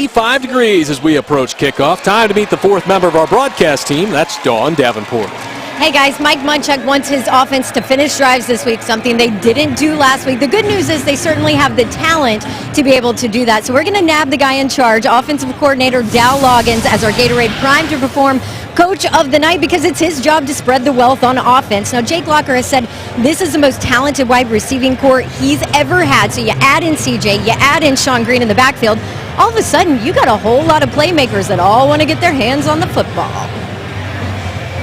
85 degrees as we approach kickoff. Time to meet the fourth member of our broadcast team. That's Dawn Davenport. Hey guys, Mike Munchak wants his offense to finish drives this week, something they didn't do last week. The good news is they certainly have the talent to be able to do that. So we're going to nab the guy in charge, offensive coordinator Dow Loggins, as our Gatorade Prime to perform Coach of the Night, because it's his job to spread the wealth on offense. Now, Jake Locker has said this is the most talented wide receiving core he's ever had. So you add in CJ, you add in Sean Green in the backfield, all of a sudden you got a whole lot of playmakers that all want to get their hands on the football.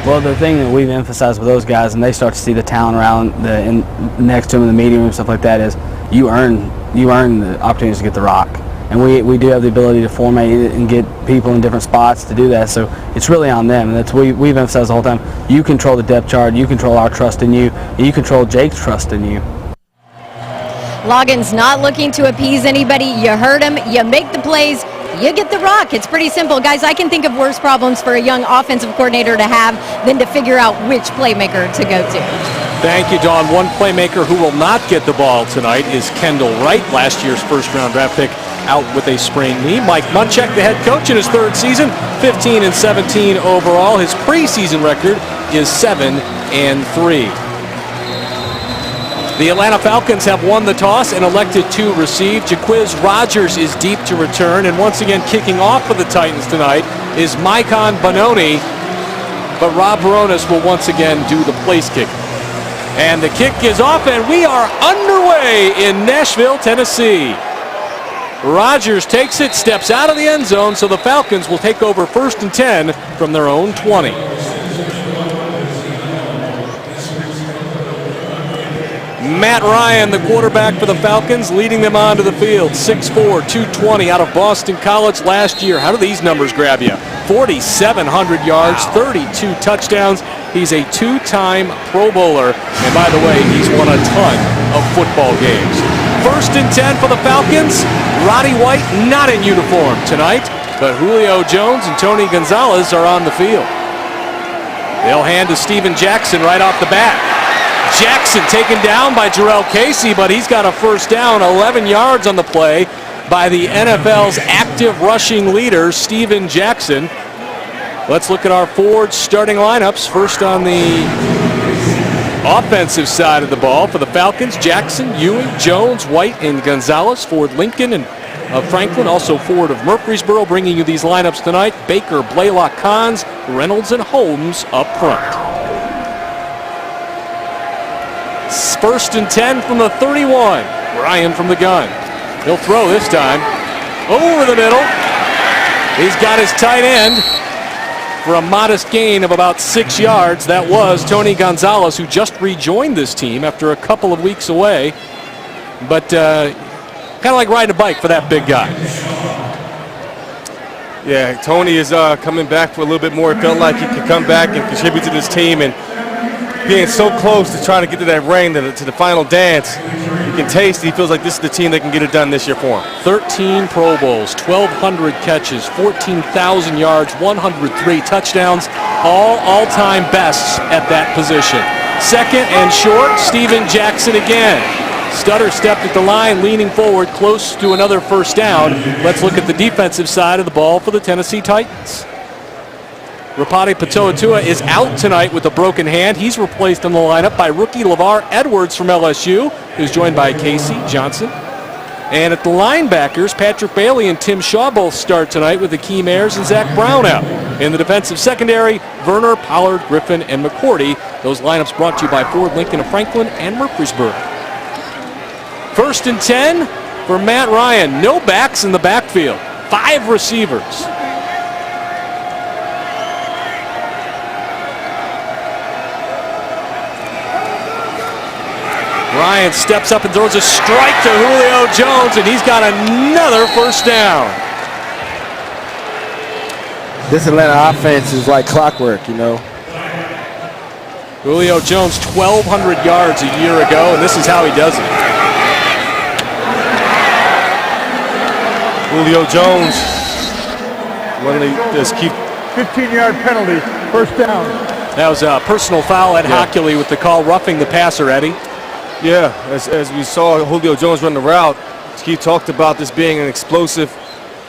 Well, the thing that we've emphasized with those guys, and they start to see the talent around next to them in the meeting room and stuff like that, is you earn the opportunities to get the rock. And we do have the ability to formate and get people in different spots to do that. So it's really on them. And that's we've emphasized the whole time. You control the depth chart. You control our trust in you. And you control Jake's trust in you. Loggins not looking to appease anybody. You heard him. You make the plays. You get the rock. It's pretty simple. Guys, I can think of worse problems for a young offensive coordinator to have than to figure out which playmaker to go to. Thank you, Dawn. One playmaker who will not get the ball tonight is Kendall Wright, last year's first-round draft pick, out with a sprained knee. Mike Munchak, the head coach in his third season, 15-17 overall. His preseason record is 7-3. The Atlanta Falcons have won the toss and elected to receive. Jaquiz Rogers is deep to return, and once again kicking off for the Titans tonight is Maikon Bononi, but Rob Baronis will once again do the place kick. And the kick is off, and we are underway in Nashville, Tennessee. Rogers takes it, steps out of the end zone, so the Falcons will take over 1st and 10 from their own 20. Matt Ryan, the quarterback for the Falcons, leading them onto the field. 6'4", 220 out of Boston College last year. How do these numbers grab you? 4,700 yards, 32 touchdowns. He's a two-time Pro Bowler. And by the way, he's won a ton of football games. 1st and 10 for the Falcons. Roddy White not in uniform tonight, but Julio Jones and Tony Gonzalez are on the field. They'll hand to Steven Jackson right off the bat. Jackson taken down by Jarrell Casey, but he's got a first down, 11 yards on the play by the NFL's active rushing leader, Steven Jackson. Let's look at our Ford starting lineups. First on the offensive side of the ball for the Falcons, Jackson, Ewing, Jones, White, and Gonzalez. Ford, Lincoln, and Franklin, also Ford of Murfreesboro, bringing you these lineups tonight. Baker, Blaylock, Kahns, Reynolds, and Holmes up front. 1st and 10 from the 31. Ryan from the gun. He'll throw this time. Over the middle. He's got his tight end for a modest gain of about 6 yards. That was Tony Gonzalez, who just rejoined this team after a couple of weeks away. But kind of like riding a bike for that big guy. Yeah, Tony is coming back for a little bit more. It felt like he could come back and contribute to this team, and being so close to trying to get to that ring, to the final dance, you can taste he feels like this is the team that can get it done this year for him. 13 Pro Bowls, 1,200 catches, 14,000 yards, 103 touchdowns, all-time bests at that position. 2nd and short, Steven Jackson again. Stutter stepped at the line, leaning forward, close to another first down. Let's look at the defensive side of the ball for the Tennessee Titans. Rapati Patoatua is out tonight with a broken hand. He's replaced in the lineup by rookie LeVar Edwards from LSU, who's joined by Casey Johnson. And at the linebackers, Patrick Bailey and Tim Shaw both start tonight with Akeem Ayers and Zach Brown out. In the defensive secondary, Verner, Pollard, Griffin, and McCourty. Those lineups brought to you by Ford, Lincoln of Franklin, and Murfreesboro. 1st and 10 for Matt Ryan. No backs in the backfield. 5 receivers. Ryan steps up and throws a strike to Julio Jones, and he's got another first down. This Atlanta offense is like clockwork, you know. Julio Jones, 1,200 yards a year ago, and this is how he does it. Julio Jones, just keep 15-yard penalty, first down. That was a personal foul at Hockley with the call roughing the passer, Eddie. Yeah, as we saw Julio Jones run the route, Keith talked about this being an explosive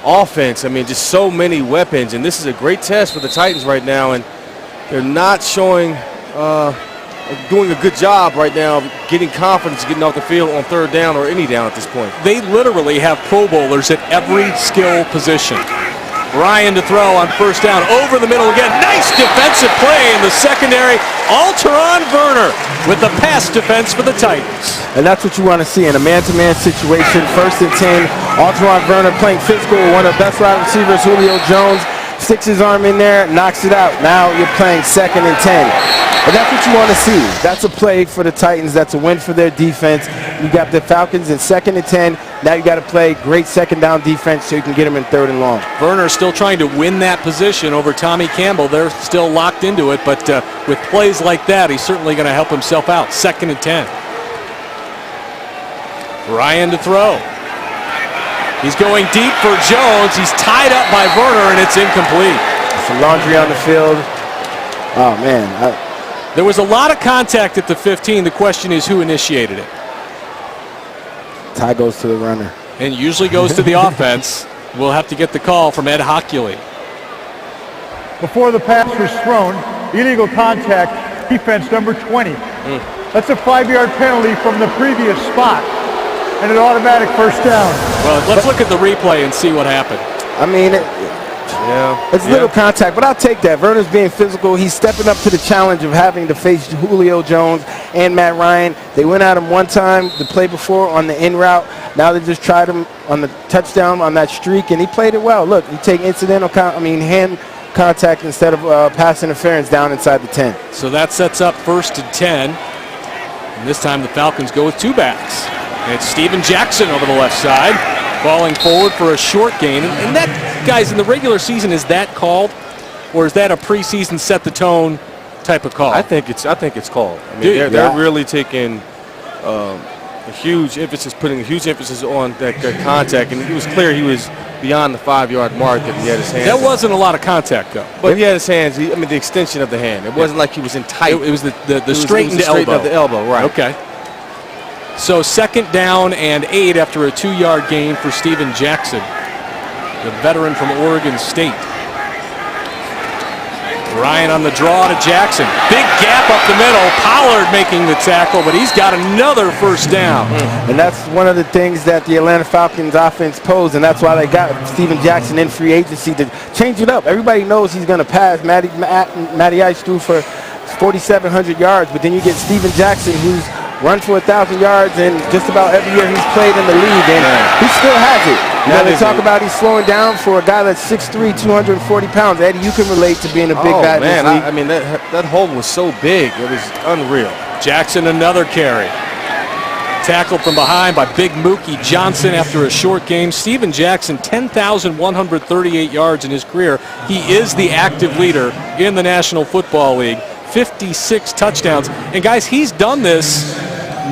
offense. I mean, just so many weapons, and this is a great test for the Titans right now, and they're not showing, doing a good job right now of getting confidence, getting off the field on third down or any down at this point. They literally have Pro Bowlers at every skill position. Ryan to throw on first down, over the middle again. Nice defensive play in the secondary. Alteron Werner with the pass defense for the Titans. And that's what you want to see in a man-to-man situation. 1st and 10. Alteron Werner playing physical. One of the best wide receivers, Julio Jones, sticks his arm in there, knocks it out. Now you're playing 2nd and 10. And that's what you want to see. That's a play for the Titans. That's a win for their defense. You got the Falcons in 2nd and 10. Now you got to play great 2nd down defense so you can get them in 3rd and long. Werner still trying to win that position over Tommy Campbell. They're still locked into it, but with plays like that, he's certainly going to help himself out. 2nd and 10. Ryan to throw. He's going deep for Jones. He's tied up by Werner, and it's incomplete. Some laundry on the field. Oh, man. There was a lot of contact at the 15. The question is who initiated it. Tie goes to the runner. And usually goes to the offense. We'll have to get the call from Ed Hockley. Before the pass was thrown, illegal contact, defense number 20. That's a 5-yard penalty from the previous spot, and an automatic first down. Well, let's look at the replay and see what happened. I mean, it's little contact, but I'll take that. Werner's being physical. He's stepping up to the challenge of having to face Julio Jones and Matt Ryan. They went at him one time the play before on the in route. Now they just tried him on the touchdown on that streak, and he played it well. Look, you take hand contact instead of pass interference down inside the 10. So that sets up 1st and 10. And this time the Falcons go with 2 backs. And it's Steven Jackson over the left side, falling forward for a short gain. And that, guys, in the regular season, is that called? Or is that a preseason set the tone type of call? I think it's called. I mean, they're really taking a huge emphasis, putting a huge emphasis on that contact, and it was clear he was beyond the 5-yard mark that he had his hands. That wasn't a lot of contact, though. But he had his hands. I mean, the extension of the hand. It wasn't like he was in tight. It was the straightened elbow. Of the elbow, right? Okay. So 2nd down and 8 after a 2-yard gain for Steven Jackson, the veteran from Oregon State. Ryan on the draw to Jackson. Big gap up the middle. Pollard making the tackle, but he's got another first down. And that's one of the things that the Atlanta Falcons offense posed, and that's why they got Steven Jackson in free agency to change it up. Everybody knows he's going to pass. Matty Ice threw for 4,700 yards, but then you get Steven Jackson, who's run for 1,000 yards in just about every year he's played in the league, and he still has it. You know, they talk about he's slowing down for a guy that's 6'3", 240 pounds. Eddie, you can relate to being a big guy in this league. I mean, that hole was so big. It was unreal. Jackson another carry. Tackled from behind by Big Mookie Johnson after a short game. Steven Jackson, 10,138 yards in his career. He is the active leader in the National Football League. 56 touchdowns. And guys, he's done this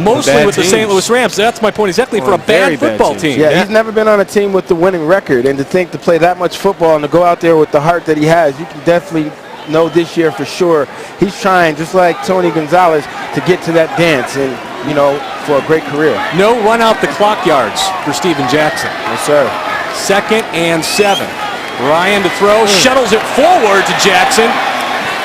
mostly with the St. Louis Rams. That's my point exactly, for a bad football team. Yeah, he's never been on a team with the winning record, and to think to play that much football and to go out there with the heart that he has, you can definitely know this year for sure he's trying, just like Tony Gonzalez, to get to that dance and, you know, for a great career. No run out the clock yards for Steven Jackson. Yes, sir. 2nd and 7. Ryan to throw, shuttles it forward to Jackson.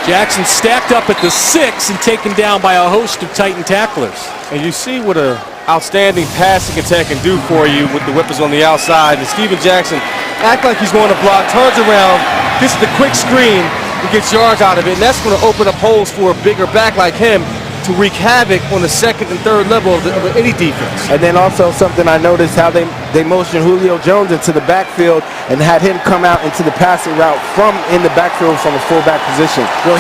Jackson stacked up at the 6 and taken down by a host of Titan tacklers. And you see what an outstanding passing attack can do for you with the weapons on the outside. And Steven Jackson act like he's going to block, turns around, gets the quick screen, and gets yards out of it. And that's going to open up holes for a bigger back like him to wreak havoc on the 2nd and 3rd level of any defense. And then also something I noticed, how they motioned Julio Jones into the backfield and had him come out into the passing route from in the backfield from a fullback position. Well,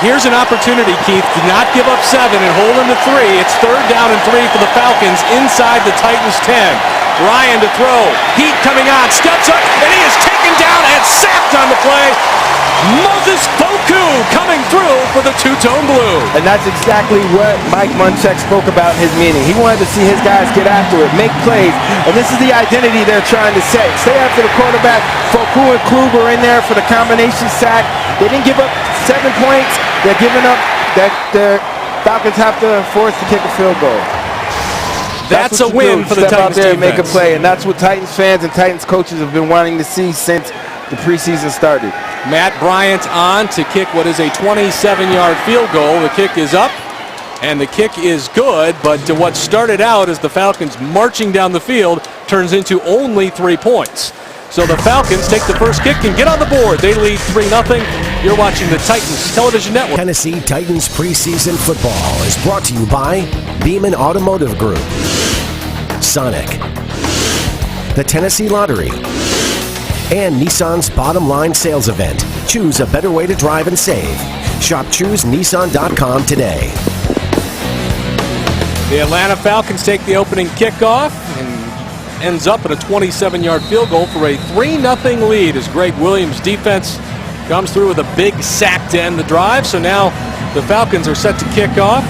here's an opportunity, Keith, to not give up 7 and hold him to 3. It's 3rd down and 3 for the Falcons inside the Titans 10. Ryan to throw. Heat coming on. Steps up, and he is taken down and sacked on the play. Moses Boku coming through for the two-tone blue. And that's exactly what Mike Munchak spoke about in his meeting. He wanted to see his guys get after it, make plays, and this is the identity they're trying to set. Stay after the quarterback. Boku and Kluber in there for the combination sack. They didn't give up 7 points. They're giving up that the Falcons have to force to kick a field goal. That's a what you win do. for the Step out Titans there and make a defense. play, and that's what Titans fans and Titans coaches have been wanting to see since the preseason started. Matt Bryant on to kick what is a 27-yard field goal. The kick is up, and the kick is good, but to what started out as the Falcons marching down the field turns into only 3 points. So the Falcons take the first kick and get on the board. They lead 3-0. You're watching the Titans Television Network. Tennessee Titans preseason football is brought to you by Beeman Automotive Group, Sonic, the Tennessee Lottery, and Nissan's Bottom Line Sales Event. Choose a better way to drive and save. Shop ChooseNissan.com today. The Atlanta Falcons take the opening kickoff and ends up at a 27-yard field goal for a 3-0 lead as Greg Williams' defense comes through with a big sack to end the drive. So now the Falcons are set to kick off.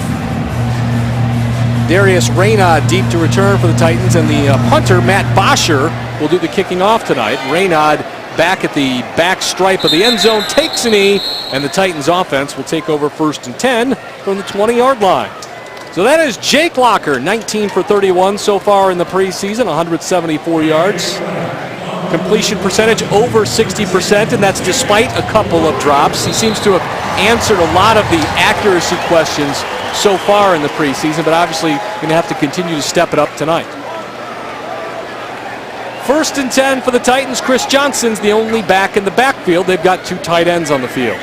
Darius Raynaud deep to return for the Titans, and the punter, Matt Bosher, will do the kicking off tonight. Raynaud back at the back stripe of the end zone, takes a knee, and the Titans offense will take over 1st and 10 from the 20-yard line. So that is Jake Locker, 19 for 31 so far in the preseason, 174 yards. Completion percentage over 60%, and that's despite a couple of drops. He seems to have answered a lot of the accuracy questions so far in the preseason, but obviously going to have to continue to step it up tonight. 1st and 10 for the Titans. Chris Johnson's the only back in the backfield. They've got 2 tight ends on the field.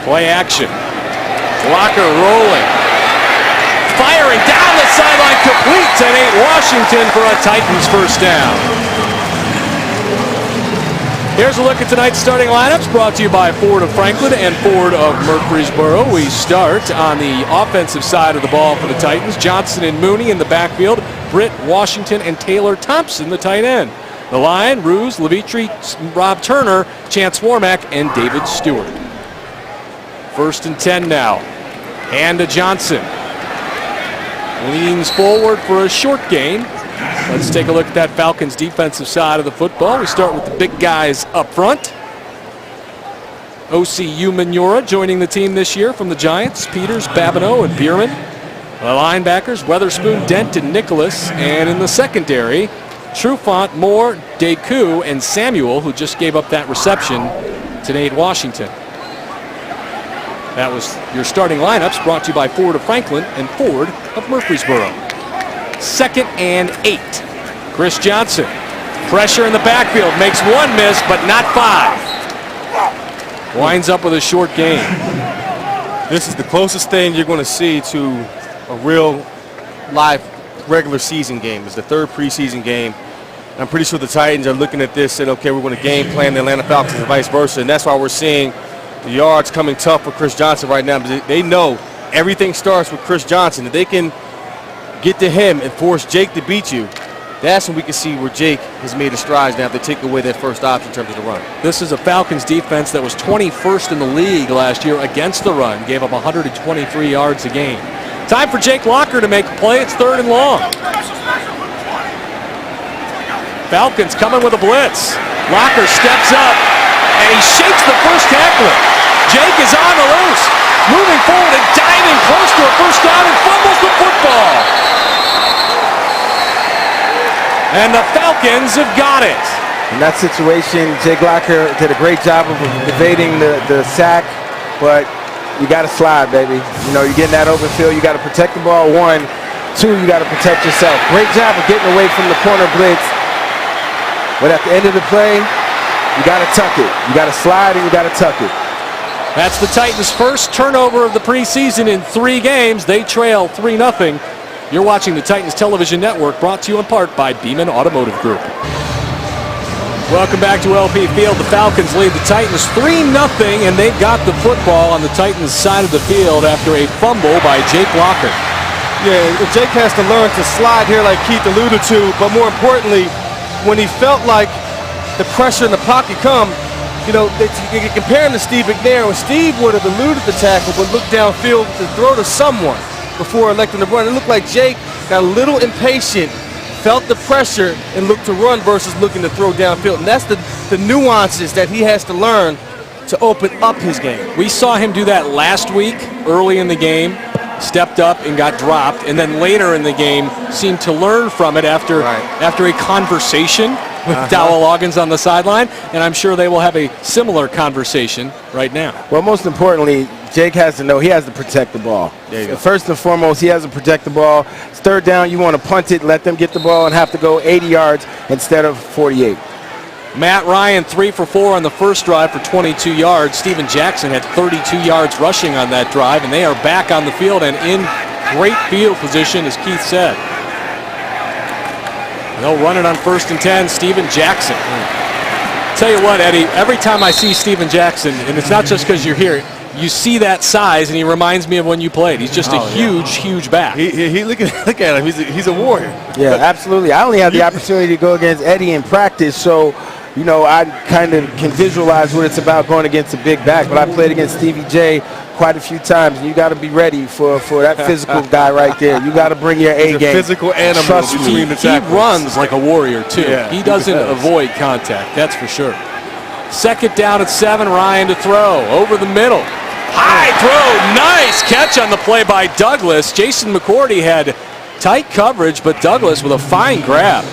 Play action. Locker rolling. Firing down the sideline, complete to Nate Washington for a Titans first down. Here's a look at tonight's starting lineups, brought to you by Ford of Franklin and Ford of Murfreesboro. We start on the offensive side of the ball for the Titans. Johnson and Mooney in the backfield. Britt Washington and Taylor Thompson, the tight end. The line, Ruse, Levitri, Rob Turner, Chance Warmack, and David Stewart. 1st and 10 now. And to Johnson. Leans forward for a short gain. Let's take a look at that Falcons defensive side of the football. We start with the big guys up front. O.C. Umenyiora joining the team this year from the Giants. Peters, Babineau, and Bierman. The linebackers, Weatherspoon, Dent, and Nicholas. And in the secondary, Trufant, Moore, Deku, and Samuel, who just gave up that reception to Nate Washington. That was your starting lineups, brought to you by Ford of Franklin and Ford of Murfreesboro. 2nd and 8. Chris Johnson. Pressure in the backfield. Makes 1 miss, but not 5. Winds up with a short gain. This is the closest thing you're going to see to a real live regular season game. It's the 3rd preseason game. I'm pretty sure the Titans are looking at this and said, okay, we're going to game plan the Atlanta Falcons and vice versa. And that's why we're seeing the yards coming tough for Chris Johnson right now. Because they know everything starts with Chris Johnson. If they can get to him and force Jake to beat you, that's when we can see where Jake has made his strides now if they take away that first option in terms of the run. This is a Falcons defense that was 21st in the league last year against the run. Gave up 123 yards a game. Time for Jake Locker to make a play. It's 3rd and long. Falcons coming with a blitz. Locker steps up, and he shakes the first tackler. Jake is on the loose, moving forward and diving close to a first down and fumbles the football. And the Falcons have got it. In that situation, Jake Locker did a great job of evading the sack, but you got to slide, baby. You know, you're getting that open field. You got to protect the ball, 1. 2, you got to protect yourself. Great job of getting away from the corner blitz. But at the end of the play, you got to tuck it. You got to slide and you got to tuck it. That's the Titans' first turnover of the preseason in 3 games. They trail 3-0. You're watching the Titans Television Network, brought to you in part by Beeman Automotive Group. Welcome back to LP Field. The Falcons lead the Titans 3-0, and they've got the football on the Titans' side of the field after a fumble by Jake Locker. Yeah, Jake has to learn to slide here like Keith alluded to, but more importantly, when he felt like the pressure in the pocket come, you know, you can compare him to Steve McNair. When Steve would have eluded the tackle but looked downfield to throw to someone before electing to run, it looked like Jake got a little impatient, felt the pressure, and looked to run versus looking to throw downfield. And that's the nuances that he has to learn to open up his game. We saw him do that last week early in the game. stepped up and got dropped, and then later in the game seemed to learn from it after a conversation with Dowell Loggins on the sideline, and I'm sure they will have a similar conversation right now. Well, most importantly, Jake has to know he has to protect the ball. First and foremost, he has to protect the ball. It's third down, you want to punt it, let them get the ball and have to go 80 yards instead of 48. Matt Ryan 3 for 4 on the first drive for 22 yards. Steven Jackson had 32 yards rushing on that drive, and they are back on the field and in great field position, as Keith said. They'll run it on 1st and 10. Steven Jackson. Tell you what, Eddie, every time I see Steven Jackson, and it's not just because you're here, you see that size, and he reminds me of when you played. He's just a huge back. He look at him. He's a warrior. Yeah, absolutely. I only had the opportunity to go against Eddie in practice, so you know I kind of can visualize what it's about going against a big back. But I played against Stevie J quite a few times, and you got to be ready for that physical guy right there. You got to bring your A game. Physical animal. Trust me. He runs like a warrior too. Yeah, he doesn't avoid contact. That's for sure. 2nd down at 7. Ryan to throw over the middle. High throw, nice catch on the play by Douglas. Jason McCourty had tight coverage, but Douglas with a fine grab.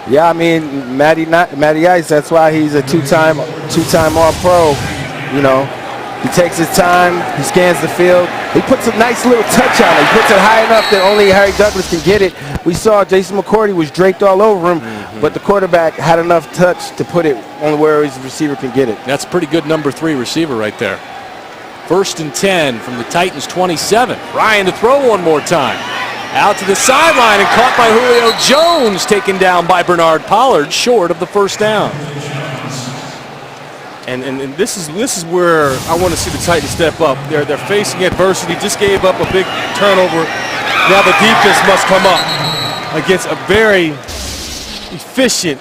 Yeah, I mean, Matty Ice, that's why he's a two-time All-Pro. You know, he takes his time, he scans the field, he puts a nice little touch on it. He puts it high enough that only Harry Douglas can get it. We saw Jason McCourty was draped all over him, but the quarterback had enough touch to put it only where his receiver can get it. That's a pretty good number 3 receiver right there. 1st and 10 from the Titans 27. Ryan to throw one more time. Out to the sideline and caught by Julio Jones, taken down by Bernard Pollard, short of the 1st down. And this is where I want to see the Titans step up. They're facing adversity. Just gave up a big turnover. Now the defense must come up against a very efficient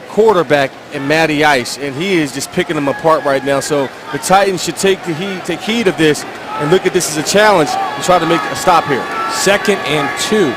quarterback in Matty Ice, and he is just picking them apart right now. So the Titans should take heed of this and look at this as a challenge and try to make a stop here. 2nd and 2.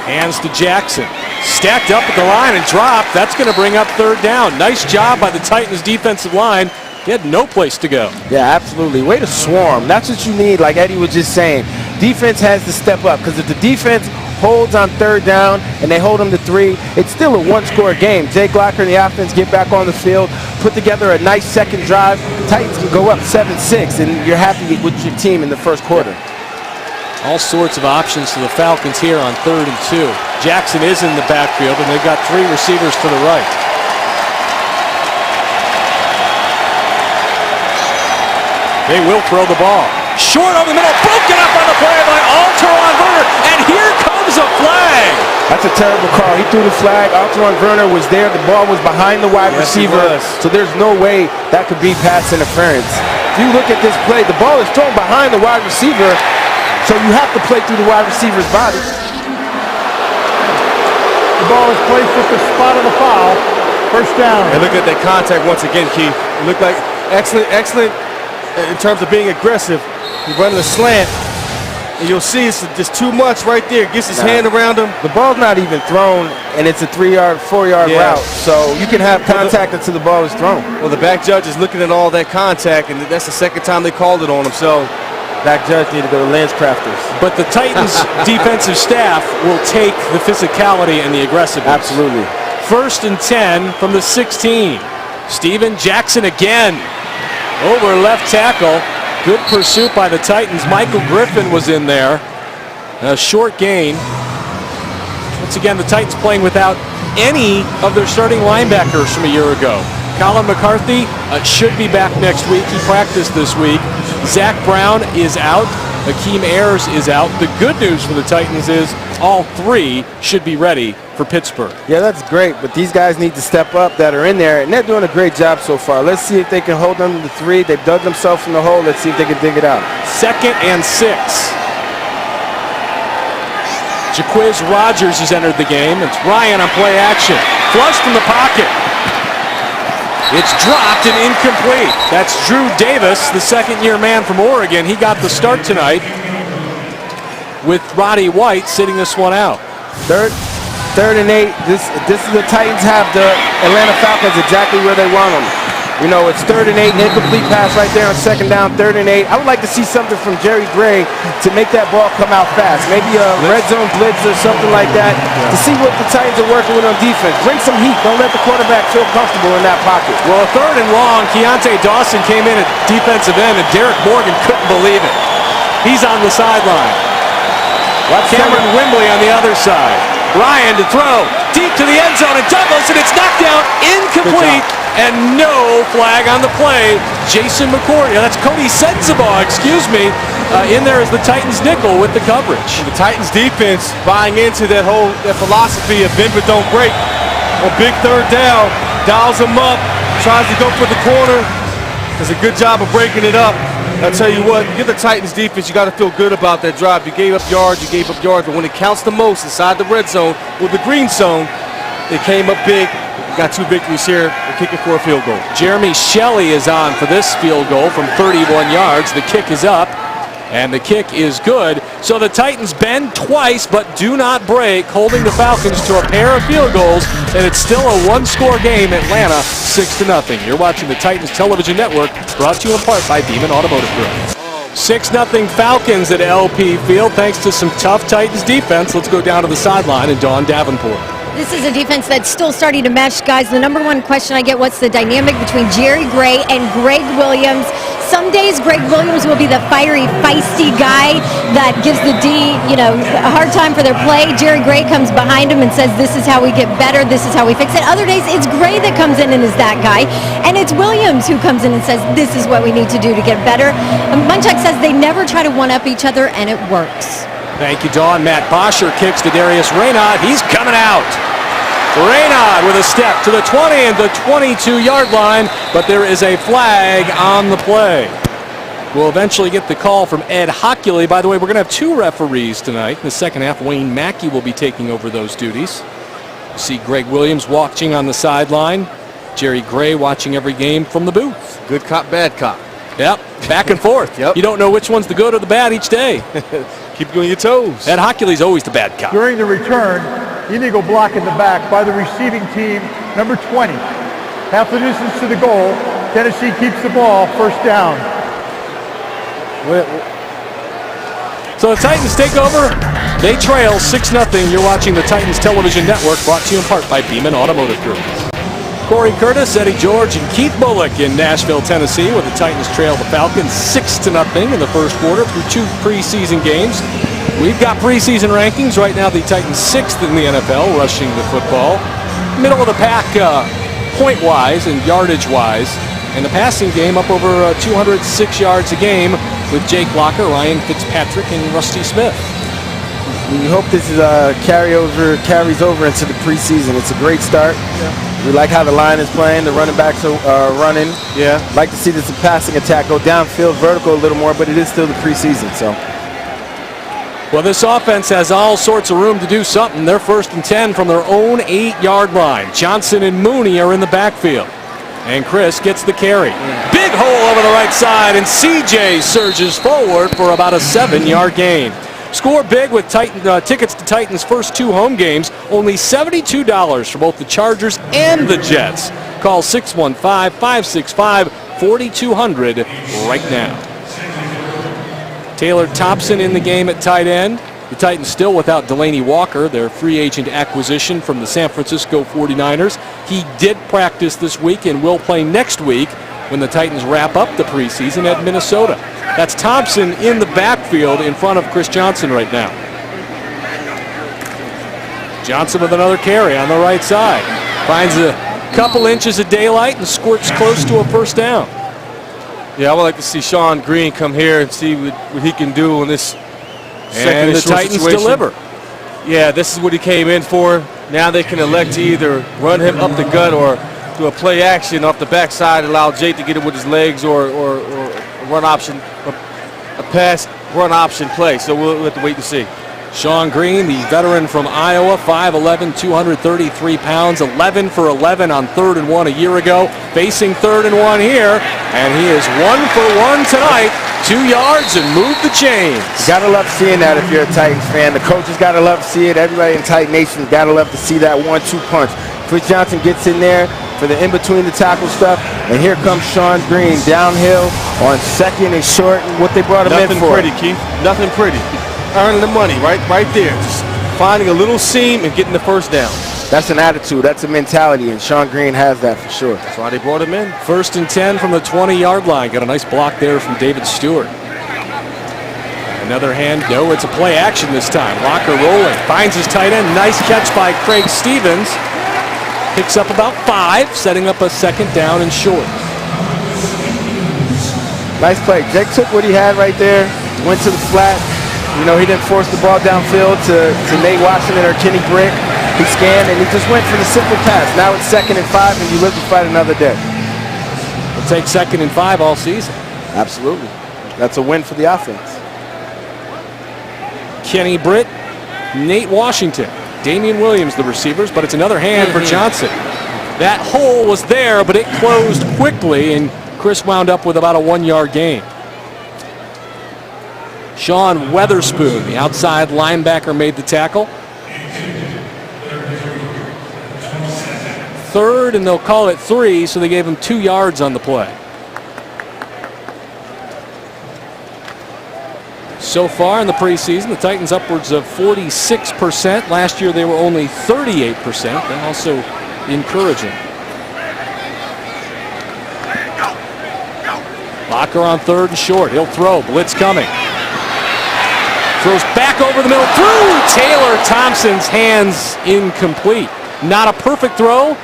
Hands to Jackson. Stacked up at the line and dropped. That's going to bring up 3rd down. Nice job by the Titans defensive line. He had no place to go. Yeah, absolutely. Way to swarm. That's what you need, like Eddie was just saying. Defense has to step up, because if the defense holds on 3rd down and they hold them to 3, it's still a one-score game. Jake Locker and the offense get back on the field, put together a nice second drive. Titans can go up 7-6, and you're happy with your team in the 1st quarter. All sorts of options to the Falcons here on 3rd and 2. Jackson is in the backfield, and they've got 3 receivers to the right. They will throw the ball. Short over the middle, broken up on the play by Alteron Werner, and here comes a flag. That's a terrible call. He threw the flag. Alteron Werner was there. The ball was behind the wide receiver, so there's no way that could be pass interference. If you look at this play, the ball is thrown behind the wide receiver, so you have to play through the wide receiver's body. The ball is placed at the spot of the foul. 1st down. And look at that contact once again, Keith. It looked like excellent in terms of being aggressive. He's running a slant, and you'll see it's just too much right there. Gets his hand around him. The ball's not even thrown, and it's a 4-yard route, so you can have contact until the ball is thrown. Well, the back judge is looking at all that contact, and that's the 2nd time they called it on him. So back judge need to go to LensCrafters. But the Titans defensive staff will take the physicality and the aggressiveness. Absolutely. 1st and 10 from the 16. Steven Jackson again over left tackle. Good pursuit by the Titans. Michael Griffin was in there. A short gain. Once again, the Titans playing without any of their starting linebackers from a year ago. Colin McCarthy should be back next week. He practiced this week. Zach Brown is out. Hakeem Ayers is out. The good news for the Titans is all 3 should be ready for Pittsburgh. Yeah, that's great, but these guys need to step up that are in there, and they're doing a great job so far. Let's see if they can hold them to 3. They've dug themselves in the hole. Let's see if they can dig it out. 2nd and 6. Jaquiz Rogers has entered the game. It's Ryan on play action. Flushed from the pocket. It's dropped and incomplete. That's Drew Davis, the 2nd-year man from Oregon. He got the start tonight with Roddy White sitting this one out. 3rd and 8. This is the Titans have the Atlanta Falcons exactly where they want them. You know, it's 3rd and 8, incomplete pass right there on 2nd down, 3rd and 8. I would like to see something from Jerry Gray to make that ball come out fast. Maybe a red zone blitz or something like that to see what the Titans are working with on defense. Bring some heat. Don't let the quarterback feel comfortable in that pocket. Well, 3rd and long, Keontae Dawson came in at defensive end, and Derek Morgan couldn't believe it. He's on the sideline. Cameron Wimbley on the other side. Ryan to throw deep to the end zone, and Douglas, and it's knocked down, incomplete, and no flag on the play. Jason McCourty, that's Cody Sensabaugh, excuse me, in there is the Titans nickel with the coverage. The Titans defense buying into that philosophy of bend but don't break. On big 3rd down, dials them up, tries to go for the corner. Does a good job of breaking it up. I'll tell you what, you're the Titans defense, you got to feel good about that drive. You gave up yards, but when it counts the most inside the red zone or the green zone, they came up big. Got 2 victories here. They're kicking for a field goal. Jeremy Shelley is on for this field goal from 31 yards. The kick is up, and the kick is good. So the Titans bend twice but do not break, holding the Falcons to a pair of field goals, and it's still a 1-score game. Atlanta 6-0. You're watching the Titans Television Network, brought to you in part by Beeman Automotive Group. 6-0 Falcons at LP Field thanks to some tough Titans defense. Let's go down to the sideline and Dawn Davenport. This is a defense that's still starting to mesh, guys. The number one question I get, what's the dynamic between Jerry Gray and Greg Williams? Some days Greg Williams will be the fiery, feisty guy that gives the D, a hard time for their play. Jerry Gray comes behind him and says, this is how we get better, this is how we fix it. Other days, it's Gray that comes in and is that guy. And it's Williams who comes in and says, this is what we need to do to get better. And Munchak says they never try to one-up each other, and it works. Thank you, Dawn. Matt Bosher kicks to Darius Reynaud. He's coming out. Reynaud with a step to the 20 and the 22-yard line, but there is a flag on the play. We'll eventually get the call from Ed Hockley. By the way, we're going to have 2 referees tonight. In the second half, Wayne Mackey will be taking over those duties. See Greg Williams watching on the sideline. Jerry Gray watching every game from the booth. Good cop, bad cop. Yep, back and forth. Yep. You don't know which one's the good or the bad each day. Keep you on your toes. Ed Hockley's always the bad cop. During the return, illegal block in the back by the receiving team, number 20. Half the distance to the goal. Tennessee keeps the ball, 1st down. So the Titans take over. They trail 6-0. You're watching the Titans Television Network, brought to you in part by Beeman Automotive Group. Corey Curtis, Eddie George, and Keith Bullock in Nashville, Tennessee, where the Titans trail the Falcons 6-0 in the first quarter through 2 preseason games. We've got preseason rankings. Right now, the Titans 6th in the NFL, rushing the football. Middle of the pack point-wise and yardage-wise. And the passing game up over 206 yards a game with Jake Locker, Ryan Fitzpatrick, and Rusty Smith. We hope this is carries over into the preseason. It's a great start. Yeah. We like how the line is playing. The running backs are running. Yeah. Like to see this passing attack go downfield, vertical a little more, but it is still the preseason. So. Well, this offense has all sorts of room to do something. They're 1st and 10 from their own 8-yard line. Johnson and Mooney are in the backfield. And Chris gets the carry. Big hole over the right side, and CJ surges forward for about a 7-yard gain. Score big with tickets to Titans' first 2 home games. Only $72 for both the Chargers and the Jets. Call 615-565-4200 right now. Taylor Thompson in the game at tight end. The Titans still without Delaney Walker, their free agent acquisition from the San Francisco 49ers. He did practice this week and will play next week when the Titans wrap up the preseason at Minnesota. That's Thompson in the backfield in front of Chris Johnson right now. Johnson with another carry on the right side. Finds a couple inches of daylight and squirts close to a 1st down. Yeah, I would like to see Sean Green come here and see what he can do in this and the Titans situation. Deliver. Yeah, this is what he came in for. Now they can elect to either run him up the gut or do a play action off the backside, allow Jake to get it with his legs or run option, a pass run option play. So we'll have to wait and see. Sean Green, the veteran from Iowa, 5'11", 233 pounds, 11 for 11 on 3rd and 1 a year ago. Facing 3rd and 1 here, and he is 1 for 1 tonight. 2 yards and move the chains. Gotta love seeing that if you're a Titans fan. The coaches gotta love to see it. Everybody in Titan Nation gotta love to see that 1-2 punch. Chris Johnson gets in there for the in-between the tackle stuff. And here comes Sean Green downhill on second and short. What they brought him in for. Nothing pretty, Keith. Nothing pretty. Earning the money right there. Just finding a little seam and getting the first down. That's an attitude. That's a mentality, and Sean Green has that for sure. That's why they brought him in. 1st and 10 from the 20-yard line. Got a nice block there from David Stewart. Another hand. No, it's a play action this time. Locker rolling. Finds his tight end. Nice catch by Craig Stevens. Picks up about 5, setting up a 2nd down and short. Nice play. Jake took what he had right there, went to the flat. You know, he didn't force the ball downfield to Nate Washington or Kenny Brick. He scanned, and he just went for the simple pass. Now it's 2nd and 5, and you live to fight another day. We'll take 2nd and 5 all season. Absolutely. That's a win for the offense. Kenny Britt, Nate Washington, Damian Williams, the receivers, but it's another hand for Johnson. That hole was there, but it closed quickly, and Chris wound up with about a 1-yard gain. Sean Weatherspoon, the outside linebacker, made the tackle. 3rd, and they'll call it 3, so they gave him 2 yards on the play. So far in the preseason, the Titans upwards of 46%. Last year they were only 38%. They're also encouraging. Locker on 3rd and short. He'll throw. Blitz coming. Throws back over the middle. Through Taylor Thompson's hands. Incomplete. Not a perfect throw.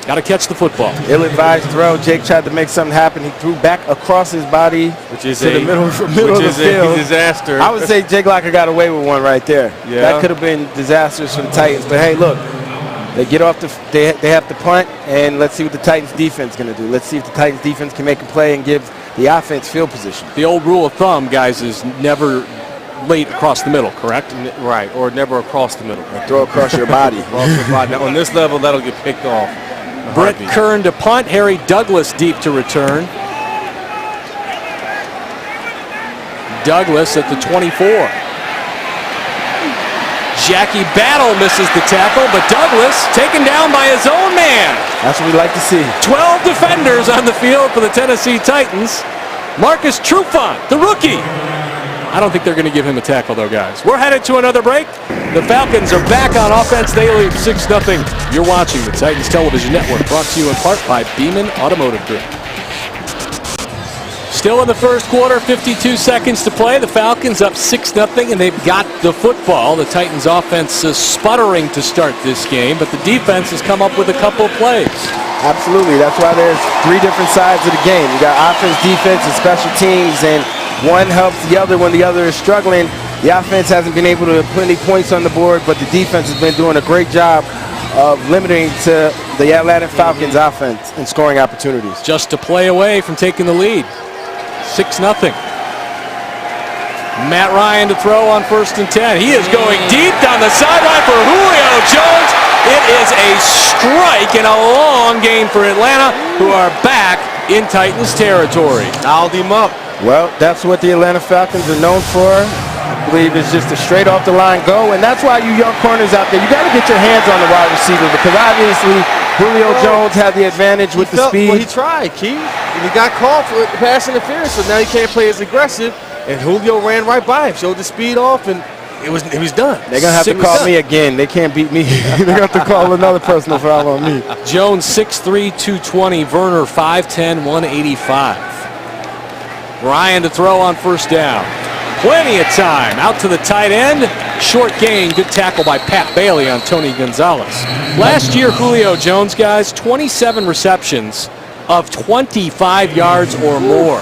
Got to catch the football. Ill-advised throw. Jake tried to make something happen. He threw back across his body, which is to the middle of the field. A disaster. I would say Jake Locker got away with one right there. Yeah. That could have been disastrous for the Titans. But hey, look, they get off they have to punt, and let's see what the Titans defense is going to do. Let's see if the Titans defense can make a play and give the offense field position. The old rule of thumb, guys, is never late across the middle, correct? Right, or never across the middle. Throw across your body. Now, on this level, that'll get picked off. Brett Kern to punt. Harry Douglas deep to return. Douglas at the 24. Jackie Battle misses the tackle, but Douglas taken down by his own man. That's what we like to see. 12 defenders on the field for the Tennessee Titans. Marcus Trufant, the rookie. I don't think they're going to give him a tackle, though, guys. We're headed to another break. The Falcons are back on offense. They lead 6-0. You're watching the Titans Television Network, brought to you in part by Beeman Automotive Group. Still in the first quarter, 52 seconds to play. The Falcons up 6-0, and they've got the football. The Titans offense is sputtering to start this game, but the defense has come up with a couple of plays. Absolutely. That's why there's 3 different sides of the game. You got offense, defense, and special teams, and one helps the other when the other is struggling. The offense hasn't been able to put any points on the board, but the defense has been doing a great job of limiting to the Atlanta Falcons offense and scoring opportunities. Just a play away from taking the lead. 6-0. Matt Ryan to throw on 1st and 10. He is going deep down the sideline for Julio Jones. It is a strike and a long game for Atlanta, who are back in Titans territory. Dialed him up. Well, that's what the Atlanta Falcons are known for. I believe it's just a straight off the line go, and that's why you young corners out there, you got to get your hands on the wide receiver, because obviously Julio Jones had the advantage with the speed. Well, he tried, Keith, and he got called for pass interference, so now he can't play as aggressive, and Julio ran right by him, showed the speed off, and it was done. They're going to have to call me again. They can't beat me. They're going to have to call another personal foul on me. Jones 6'3", 220. Werner 5'10", 185. Ryan to throw on 1st down. Plenty of time. Out to the tight end. Short gain. Good tackle by Pat Bailey on Tony Gonzalez. Last year, Julio Jones, guys, 27 receptions of 25 yards or more.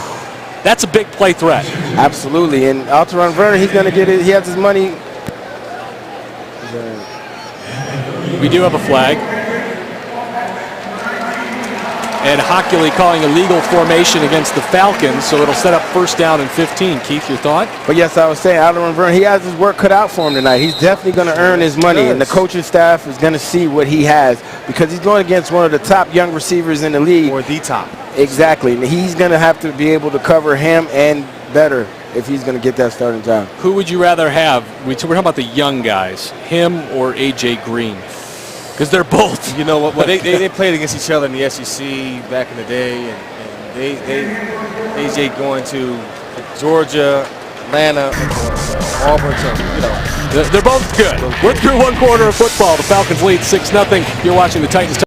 That's a big play threat. Absolutely. And Alteron Werner, he's going to get it. He has his money. We do have a flag. Ed Hockley calling a legal formation against the Falcons, so it'll set up 1st down and 15. Keith, your thought? But yes, I was saying, Alteron Werner, he has his work cut out for him tonight. He's definitely going to earn his money, and the coaching staff is going to see what he has, because he's going against one of the top young receivers in the league. Or the top. Exactly. And he's going to have to be able to cover him and better if he's going to get that starting job. Who would you rather have? We're talking about the young guys, him or A.J. Green? Because they're both. You know what? Well, they played against each other in the SEC back in the day, and AJ going to Georgia, Atlanta, Auburn. So, you know, they're both good. We're through one quarter of football. The Falcons lead 6-0. You're watching the Titans.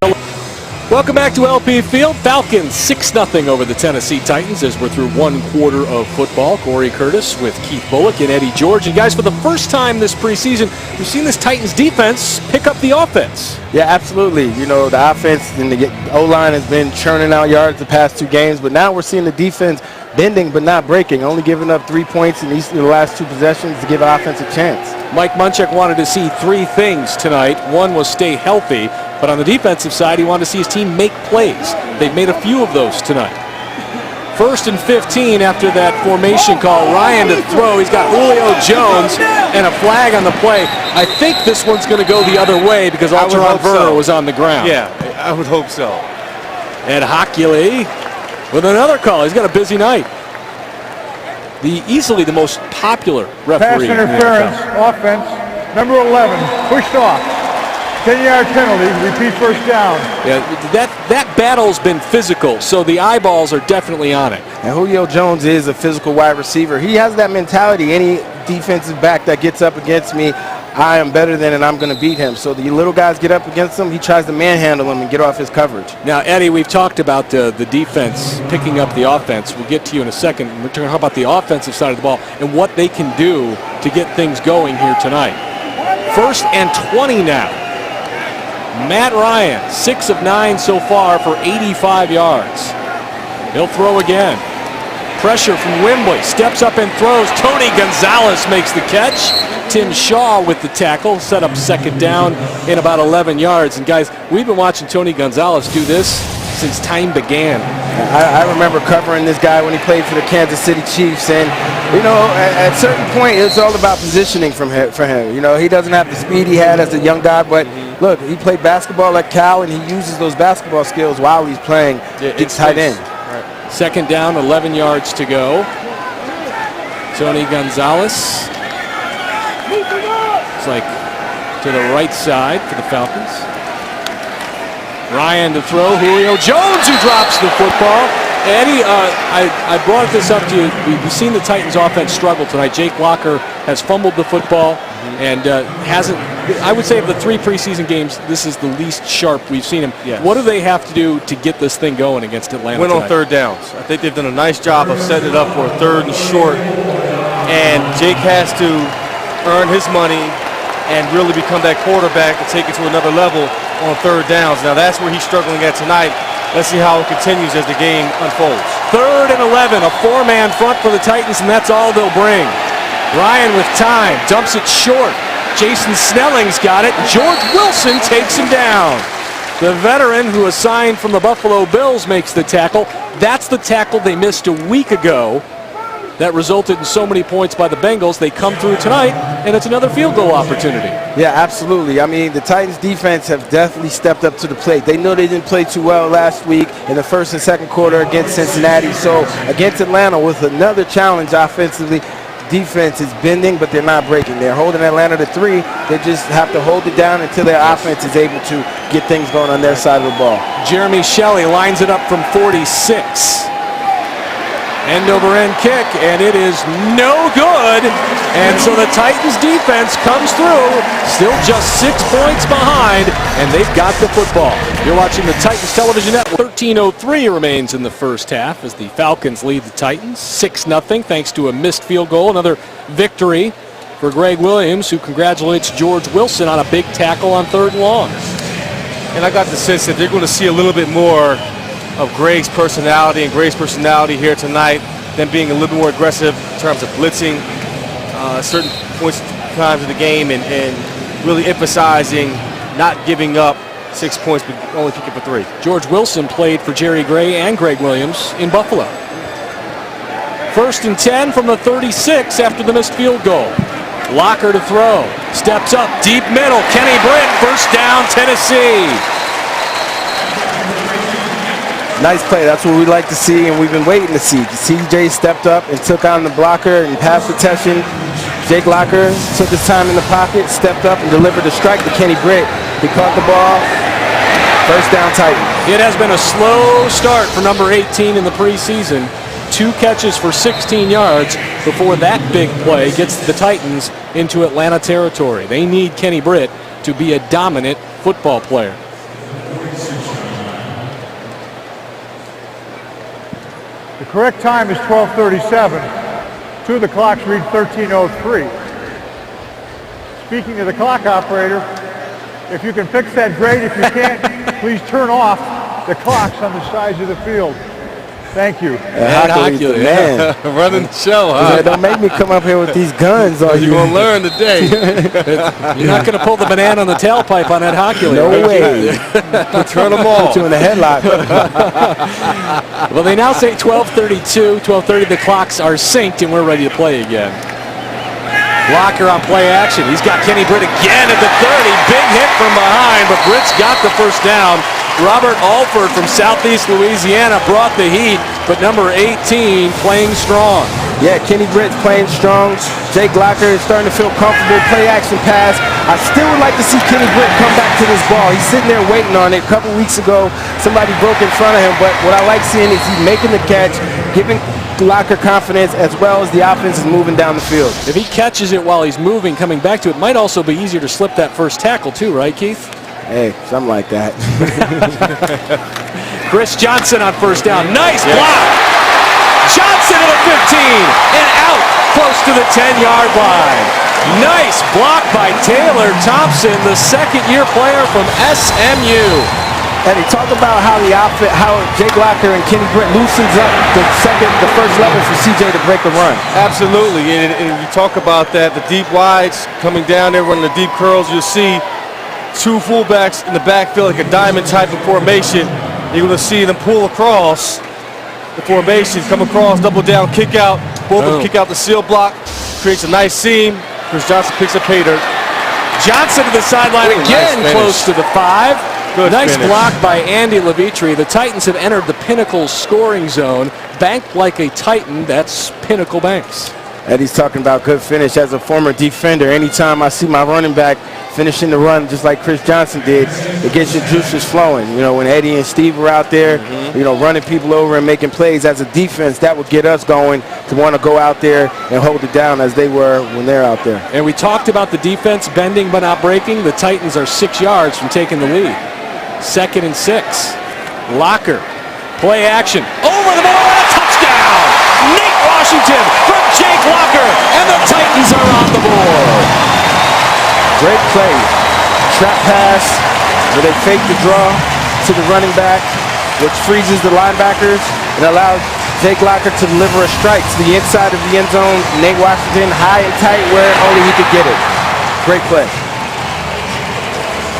Welcome back to LP Field. Falcons 6-0 over the Tennessee Titans as we're through one quarter of football. Corey Curtis with Keith Bullock and Eddie George. And guys, for the first time this preseason, we've seen this Titans defense pick up the offense. Yeah, absolutely. You know, the offense and the O-line has been churning out yards the past 2 games, but now we're seeing the defense bending but not breaking, only giving up 3 points in the last 2 possessions to give offense a chance. Mike Munchak wanted to see 3 things tonight. One was stay healthy, but on the defensive side, he wanted to see his team make plays. They've made a few of those tonight. 1st and 15 after that formation call. Ryan to throw. He's got Julio Jones and a flag on the play. I think this one's going to go the other way because Alteron Werner was on the ground. Yeah, I would hope so. And Hockley with another call. He's got a busy night. Easily the most popular referee. Pass interference, offense, number 11, pushed off. 10-yard penalty, repeat first down. Yeah, that battle's been physical, so the eyeballs are definitely on it. And Julio Jones is a physical wide receiver. He has that mentality. Any defensive back that gets up against me, I am better than and I'm going to beat him. So the little guys get up against him, he tries to manhandle him and get off his coverage. Now, Eddie, we've talked about the defense picking up the offense. We'll get to you in a second. We're going to talk about the offensive side of the ball and what they can do to get things going here tonight. 1st and 20 now. Matt Ryan, 6 of 9 so far for 85 yards. He'll throw again. Pressure from Wembley. Steps up and throws. Tony Gonzalez makes the catch. Tim Shaw with the tackle. Set up 2nd down in about 11 yards. And guys, we've been watching Tony Gonzalez do this since time began. I remember covering this guy when he played for the Kansas City Chiefs, and you know, at a certain point, it's all about positioning for him. You know, he doesn't have the speed he had as a young guy, but look, he played basketball at Cal, and he uses those basketball skills while he's playing tight end. Right. 2nd down, 11 yards to go. Tony Gonzalez. It's like to the right side for the Falcons. Ryan to throw. Julio Jones who drops the football. Eddie, I brought this up to you. We've seen the Titans offense struggle tonight. Jake Locker has fumbled the football and hasn't. I would say of the 3 preseason games, this is the least sharp we've seen him. Yes. What do they have to do to get this thing going against Atlanta Win on tonight? 3rd downs. I think they've done a nice job of setting it up for a 3rd and short. And Jake has to earn his money and really become that quarterback to take it to another level on 3rd downs. Now that's where he's struggling at tonight. Let's see how it continues as the game unfolds. 3rd and 11, a 4-man front for the Titans, and that's all they'll bring. Ryan with time, dumps it short. Jason Snelling's got it. George Wilson takes him down. The veteran who was signed from the Buffalo Bills makes the tackle. That's the tackle they missed a week ago. That resulted in so many points by the Bengals. They come through tonight, and it's another field goal opportunity. Yeah, absolutely. I mean, the Titans defense have definitely stepped up to the plate. They know they didn't play too well last week in the 1st and 2nd quarter against Cincinnati. So against Atlanta with another challenge offensively, defense is bending, but they're not breaking. They're holding Atlanta to 3. They just have to hold it down until their offense is able to get things going on their side of the ball. Jeremy Shelley lines it up from 46. End-over-end kick, and it is no good. And so the Titans defense comes through, still just 6 points behind, and they've got the football. You're watching the Titans Television Network. 13:03 remains in the first half as the Falcons lead the Titans 6-0 thanks to a missed field goal. Another victory for Greg Williams, who congratulates George Wilson on a big tackle on 3rd and long. And I got the sense that they're going to see a little bit more of Greg's personality here tonight, than being a little more aggressive in terms of blitzing certain points times of the game and really emphasizing not giving up 6 points but only kicking for 3. George Wilson played for Jerry Gray and Greg Williams in Buffalo. 1st and 10 from the 36 after the missed field goal. Locker to throw. Steps up, deep middle. Kenny Britt, 1st down, Tennessee. Nice play. That's what we like to see, and we've been waiting to see. CJ stepped up and took on the blocker and pass protection. Jake Locker took his time in the pocket, stepped up and delivered a strike to Kenny Britt. He caught the ball. First down, Titans. It has been a slow start for number 18 in the preseason. 2 catches for 16 yards before that big play gets the Titans into Atlanta territory. They need Kenny Britt to be a dominant football player. The correct time is 12:37. 2 of the clocks read 13:03. Speaking of the clock operator, if you can fix that, great. If you can't, please turn off the clocks on the sides of the field. Thank you. Hockley's the man. Running the show, huh? Don't make me come up here with these guns on you. You're going to learn today. You're not going to pull the banana on the tailpipe on that hockey. No way. Turn them all. Put you in the headlock. Well, they now say 12:32, 12:30. The clocks are synced, and we're ready to play again. Blocker on play action. He's got Kenny Britt again at the 30. Big hit from behind, but Britt's got the first down. Robert Alford from Southeast Louisiana brought the heat, but number 18 playing strong. Yeah, Kenny Britt's playing strong. Jake Locker is starting to feel comfortable. Play action pass. I still would like to see Kenny Britt come back to this ball. He's sitting there waiting on it. A couple weeks ago, somebody broke in front of him, but what I like seeing is he's making the catch, giving Locker confidence, as well as the offense is moving down the field. If he catches it while he's moving, coming back to it, might also be easier to slip that first tackle too, right, Keith? Hey, something like that. Chris Johnson on first down. Nice block. Johnson to the 15 and out close to the 10-yard line. Nice block by Taylor Thompson, the second-year player from SMU. And he talked about how Jake Locker and Kenny Britt loosens up the first level for CJ to break a run. Absolutely, and you talk about that, the deep wides coming down there, running the deep curls. You'll see 2 fullbacks in the backfield, like a diamond type of formation. You're going to see them pull across the formation, come across, double down, kick out. Both of them kick out the seal block, creates a nice seam. Chris Johnson picks up pay dirt. Johnson to the sideline again, nice close to the 5. Good nice finish. block by Andy Levitri. The Titans have entered the Pinnacle scoring zone. Banked like a Titan, that's Pinnacle Banks. Eddie's talking about good finish. As a former defender, anytime I see my running back finishing the run just like Chris Johnson did, it gets your juices flowing. You know, when Eddie and Steve were out there, you know, running people over and making plays as a defense, that would get us going to want to go out there and hold it down as they were when they're out there. And we talked about the defense bending but not breaking. The Titans are 6 yards from taking the lead. 2nd and 6. Locker. Play action. Over the middle and a touchdown! Nate Washington from Jake Locker, and the Titans are on the board. Great play. Trap pass where they fake the draw to the running back, which freezes the linebackers and allows Jake Locker to deliver a strike to the inside of the end zone. Nate Washington high and tight where only he could get it. Great play.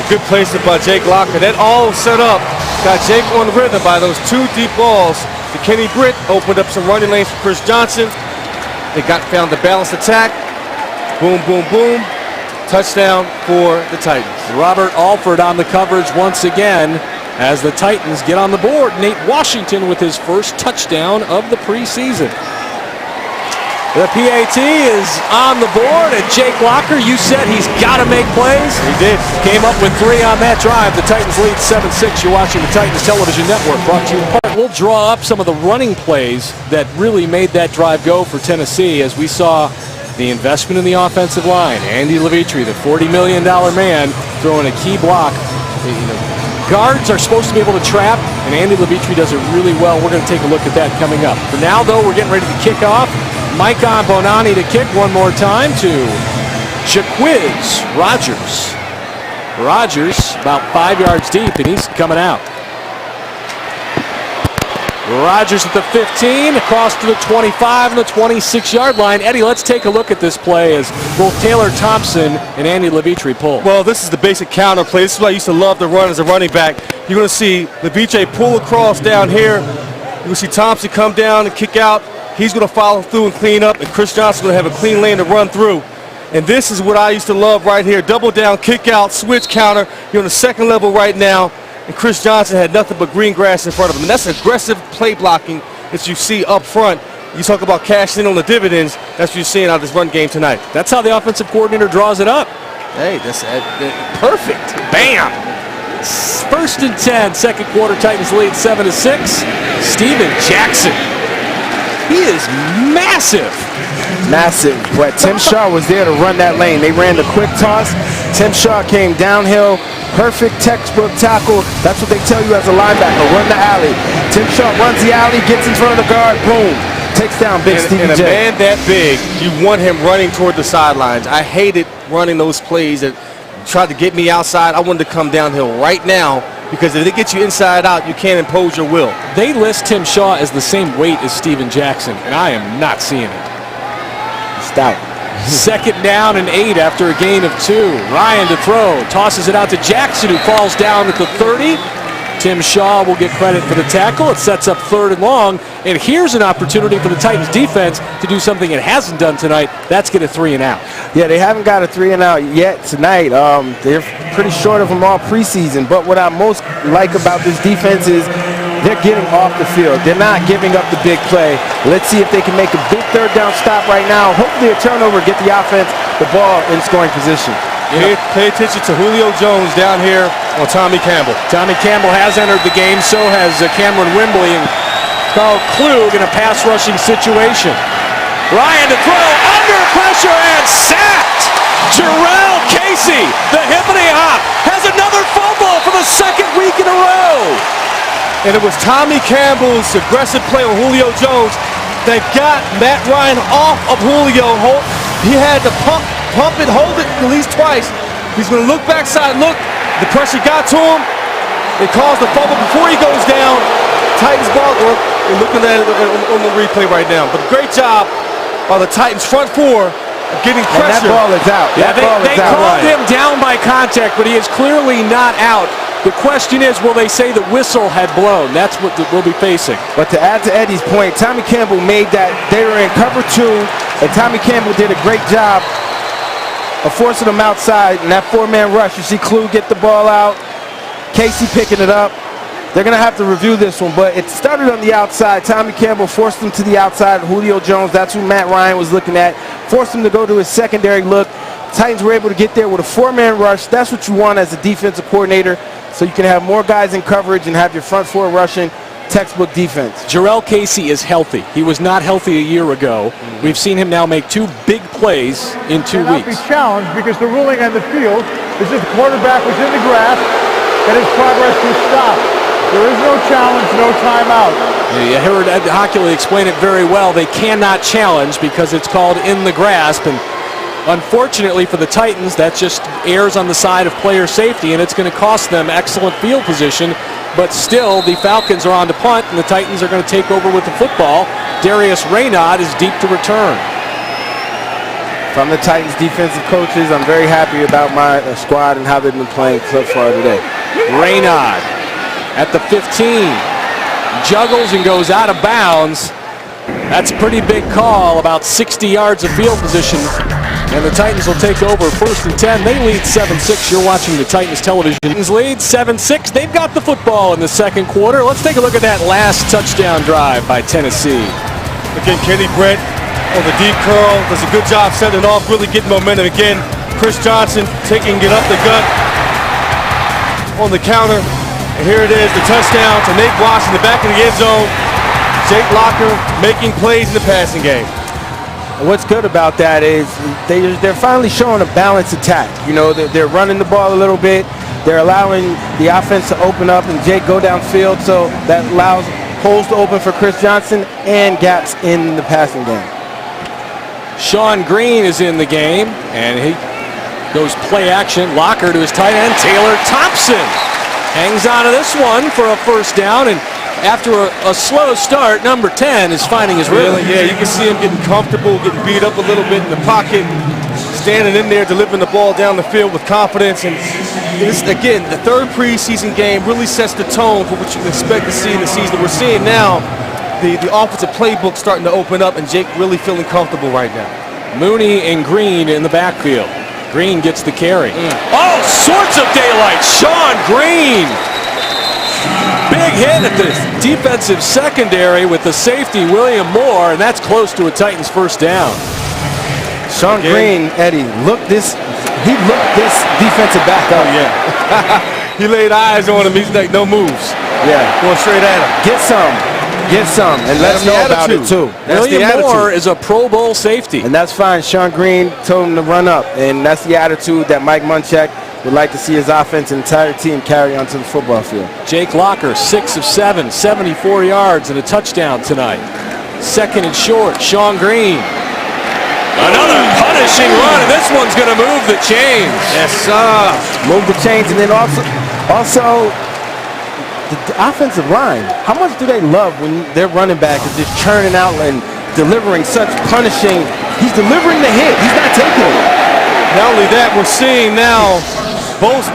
A good placement by Jake Locker. That all set up. Got Jake on the rhythm by those 2 deep balls to Kenny Britt. Opened up some running lanes for Chris Johnson. They found the balanced attack. Boom, boom, boom. Touchdown for the Titans. Robert Alford on the coverage once again as the Titans get on the board. Nate Washington with his first touchdown of the preseason. The PAT is on the board, and Jake Locker, you said he's got to make plays. He did. Came up with 3 on that drive. The Titans lead 7-6. You're watching the Titans Television Network. Brought to you in part. We'll draw up some of the running plays that really made that drive go for Tennessee as we saw the investment in the offensive line. Andy Levitri, the $40 million man, throwing a key block. Guards are supposed to be able to trap, and Andy Levitri does it really well. We're going to take a look at that coming up. For now, though, we're getting ready to kick off. Micah Bonani to kick one more time to Jaquiz Rogers. Rogers about 5 yards deep, and he's coming out. Rogers at the 15, across to the 25 and the 26-yard line. Eddie, let's take a look at this play as both Taylor Thompson and Andy Levitri pull. Well, this is the basic counter play. This is what I used to love to run as a running back. You're going to see Levitri pull across down here. You're going to see Thompson come down and kick out. He's going to follow through and clean up, and Chris Johnson's going to have a clean lane to run through. And this is what I used to love right here. Double down, kick out, switch counter. You're on the 2nd level right now, and Chris Johnson had nothing but green grass in front of him. And that's aggressive play blocking that you see up front. You talk about cashing in on the dividends. That's what you're seeing out of this run game tonight. That's how the offensive coordinator draws it up. Hey, that's perfect. Bam! 1st and 10, second quarter, Titans lead 7-6. Steven Jackson. He is massive. Massive, but Tim Shaw was there to run that lane. They ran the quick toss. Tim Shaw came downhill. Perfect textbook tackle. That's what they tell you as a linebacker. Run the alley. Tim Shaw runs the alley, gets in front of the guard, boom. Takes down big Stevie And a J. man that big, you want him running toward the sidelines. I hated running those plays that tried to get me outside. I wanted to come downhill right now because if they get you inside out, you can't impose your will. They list Tim Shaw as the same weight as Steven Jackson, and I am not seeing it. Stout. 2nd down and 8 after a gain of 2. Ryan to throw, tosses it out to Jackson, who falls down at the 30. Tim Shaw will get credit for the tackle. It sets up 3rd and long, and here's an opportunity for the Titans defense to do something it hasn't done tonight. That's get a 3 and out. Yeah, they haven't got a 3 and out yet tonight. They're pretty short of them all preseason, but what I most like about this defense is they're getting off the field. They're not giving up the big play. Let's see if they can make a big 3rd down stop right now. Hopefully a turnover, get the offense the ball in scoring position. Pay attention to Julio Jones down here on Tommy Campbell. Tommy Campbell has entered the game. So has Cameron Wimbley and Carl Klug in a pass rushing situation. Ryan to throw, under pressure and sacked. Jarrell Casey, the hippity hop, has another fumble for the 2nd week in a row. And it was Tommy Campbell's aggressive play on Julio Jones that got Matt Ryan off of Julio. He had to pump it, hold it at least twice. He's going to look backside, look. The pressure got to him. It caused the fumble before he goes down. Titans ball. We're looking at it on the replay right now. But great job by the Titans front 4 of getting pressure. And that ball is out. Yeah, they called him down by contact, but he is clearly not out. The question is, will they say the whistle had blown? That's what we'll be facing. But to add to Eddie's point, Tommy Campbell made that. They were in cover 2, and Tommy Campbell did a great job of forcing them outside. And that 4-man rush, you see Klug get the ball out, Casey picking it up. They're going to have to review this one, but it started on the outside. Tommy Campbell forced them to the outside. Julio Jones, that's who Matt Ryan was looking at, forced him to go to his secondary look. Titans were able to get there with a 4-man rush. That's what you want as a defensive coordinator, so you can have more guys in coverage and have your front 4 rushing. Textbook defense. Jarrell Casey is healthy. He was not healthy a year ago. We've seen him now make 2 big plays in 2 weeks. Cannot be challenged because the ruling on the field is that the quarterback was in the grass and his progress was stopped. There is no challenge, no timeout. You heard Ed Hockley explain it very well. They cannot challenge because it's called in the grasp, and unfortunately for the Titans, that just errs on the side of player safety, and it's going to cost them excellent field position. But still, the Falcons are on to punt, and the Titans are going to take over with the football. Darius Raynaud is deep to return. From the Titans defensive coaches, I'm very happy about my squad and how they've been playing so far today. Raynaud at the 15. Juggles and goes out of bounds. That's a pretty big call, about 60 yards of field position. And the Titans will take over 1st and 10. They lead 7-6. You're watching the Titans television. Titans lead 7-6. They've got the football in the 2nd quarter. Let's take a look at that last touchdown drive by Tennessee. Again, Kenny Brett on the deep curl. Does a good job setting off, really getting momentum. Again, Chris Johnson taking it up the gut on the counter. And here it is, the touchdown to Nate Watts in the back of the end zone. Jake Locker making plays in the passing game. What's good about that is they're finally showing a balanced attack. You know, they're running the ball a little bit. They're allowing the offense to open up and Jake go downfield, so that allows holes to open for Chris Johnson and gaps in the passing game. Sean Green is in the game, and he goes play action. Locker to his tight end, Taylor Thompson. Hangs on to this one for a 1st down, and after a slow start, number 10 is finding his rhythm. Yeah, you can see him getting comfortable, getting beat up a little bit in the pocket, standing in there, delivering the ball down the field with confidence. And this, again, the 3rd preseason game really sets the tone for what you can expect to see in the season. We're seeing now the offensive playbook starting to open up, and Jake really feeling comfortable right now. Mooney and Green in the backfield. Green gets the carry. All sorts of daylight. Sean Green. Big hit at the defensive secondary with the safety, William Moore, and that's close to a Titans 1st down. Sean Green, Eddie, look, this He looked this defensive back up. Oh, yeah. He laid eyes on him. He's like, no moves. Yeah. Going straight at him. Get some, and let us know about it, too. William Moore is a Pro Bowl safety. And that's fine. Sean Green told him to run up, and that's the attitude that Mike Munchak would like to see his offense and entire team carry onto the football field. Jake Locker, 6 of 7, 74 yards and a touchdown tonight. Second and short, Sean Green. Another punishing run, and this one's going to move the chains. Yes, sir. Move the chains, and then also the offensive line. How much do they love when their running back is just churning out and delivering such punishing? He's delivering the hit. He's not taking it. Not only that, we're seeing now both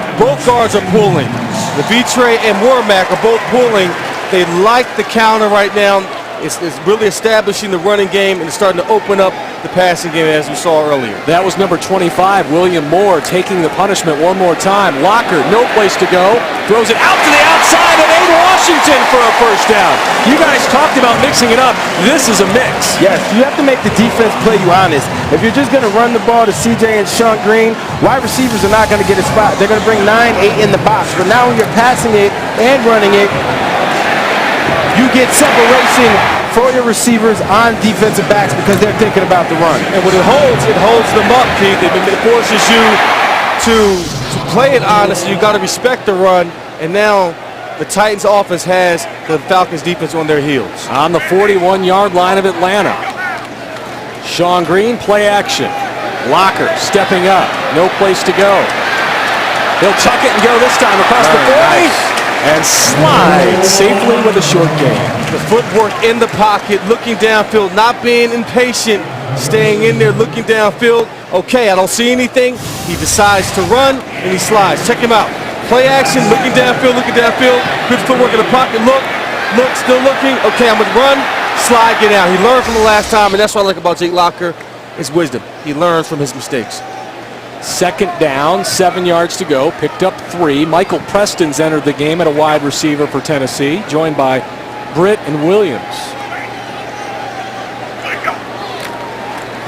guards are pulling. The Vitre and Warmack are both pulling. They like the counter right now. It's really establishing the running game, and it's starting to open up the passing game as we saw earlier. That was number 25, William Moore, taking the punishment one more time. Locker, no place to go. Throws it out to the outside of Abe Washington for a first down. You guys talked about mixing it up. This is a mix. Yes, you have to make the defense play you honest. If you're just going to run the ball to CJ and Sean Green, wide receivers are not going to get a spot. They're going to bring 9, 8 in the box. But now when you're passing it and running it, you get separation for your receivers on defensive backs because they're thinking about the run. And when it holds them up, Keith. It forces you to play it honest. You've got to respect the run. And now the Titans offense has the Falcons defense on their heels. On the 41-yard line of Atlanta. Sean Green, play action. Locker stepping up. No place to go. He'll chuck it and go this time across the 40. Nice. And slide safely with a short gain. The footwork in the pocket, looking downfield, not being impatient, staying in there, looking downfield. Okay, I don't see anything. He decides to run, and he slides. Check him out. Play action, looking downfield. Good footwork in the pocket. Look, still looking. Okay, I'm going to run, slide, get out. He learned from the last time, and that's what I like about Jake Locker, his wisdom. He learns from his mistakes. Second down, 7 yards to go, picked up 3. Michael Preston's entered the game at a wide receiver for Tennessee, joined by Britt and Williams.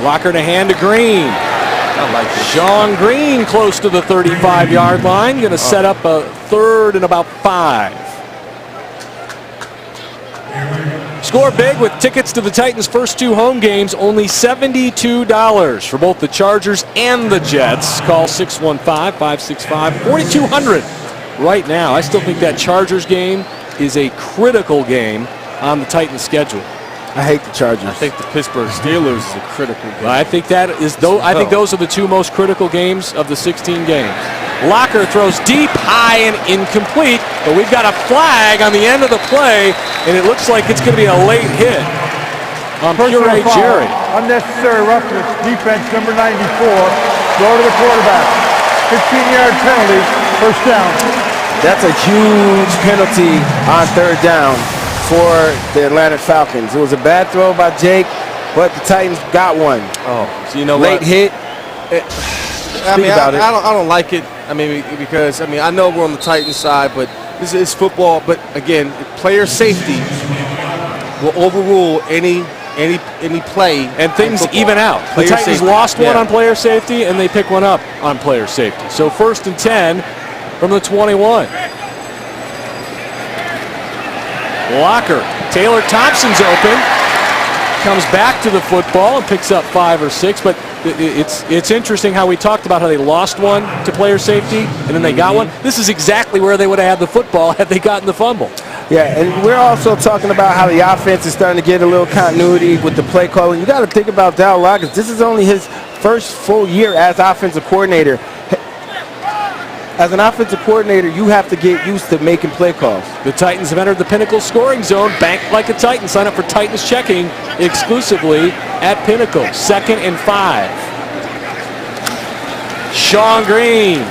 Locker to hand to Green. I like this. Sean Green close to the 35-yard line, going to set up a third and about 5. Score big with tickets to the Titans' first 2 home games, only $72 for both the Chargers and the Jets. Call 615-565-4200 right now. I still think that Chargers game is a critical game on the Titans' schedule. I hate the Chargers. I think the Pittsburgh Steelers is a critical game. I think that is I think those are the 2 most critical games of the 16 games. Locker throws deep, high, and incomplete, but we've got a flag on the end of the play, and it looks like it's going to be a late hit on Puree Jerry. Unnecessary roughness, defense number 94. Throw to the quarterback. 15-yard penalty, first down. That's a huge penalty on third down for the Atlanta Falcons. It was a bad throw by Jake, but the Titans got one. Oh, so you know late what? hit. I don't like it. Because I know we're on the Titans side, but this is football. But again, player safety will overrule any play, and things even out. The Titans lost one on player safety, and they pick one up on player safety. So 1st and 10 from the 21. Locker. Taylor Thompson's open. Comes back to the football and picks up 5 or 6, but it's interesting how we talked about how they lost one to player safety and then they got one. This is exactly where they would have had the football had they gotten the fumble. Yeah, and we're also talking about how the offense is starting to get a little continuity with the play calling. You got to think about Dal Loggins. This is only his first full year as offensive coordinator. As an offensive coordinator, you have to get used to making play calls. The Titans have entered the Pinnacle scoring zone. Bank like a Titan. Sign up for Titans checking exclusively at Pinnacle. 2nd and 5. Sean Green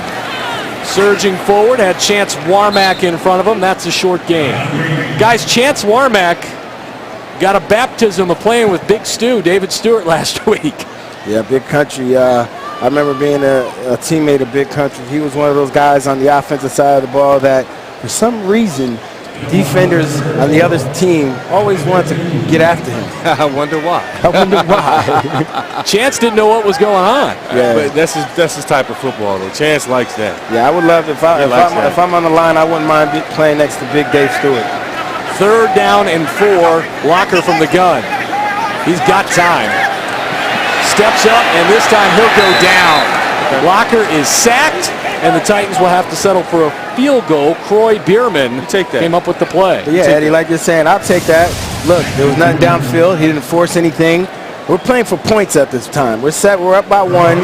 surging forward. Had Chance Warmack in front of him. That's a short gain. Guys, Chance Warmack got a baptism of playing with Big Stu, David Stewart, last week. Yeah, Big Country. I remember being a teammate of Big Country. He was one of those guys on the offensive side of the ball that, for some reason, defenders on the other team always want to get after him. I wonder why. I wonder why. Chance didn't know what was going on. Yeah. But that's his type of football, though. Chance likes that. Yeah, I would love if I'm on the line, I wouldn't mind playing next to Big Dave Stewart. 3rd down and 4. Locker from the gun. He's got time. Steps up, and this time he'll go down. Locker is sacked, and the Titans will have to settle for a field goal. Croy Bierman came up with the play. But yeah, Eddie, like you're saying, I'll take that. Look, there was nothing downfield. He didn't force anything. We're playing for points at this time. We're set. We're up by 1.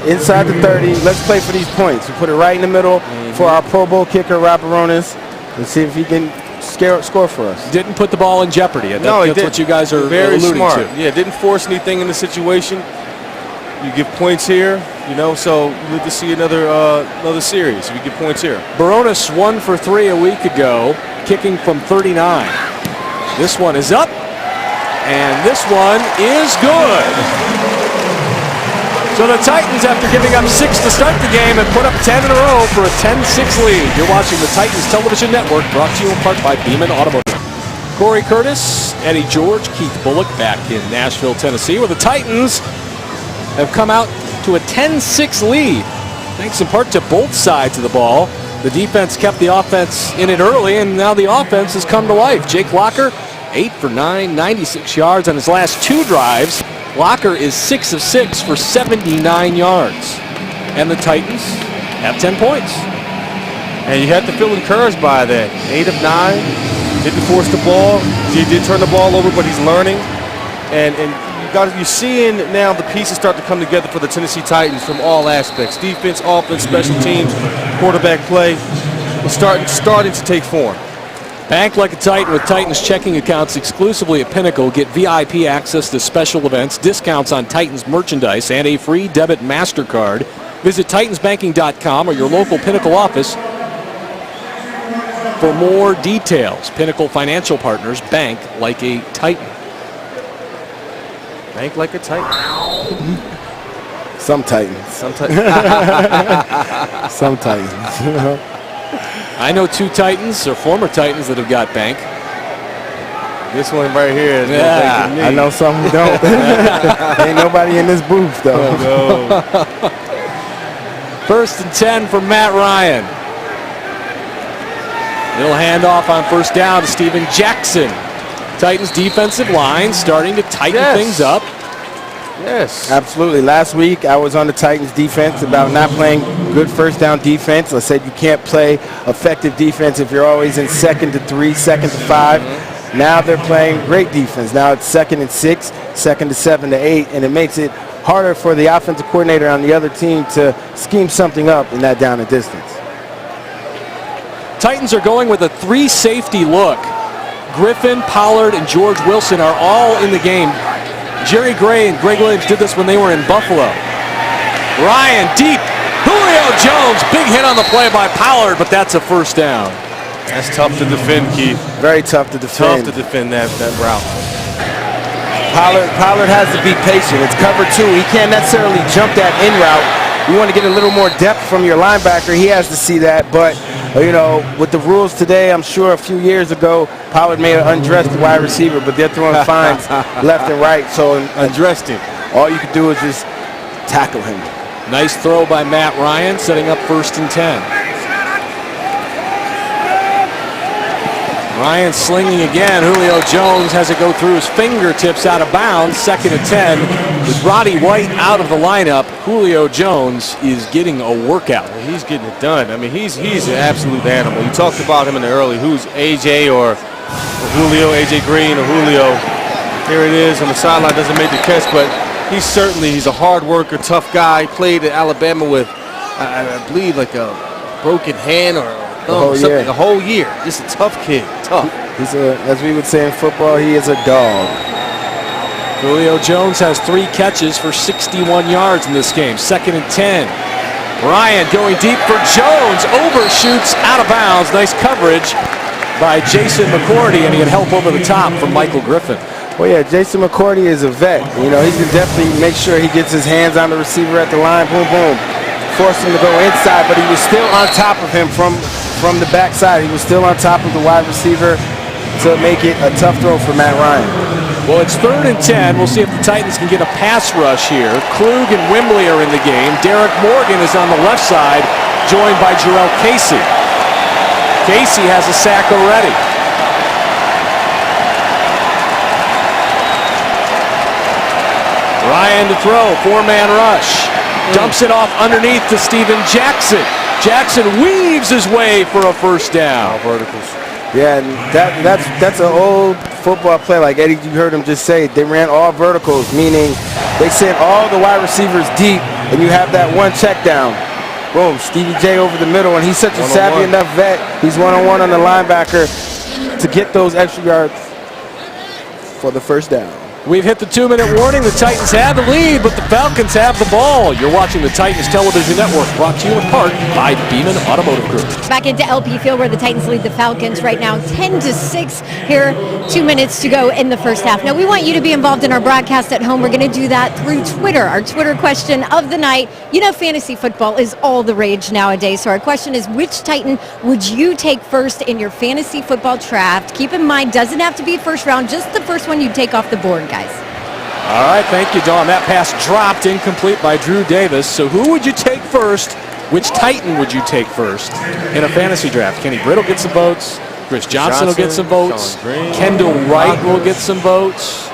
Inside the 30. Let's play for these points. We put it right in the middle for our Pro Bowl kicker, Rob Baronis. Let's see if he can score for us. Didn't put the ball in jeopardy. That's what you guys are very alluding smart. to. Yeah, didn't force anything in the situation. You give points here, so we'll to see another series. We get points here. Baronis 1 for 3 a week ago, kicking from 39. This one is up, and this one is good. So the Titans, after giving up 6 to start the game, have put up 10 in a row for a 10-6 lead. You're watching the Titans Television Network, brought to you in part by Beeman Automotive. Corey Curtis, Eddie George, Keith Bullock back in Nashville, Tennessee, where the Titans have come out to a 10-6 lead, thanks in part to both sides of the ball. The defense kept the offense in it early, and now the offense has come to life. Jake Locker, 8 for 9, 96 yards on his last 2 drives. Locker is 6 of 6 for 79 yards. And the Titans have 10 points. And you have to feel encouraged by that. 8 of 9, didn't force the ball. He did turn the ball over, but he's learning. And you're seeing now the pieces start to come together for the Tennessee Titans from all aspects. Defense, offense, special teams, quarterback play. It's starting to take form. Bank like a Titan with Titans checking accounts exclusively at Pinnacle. Get VIP access to special events, discounts on Titans merchandise, and a free debit MasterCard. Visit TitansBanking.com or your local Pinnacle office for more details. Pinnacle Financial Partners, bank like a Titan. Bank like a Titan. Some Titans. Some Titans. Some Titans. I know 2 Titans, or former Titans, that have got bank. This one right here is I know some who don't. Ain't nobody in this booth, though. No. 1st and 10 for Matt Ryan. He'll hand off on 1st down to Steven Jackson. Titans defensive line starting to tighten things up. Yes. Absolutely. Last week, I was on the Titans defense about not playing good 1st down defense. I said you can't play effective defense if you're always in 2nd to 3, 2nd to 5. Now they're playing great defense. Now it's 2nd and 6, 2nd to 7 to 8, and it makes it harder for the offensive coordinator on the other team to scheme something up in that down and distance. Titans are going with a 3 safety look. Griffin, Pollard, and George Wilson are all in the game. Jerry Gray and Greg Williams did this when they were in Buffalo. Ryan deep. Julio Jones, big hit on the play by Pollard, but that's a 1st down. That's tough to defend, Keith. Very tough to defend. Tough to defend that route. Pollard has to be patient. It's cover 2. He can't necessarily jump that in route. You want to get a little more depth from your linebacker. He has to see that. But, with the rules today, I'm sure a few years ago, Pollard may have undressed the wide receiver, but they're throwing fines left and right. So undressed him. All you can do is just tackle him. Nice throw by Matt Ryan, setting up 1st and 10. Ryan slinging again. Julio Jones has it go through his fingertips out of bounds. 2nd and 10. With Roddy White out of the lineup, Julio Jones is getting a workout. He's getting it done. I mean, he's an absolute animal. You talked about him in the early. Who's AJ or Julio, AJ Green or Julio. Here it is on the sideline. Doesn't make the catch, but he's a hard worker, tough guy. Played at Alabama with, I believe, like a broken hand or a whole year. Just a tough kid. Tough. He's as we would say in football, he is a dog. Julio Jones has 3 catches for 61 yards in this game. 2nd and 10. Ryan going deep for Jones. Overshoots out of bounds. Nice coverage by Jason McCourty, and he had help over the top from Michael Griffin. Well, yeah, Jason McCourty is a vet. He can definitely make sure he gets his hands on the receiver at the line. Boom, boom. forced him to go inside, but he was still on top of him from the backside. He was still on top of the wide receiver to make it a tough throw for Matt Ryan. Well, it's 3rd and 10. We'll see if the Titans can get a pass rush here. Klug and Wembley are in the game. Derek Morgan is on the left side, joined by Jarrell Casey. Casey has a sack already. Ryan to throw, 4-man rush. Dumps it off underneath to Steven Jackson. Jackson weaves his way for a first down. Verticals. Yeah, and that's an old football play. Like Eddie, you heard him just say, they ran all verticals, meaning they sent all the wide receivers deep, and you have that one check down. Boom, Stevie J over the middle, and he's such a savvy enough vet. He's one-on-one on the linebacker to get those extra yards for the first down. We've hit the 2-minute warning. The Titans have the lead, but the Falcons have the ball. You're watching the Titans Television Network, brought to you in part by Beeman Automotive Group. Back into LP Field where the Titans lead the Falcons right now 10-6 here. 2 minutes to go in the first half. Now we want you to be involved in our broadcast at home. We're going to do that through Twitter. Our Twitter question of the night. You know, fantasy football is all the rage nowadays. So our question is, which Titan would you take first in your fantasy football draft? Keep in mind, doesn't have to be first round, just the first one you take off the board, guys. All right, thank you, Dawn. That pass dropped incomplete by Drew Davis. So who would you take first? Which Titan would you take first in a fantasy draft? Kenny Britt will get some votes. Chris Johnson will get some votes. Kendall Wright will get some votes.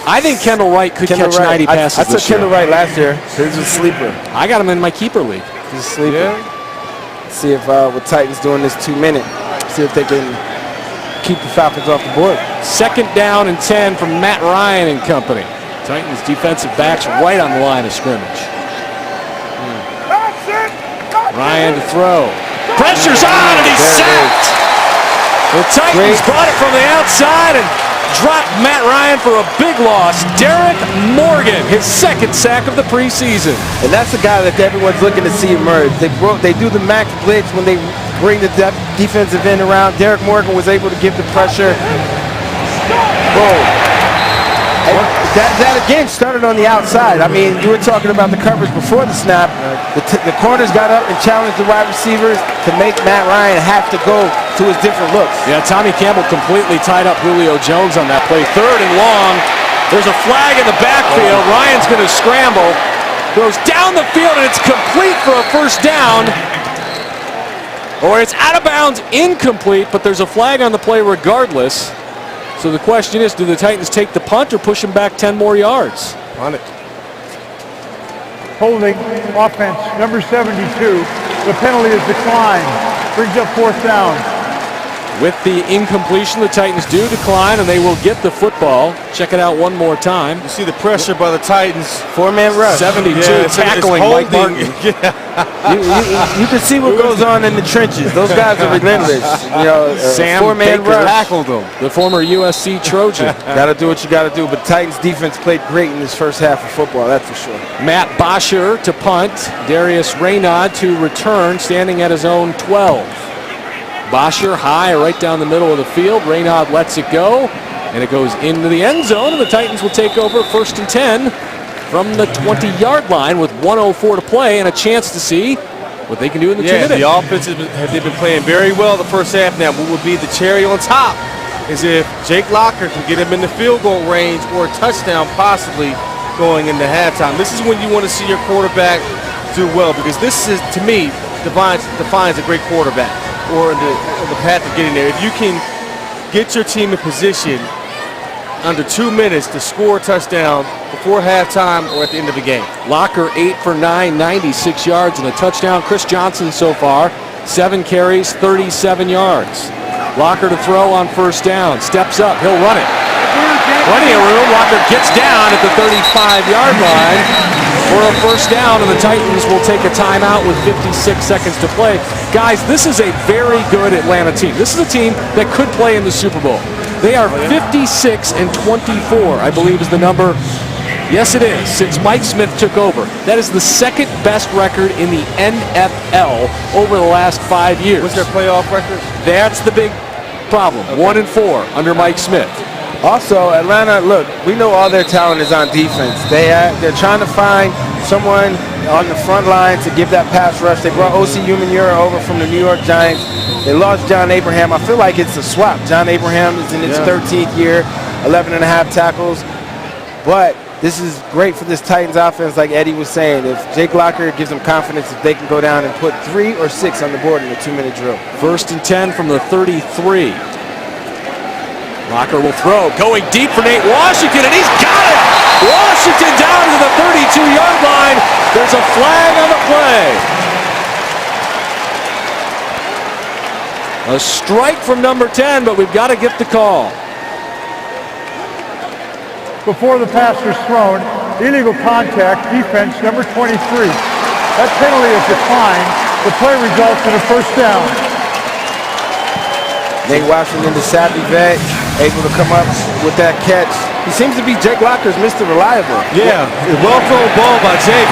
I think Kendall Wright could catch 90 passes I took this year. Kendall Wright last year. He's a sleeper. I got him in my keeper league. He's a sleeper. Yeah. See if with Titans doing this 2-minute, see if they can keep the Falcons off the board. 2nd down and 10 from Matt Ryan and company. Titans defensive backs right on the line of scrimmage. Ryan to throw. Pressure's on and he's sacked. The Titans brought it from the outside and dropped Matt Ryan for a big loss. Derek Morgan, his 2nd sack of the preseason. And that's the guy that everyone's looking to see emerge. They do the max blitz when they bring the defensive end around. Derek Morgan was able to give the pressure. Boom. And that again started on the outside. I mean, you were talking about the coverage before the snap. The corners got up and challenged the wide receivers to make Matt Ryan have to go to his different looks. Yeah, Tommy Campbell completely tied up Julio Jones on that play. 3rd and long. There's a flag in the backfield. Ryan's going to scramble. Throws down the field, and it's complete for a first down. Or it's out of bounds, incomplete, but there's a flag on the play regardless. So the question is, do the Titans take the punt or push him back 10 more yards? On it. Holding offense, number 72. The penalty is declined. Brings up 4th down. With the incompletion, the Titans do decline, and they will get the football. Check it out one more time. You see the pressure by the Titans. 4-man rush. 72 tackling Mike Martin. You can see what goes on in the trenches. Those guys are relentless. You know, Sam 4-man Baker rush. tackled him. The former USC Trojan. Got to do what you got to do. But Titans defense played great in this first half of football, that's for sure. Matt Bosher to punt. Darius Raynaud to return, standing at his own 12. Bosher high right down the middle of the field. Raynaud lets it go, and it goes into the end zone, and the Titans will take over 1st and 10 from the 20-yard line with 1:04 to play and a chance to see what they can do in the 2 minutes. The offense they've been playing very well the first half. Now, what would be the cherry on top is if Jake Locker can get him in the field goal range or a touchdown possibly going into halftime. This is when you want to see your quarterback do well, because this is, to me, defines a great quarterback, or the path of getting there. If you can get your team in position under 2 minutes to score a touchdown before halftime or at the end of the game. Locker 8 for 9, 96 yards and a touchdown. Chris Johnson so far, 7 carries, 37 yards. Locker to throw on 1st down. Steps up, he'll run it. Plenty of room. Locker gets down at the 35-yard line for a 1st down, and the Titans will take a timeout with 56 seconds to play. Guys, this is a very good Atlanta team. This is a team that could play in the Super Bowl. They are 56-24, I believe is the number. Yes, it is, since Mike Smith took over. That is the 2nd best record in the NFL over the last 5 years. What's their playoff record? That's the big problem. Okay. 1-4 under Mike Smith. Also, Atlanta, look, we know all their talent is on defense. They're trying to find someone on the front line to give that pass rush. They brought O.C. Umenyiora over from the New York Giants. They lost John Abraham. I feel like it's a swap. John Abraham is in his 13th year, 11 and a half tackles. But this is great for this Titans offense, like Eddie was saying. If Jake Locker gives them confidence, if they can go down and put 3 or 6 on the board in a 2-minute drill. 1st and 10 from the 33. Locker will throw, going deep for Nate Washington, and he's got it! Washington down to the 32-yard line. There's a flag on the play. A strike from number 10, but we've got to get the call. Before the pass was thrown, illegal contact, defense number 23. That penalty is declined. The play results in a first down. Nate Washington, the savvy vet, able to come up with that catch. He seems to be Jake Locker's Mr. Reliable. Yeah, well-thrown ball by Jake.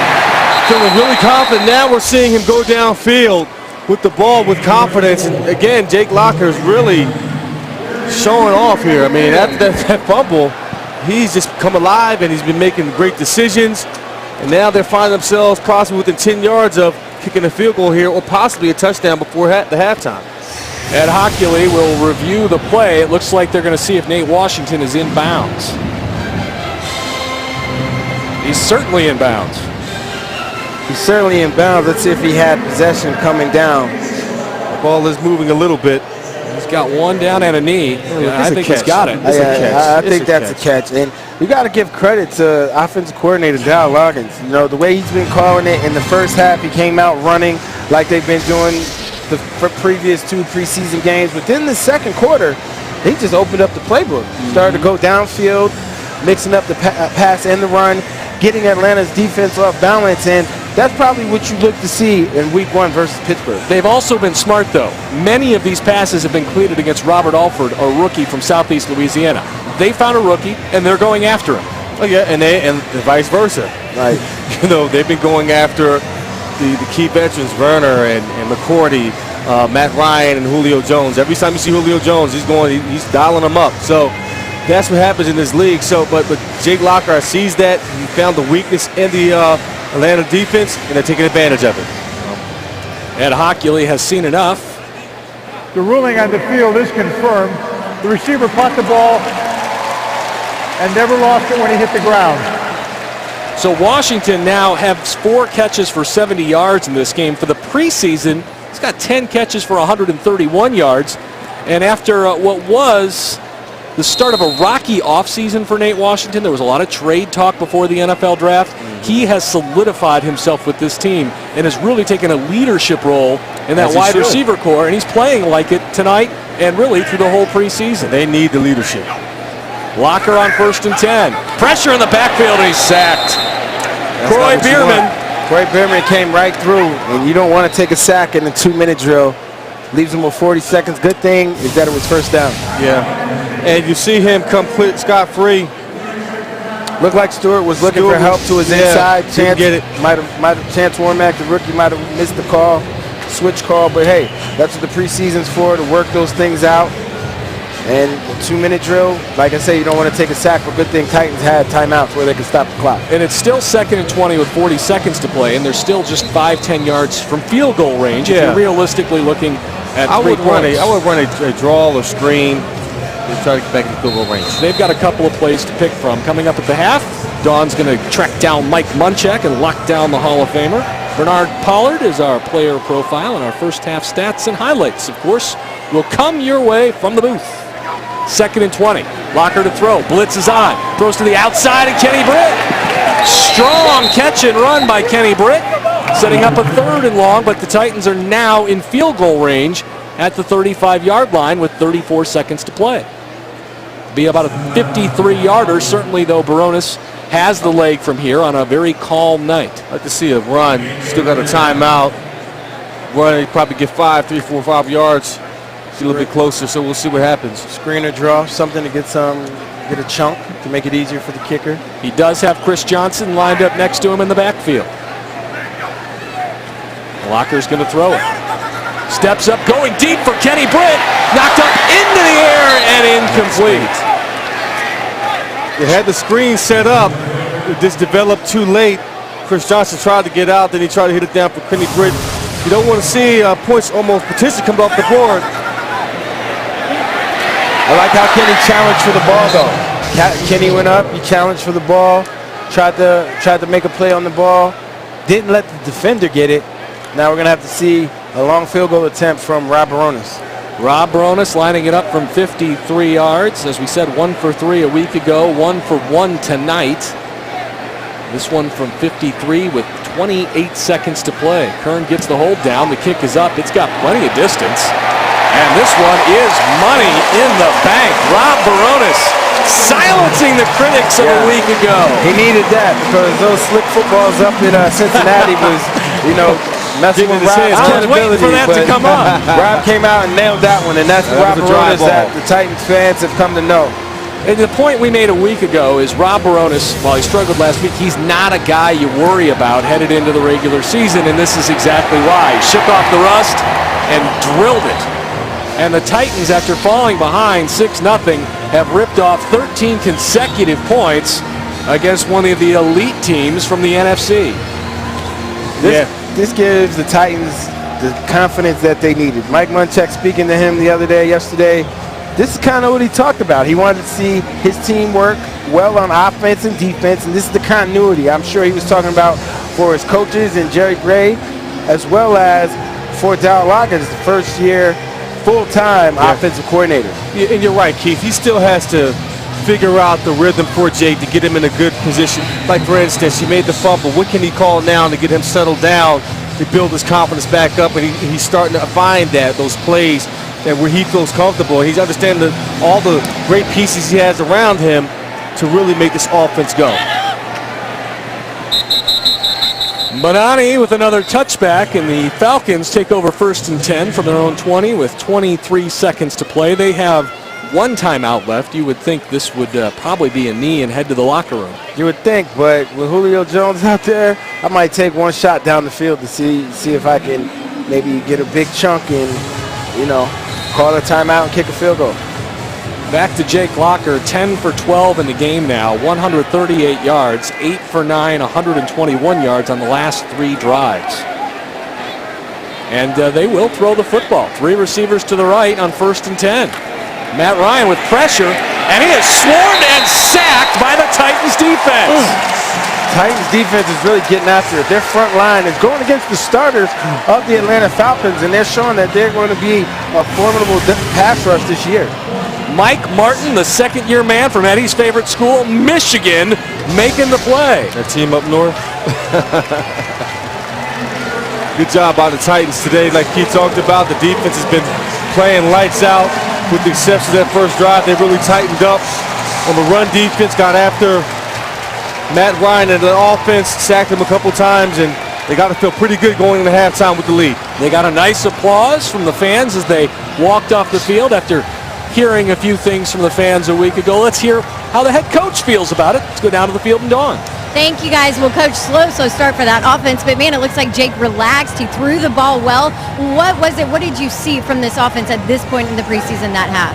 Feeling really confident. Now we're seeing him go downfield with the ball with confidence. And again, Jake Locker's really showing off here. I mean, after that fumble, he's just come alive and he's been making great decisions. And now they're finding themselves possibly within 10 yards of kicking a field goal here or possibly a touchdown before the halftime. Ed Hockley will review the play. It looks like they're going to see if Nate Washington is in bounds. He's certainly in bounds. He's certainly in bounds. Let's see if he had possession coming down. The ball is moving a little bit. He's got one down and a knee. I think he's got it. I think that's a catch. And we got to give credit to offensive coordinator Dow Loggins. You know, the way he's been calling it in the first half, he came out running like they've been doing the previous 2 preseason games. But then the second quarter, they just opened up the playbook. Started to go downfield, mixing up the pass and the run, getting Atlanta's defense off balance. And that's probably what you look to see in week 1 versus Pittsburgh. They've also been smart, though. Many of these passes have been completed against Robert Alford, a rookie from Southeast Louisiana. They found a rookie, and they're going after him. Oh, yeah, and vice versa. Right. You know, they've been going after the key veterans, Werner and McCourty, Matt Ryan and Julio Jones. Every time you see Julio Jones, he's dialing them up. So that's what happens in this league. So, but Jake Locker sees that. He found the weakness in the Atlanta defense, and they're taking advantage of it. Ed Hockley has seen enough. The ruling on the field is confirmed. The receiver caught the ball and never lost it when he hit the ground. So Washington now has 4 catches for 70 yards in this game. For the preseason, he's got 10 catches for 131 yards. And after what was the start of a rocky offseason for Nate Washington, there was a lot of trade talk before the NFL draft. He has solidified himself with this team and has really taken a leadership role in that wide receiver core. And he's playing like it tonight and really through the whole preseason. They need the leadership. Locker on 1st and 10. Pressure in the backfield, and he's sacked. Troy Bierman. Troy Bierman came right through, and you don't want to take a sack in the 2-minute drill. Leaves him with 40 seconds. Good thing is that it was first down. Yeah. And you see him come scot-free. Looked like Stewart was looking for help to his inside. Didn't get it. Might have Chance Warmack, the rookie, might have missed the call, switch call. But hey, that's what the preseason's for, to work those things out. And 2-minute drill, like I say, you don't want to take a sack, but good thing Titans had timeouts where they could stop the clock. And it's still 2nd and 20 with 40 seconds to play, and they're still just 5-10 yards from field goal range. If you're realistically looking at I would run a draw or screen and try to get back in field goal range. They've got a couple of plays to pick from. Coming up at the half, Dawn's going to track down Mike Munchak and lock down the Hall of Famer. Bernard Pollard is our player profile, and our first half stats and highlights, of course, will come your way from the booth. 2nd and 20. Locker to throw. Blitz is on. Throws to the outside, and Kenny Britt. Strong catch and run by Kenny Britt, setting up a 3rd and long, but the Titans are now in field goal range at the 35-yard line with 34 seconds to play. Be about a 53-yarder. Certainly, though, Baronis has the leg from here on a very calm night. I'd like to see a run. Still got a timeout. Run, probably get 3, 4, 5 yards. A little bit closer, so we'll see what happens. Screen or draw, something to get a chunk to make it easier for the kicker. He does have Chris Johnson lined up next to him in the backfield. Locker's going to throw it. Steps up, going deep for Kenny Britt. Knocked up into the air and incomplete. They had the screen set up. It just developed too late. Chris Johnson tried to get out, then he tried to hit it down for Kenny Britt. You don't want to see points almost potentially come off the board. I like how Kenny challenged for the ball, though. Kenny went up, he challenged for the ball, tried to make a play on the ball, didn't let the defender get it. Now we're going to have to see a long field goal attempt from Rob Baronis. Rob Baronis lining it up from 53 yards. As we said, 1 for 3 a week ago, 1 for 1 tonight. This one from 53 with 28 seconds to play. Kern gets the hold down. The kick is up. It's got plenty of distance. And this one is money in the bank. Rob Baronis silencing the critics of a week ago. He needed that because those slick footballs up in Cincinnati was, messing with Rob's I was waiting for that to come up. Rob came out and nailed that one, and that's the Rob Baronis that the Titans fans have come to know. And the point we made a week ago is Rob Baronis, while he struggled last week, he's not a guy you worry about headed into the regular season, and this is exactly why. He shook off the rust and drilled it. And the Titans, after falling behind 6-0, have ripped off 13 consecutive points against one of the elite teams from the NFC. This gives the Titans the confidence that they needed. Mike Munchak speaking to him yesterday, this is kind of what he talked about. He wanted to see his team work well on offense and defense, and this is the continuity I'm sure he was talking about for his coaches and Jerry Gray, as well as for Darryl Loggins, the first year full-time offensive coordinator. Yeah, and you're right, Keith. He still has to figure out the rhythm for Jake to get him in a good position. Like, for instance, he made the fumble. What can he call now to get him settled down, to build his confidence back up? And he's starting to find those plays and where he feels comfortable. He's understanding all the great pieces he has around him to really make this offense go. Manani with another touchback, and the Falcons take over 1st and 10 from their own 20 with 23 seconds to play. They have one timeout left. You would think this would probably be a knee and head to the locker room. You would think, but with Julio Jones out there, I might take one shot down the field to see if I can maybe get a big chunk and, call a timeout and kick a field goal. Back to Jake Locker, 10 for 12 in the game now, 138 yards, 8 for 9, 121 yards on the last 3 drives. And they will throw the football. 3 receivers to the right on 1st and 10. Matt Ryan with pressure, and he is swarmed and sacked by the Titans defense. Titans defense is really getting after it. Their front line is going against the starters of the Atlanta Falcons, and they're showing that they're going to be a formidable pass rush this year. Mike Martin, the second-year man from Eddie's favorite school, Michigan, making the play. That team up north. Good job by the Titans today. Like Keith talked about, the defense has been playing lights out. With the exception of that first drive, they really tightened up on the run defense, got after Matt Ryan and the offense, sacked him a couple times, and they got to feel pretty good going into halftime with the lead. They got a nice applause from the fans as they walked off the field after hearing a few things from the fans a week ago. Let's hear how the head coach feels about it. Let's go down to the field and Dawn. Thank you, guys. Well, Coach, slow start for that offense, but man, it looks like Jake relaxed. He threw the ball well. What was it? What did you see from this offense at this point in the preseason that half?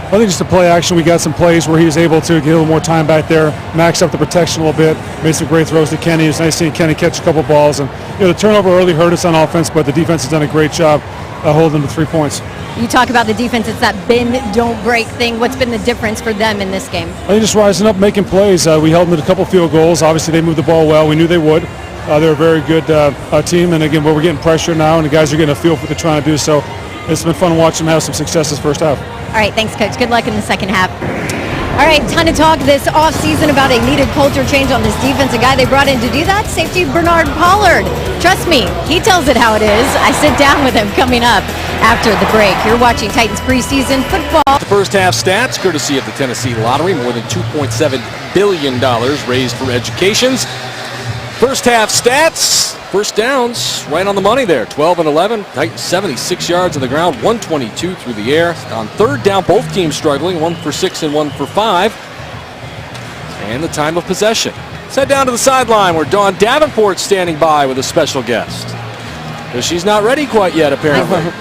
I think just the play action, we got some plays where he was able to get a little more time back there, max up the protection a little bit, made some great throws to Kenny. It was nice seeing Kenny catch a couple balls, and the turnover early hurt us on offense, but the defense has done a great job holding them to 3 points. You talk about the defense, it's that bend, don't break thing. What's been the difference for them in this game? I think just rising up, making plays. We held them to a couple field goals. Obviously, they moved the ball well. We knew they would. They're a very good team, and again, we're getting pressure now, and the guys are getting a feel for what they're trying to do, so it's been fun watching them have some success this first half. All right, thanks, Coach. Good luck in the second half. All right, ton of talk this offseason about a needed culture change on this defense. A guy they brought in to do that, safety Bernard Pollard. Trust me, he tells it how it is. I sit down with him coming up after the break. You're watching Titans preseason football. The first half stats, courtesy of the Tennessee Lottery, more than $2.7 billion raised for educations. First half stats, first downs, right on the money there. 12 and 11, Titans 76 yards on the ground, 122 through the air. On third down, both teams struggling, 1 for 6 and 1 for 5. And the time of possession. Let's head down to the sideline where Dawn Davenport's standing by with a special guest. But she's not ready quite yet, apparently.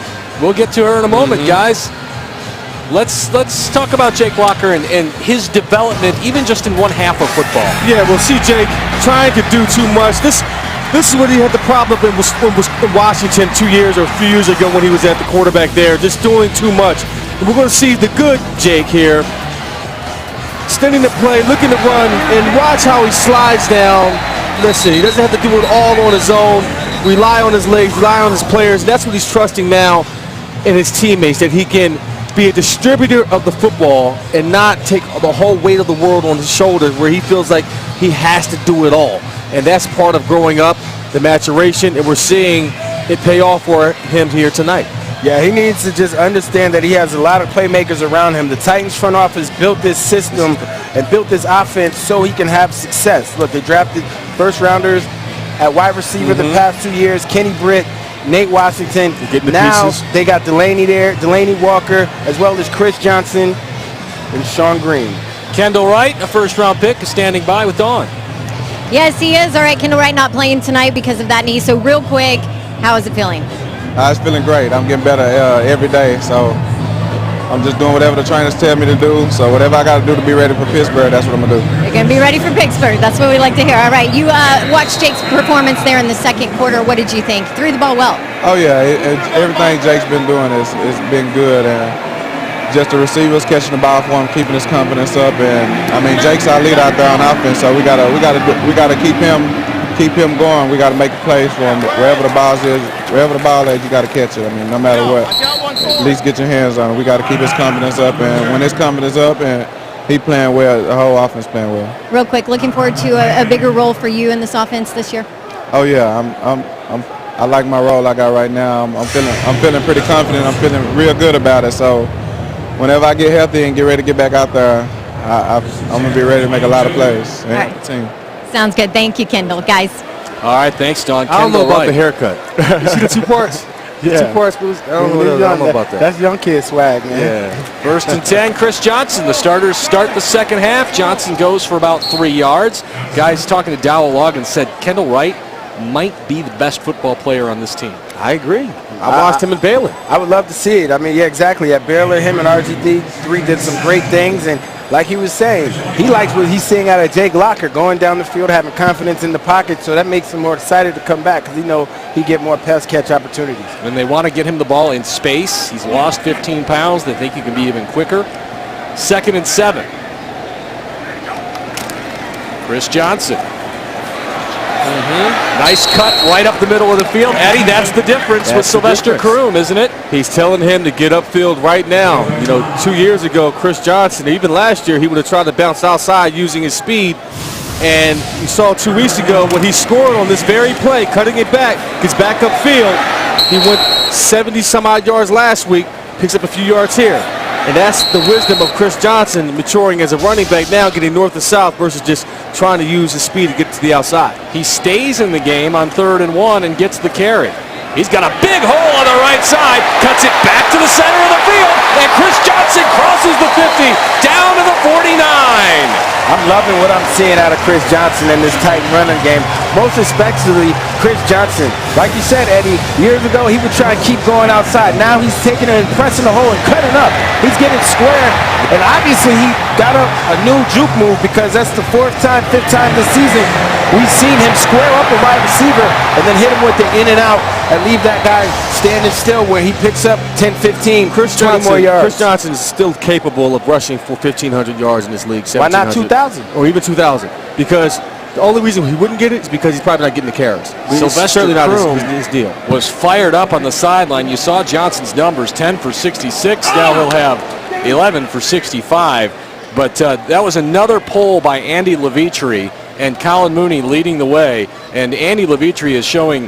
We'll get to her in a moment, guys. Let's talk about Jake Locker and his development, even just in one half of football. Yeah, we'll see Jake trying to do too much. This is what he had the problem in Washington 2 years or a few years ago when he was at the quarterback there, just doing too much. And we're going to see the good Jake here, extending the play, looking to run, and watch how he slides down. Listen, he doesn't have to do it all on his own. Rely on his legs, rely on his players. That's what he's trusting now in his teammates, that he can be a distributor of the football and not take the whole weight of the world on his shoulders where he feels like he has to do it all. And that's part of growing up, the maturation, and we're seeing it pay off for him here tonight. Yeah, he needs to just understand that he has a lot of playmakers around him. The Titans front office built this system and built this offense so he can have success. Look, they drafted first-rounders at wide receiver the past 2 years, Kenny Britt, Nate Washington. Now they got Delaney there, Delaney Walker, as well as Chris Johnson and Sean Green. Kendall Wright, a first-round pick, is standing by with Dawn. Yes, he is. All right, Kendall Wright not playing tonight because of that knee. So real quick, how is it feeling? It's feeling great. I'm getting better every day. So I'm just doing whatever the trainers tell me to do. So whatever I got to do to be ready for Pittsburgh, that's what I'm going to do. You're going to be ready for Pittsburgh. That's what we like to hear. All right, you watched Jake's performance there in the second quarter. What did you think? Threw the ball well. Oh, yeah. Everything Jake's been doing has been good. And just the receivers catching the ball for him, keeping his confidence up. And, I mean, Jake's our lead out there on offense, so we gotta keep him going. We got to make plays for him. Wherever the ball is, you got to catch it. I mean, no matter what, at least get your hands on it. We got to keep his confidence up, and when his confidence up and he playing well, the whole offense playing well. Real quick, looking forward to a bigger role for you in this offense this year. Oh yeah, I like my role I got right now. I'm feeling pretty confident. I'm feeling real good about it. So whenever I get healthy and get ready to get back out there, I'm gonna be ready to make a lot of plays. All right. The team. Sounds good. Thank you, Kendall. Guys. All right, thanks, Don. I don't know Kendall about Wright. the haircut. You see the two parts? Yeah. Two parts, I don't know about that. That's young kid swag, man. Yeah. First and 10, Chris Johnson. The starters start the second half. Johnson goes for about 3 yards. Guys talking to Dowell Loggins said Kendall Wright might be the best football player on this team. I agree. I watched him in Baylor. I would love to see it. I mean, yeah, exactly. At Baylor, him and RG3 did some great things, and like he was saying, he likes what he's seeing out of Jake Locker, going down the field, having confidence in the pocket, so that makes him more excited to come back because he know he get more pass catch opportunities. And they want to get him the ball in space. He's lost 15 pounds. They think he can be even quicker. 2nd and 7. Chris Johnson. Nice cut right up the middle of the field. Eddie, that's the difference with Sylvester Croom, isn't it? He's telling him to get upfield right now. You know, 2 years ago, Chris Johnson, even last year, he would have tried to bounce outside using his speed. And you saw 2 weeks ago when he scored on this very play, cutting it back, gets back upfield. He went 70-some-odd yards last week, picks up a few yards here. And that's the wisdom of Chris Johnson maturing as a running back now, getting north to south versus just trying to use his speed to get to the outside. He stays in the game on 3rd and 1 and gets the carry. He's got a big hole on the right side, cuts it back to the center of the field, and Chris Johnson crosses the 50, down to the 49. I'm loving what I'm seeing out of Chris Johnson in this tight running game, most especially Chris Johnson. Like you said, Eddie, years ago he would try and keep going outside. Now he's taking it and pressing the hole and cutting up. He's getting square, and obviously he got a new juke move because that's the 4th time, 5th time this season we've seen him square up a wide receiver and then hit him with the in and out and leave that guy standing still where he picks up 10, 15, 20 more yards. Chris Johnson is still capable of rushing for 1,500 yards in this league. Why not 2,000? Or even 2,000. Because the only reason he wouldn't get it is because he's probably not getting the carries. Sylvester certainly not Croom his deal. Was fired up on the sideline. You saw Johnson's numbers, 10 for 66. Now he'll have 11 for 65. But that was another poll by Andy Levitri, and Colin Mooney leading the way. And Andy Levitri is showing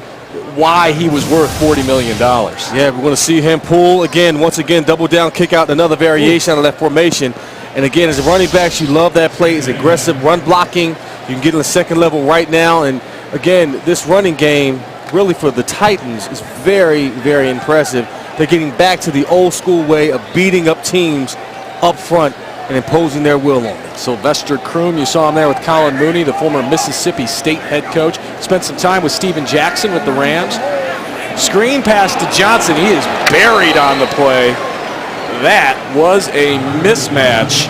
why he was worth $40 million. Yeah, we're going to see him pull again, once again, double down, kick out another variation out of that formation. And again, as a running back, you love that play. It's aggressive run blocking. You can get on the second level right now. And again, this running game, really for the Titans, is very, very impressive. They're getting back to the old school way of beating up teams up front and imposing their will on them. Sylvester Croom, you saw him there with Colin Mooney, the former Mississippi State head coach. Spent some time with Steven Jackson with the Rams. Screen pass to Johnson. He is buried on the play. That was a mismatch.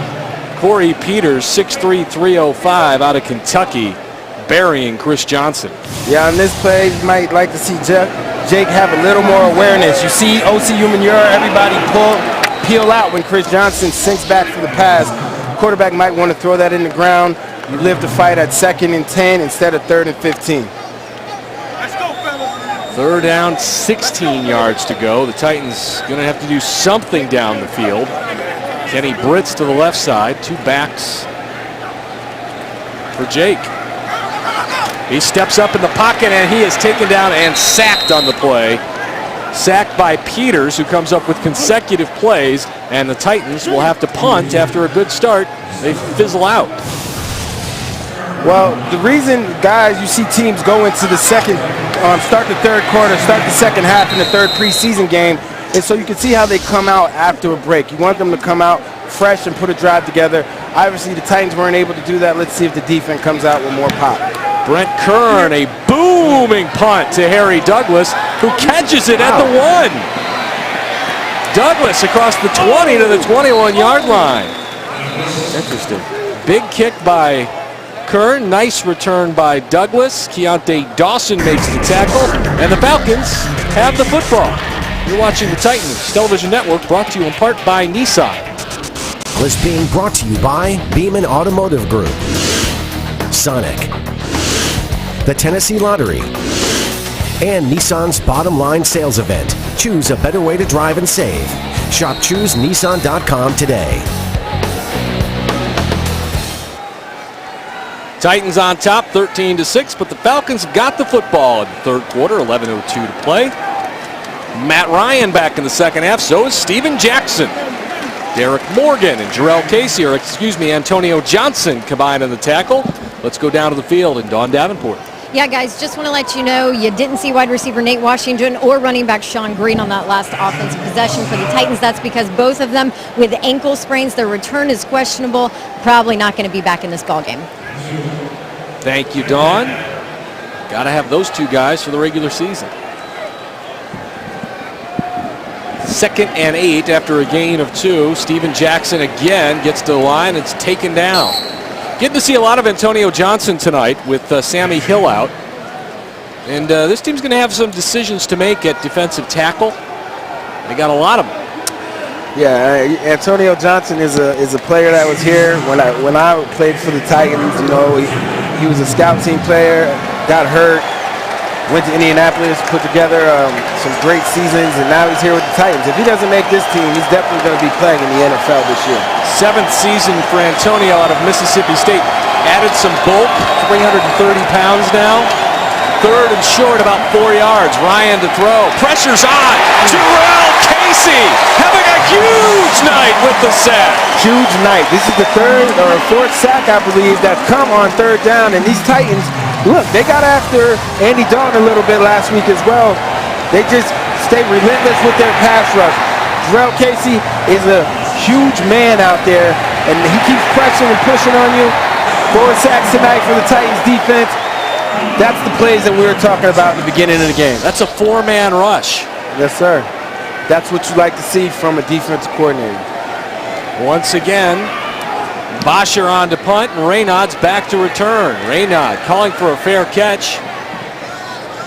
Corey Peters, 6'3", 305 out of Kentucky, burying Chris Johnson. Yeah, on this play, you might like to see Jake have a little more awareness. You see OCU Manure, everybody peel out when Chris Johnson sinks back for the pass. Quarterback might want to throw that in the ground. You live to fight at 2nd and 10 instead of 3rd and 15. Third down, 16 yards to go. The Titans going to have to do something down the field. Kenny Britz to the left side. 2 backs for Jake. He steps up in the pocket, and he is taken down and sacked on the play. Sacked by Peters, who comes up with consecutive plays, and the Titans will have to punt after a good start. They fizzle out. Well, the reason, guys, you see teams go into the second, start the third quarter, start the second half in the third preseason game, and so you can see how they come out after a break. You want them to come out fresh and put a drive together. Obviously, the Titans weren't able to do that. Let's see if the defense comes out with more pop. Brent Kern, a booming punt to Harry Douglas, who catches it at the 1. Douglas across the 20 to the 21-yard line. Interesting. Big kick by Kern, nice return by Douglas. Keontae Dawson makes the tackle, and the Falcons have the football. You're watching the Titans Television Network, brought to you in part by Nissan. Was being brought to you by Beeman Automotive Group, Sonic, the Tennessee Lottery, and Nissan's Bottom Line Sales Event. Choose a better way to drive and save. Shop ChooseNissan.com today. Titans on top, 13-6, but the Falcons got the football in the third quarter, 11:02 to play. Matt Ryan back in the second half, so is Steven Jackson. Derek Morgan and Antonio Johnson combined on the tackle. Let's go down to the field and Dawn Davenport. Yeah, guys, just want to let you know you didn't see wide receiver Nate Washington or running back Sean Green on that last offensive possession for the Titans. That's because both of them with ankle sprains. Their return is questionable. Probably not going to be back in this ballgame. Thank you, Dawn. Got to have those two guys for the regular season. 2nd and 8 after a gain of 2. Steven Jackson again gets to the line. It's taken down. Getting to see a lot of Antonio Johnson tonight with Sammy Hill out. And this team's going to have some decisions to make at defensive tackle. They got a lot of them. Yeah, Antonio Johnson is a player that was here when I played for the Titans. You know, he was a scout team player, got hurt, went to Indianapolis, put together some great seasons, and now he's here with the Titans. If he doesn't make this team, he's definitely going to be playing in the NFL this year. 7th season for Antonio out of Mississippi State. Added some bulk, 330 pounds now. 3rd and short, about 4 yards. Ryan to throw. Pressure's on. Jarrell Casey having a huge night with the sack. Huge night. This is the 3rd or 4th sack, I believe, that's come on 3rd down. And these Titans, look, they got after Andy Dalton a little bit last week as well. They just stay relentless with their pass rush. Jarrell Casey is a huge man out there, and he keeps pressing and pushing on you. 4 sacks tonight for the Titans defense. That's the plays that we were talking about in the beginning of the game. That's a 4-man rush. Yes, sir. That's what you like to see from a defensive coordinator. Once again, Bosher on to punt, and Raynaud's back to return. Raynaud calling for a fair catch.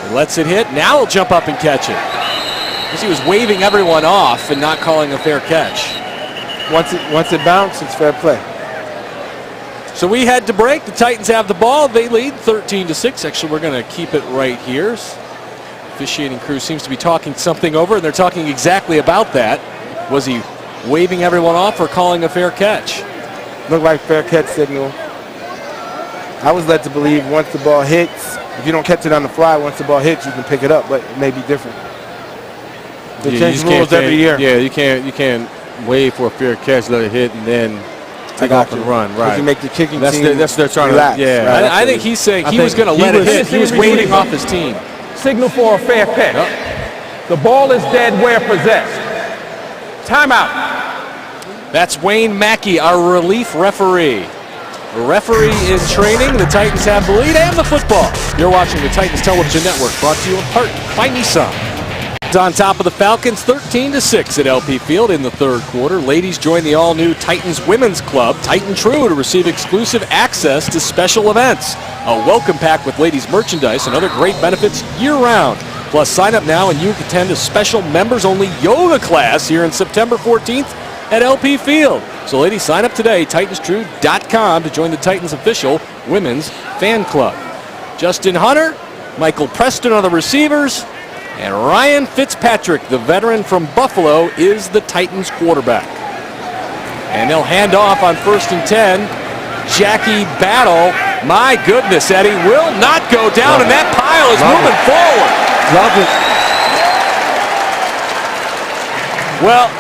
He lets it hit. Now he'll jump up and catch it. Because he was waving everyone off and not calling a fair catch. Once it bounced, it's fair play. So we had to break. The Titans have the ball. They lead 13-6. Actually, we're going to keep it right here. Officiating crew seems to be talking something over, and they're talking exactly about that. Was he waving everyone off or calling a fair catch? Looked like fair catch signal. I was led to believe once the ball hits, if you don't catch it on the fly, once the ball hits, you can pick it up, but it may be different. They change rules every year. Yeah, you can't wait for a fair catch, let it hit, and then take off and run. Right. You make the kicking that's team that's they're trying relax. to. Yeah. Right, I think he's saying he was going to let it hit. He was waving off his team. Signal for a fair catch. Yep. The ball is dead where possessed. Timeout. That's Wayne Mackey, our relief referee. The referee in training. The Titans have the lead and the football. You're watching the Titans Television Network, brought to you in part by Nissan. On top of the Falcons, 13-6 at LP Field in the third quarter. Ladies join the all-new Titans Women's Club, Titan True, to receive exclusive access to special events. A welcome pack with ladies merchandise and other great benefits year-round. Plus, sign up now and you can attend a special members-only yoga class here on September 14th at LP Field. So, ladies, sign up today, TitansTrue.com, to join the Titans official women's fan club. Justin Hunter, Michael Preston are the receivers, and Ryan Fitzpatrick, the veteran from Buffalo, is the Titans quarterback. And they'll hand off on 1st and 10. Jackie Battle, my goodness, Eddie, will not go down, and that pile is moving forward. Love it. Well,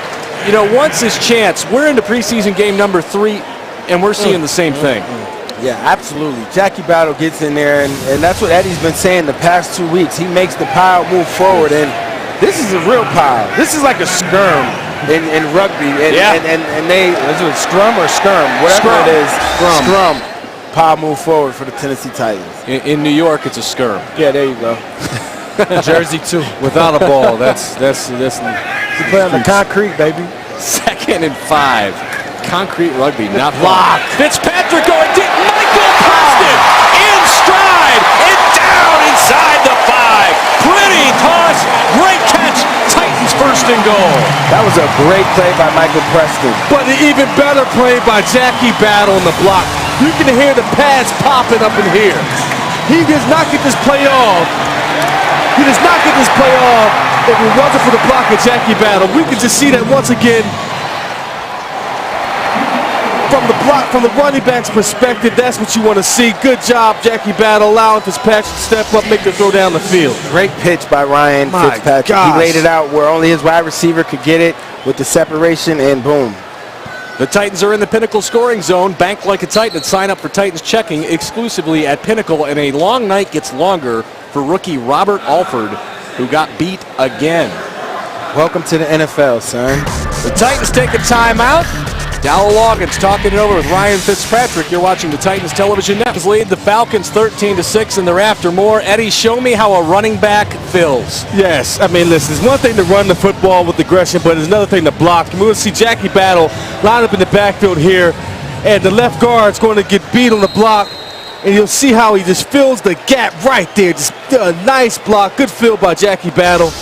you know, once this chance, we're into preseason game number 3, and we're seeing the same thing. Yeah, absolutely. Jackie Battle gets in there, and that's what Eddie's been saying the past 2 weeks. He makes the pile move forward, and this is a real pile. This is like a skirm in rugby, and they, is it scrum or skirm? Whatever it is, scrum. Pile move forward for the Tennessee Titans. In New York, it's a skirm. Yeah, there you go. Jersey too. Without a ball, that's You play on the concrete, baby. 2nd and 5. Concrete rugby, not blocked. Fitzpatrick going deep. Michael Preston in stride and down inside the 5. Pretty toss, great catch. Titans 1st and goal. That was a great play by Michael Preston. But an even better play by Jackie Battle on the block. You can hear the pads popping up in here. He does not get this play off. He does not get this play off if it wasn't for the block of Jackie Battle. We can just see that once again. From the block, from the running back's perspective, that's what you want to see. Good job, Jackie Battle, allowing Fitzpatrick to step up, make the throw down the field. Great pitch by Ryan Fitzpatrick. Gosh. He laid it out where only his wide receiver could get it with the separation, and boom. The Titans are in the Pinnacle scoring zone. Bank like a Titan and sign up for Titans checking exclusively at Pinnacle. And a long night gets longer for rookie Robert Alford, who got beat again. Welcome to the NFL, son. The Titans take a timeout. Dowell Loggins talking it over with Ryan Fitzpatrick. You're watching the Titans television network. Lead the Falcons 13-6, and they're after more. Eddie, show me how a running back feels. Yes, I mean, listen, it's one thing to run the football with aggression, but it's another thing to block. And we're going to see Jackie Battle line up in the backfield here, and the left guard's going to get beat on the block, and you'll see how he just fills the gap right there. Just a nice block, good fill by Jackie Battle,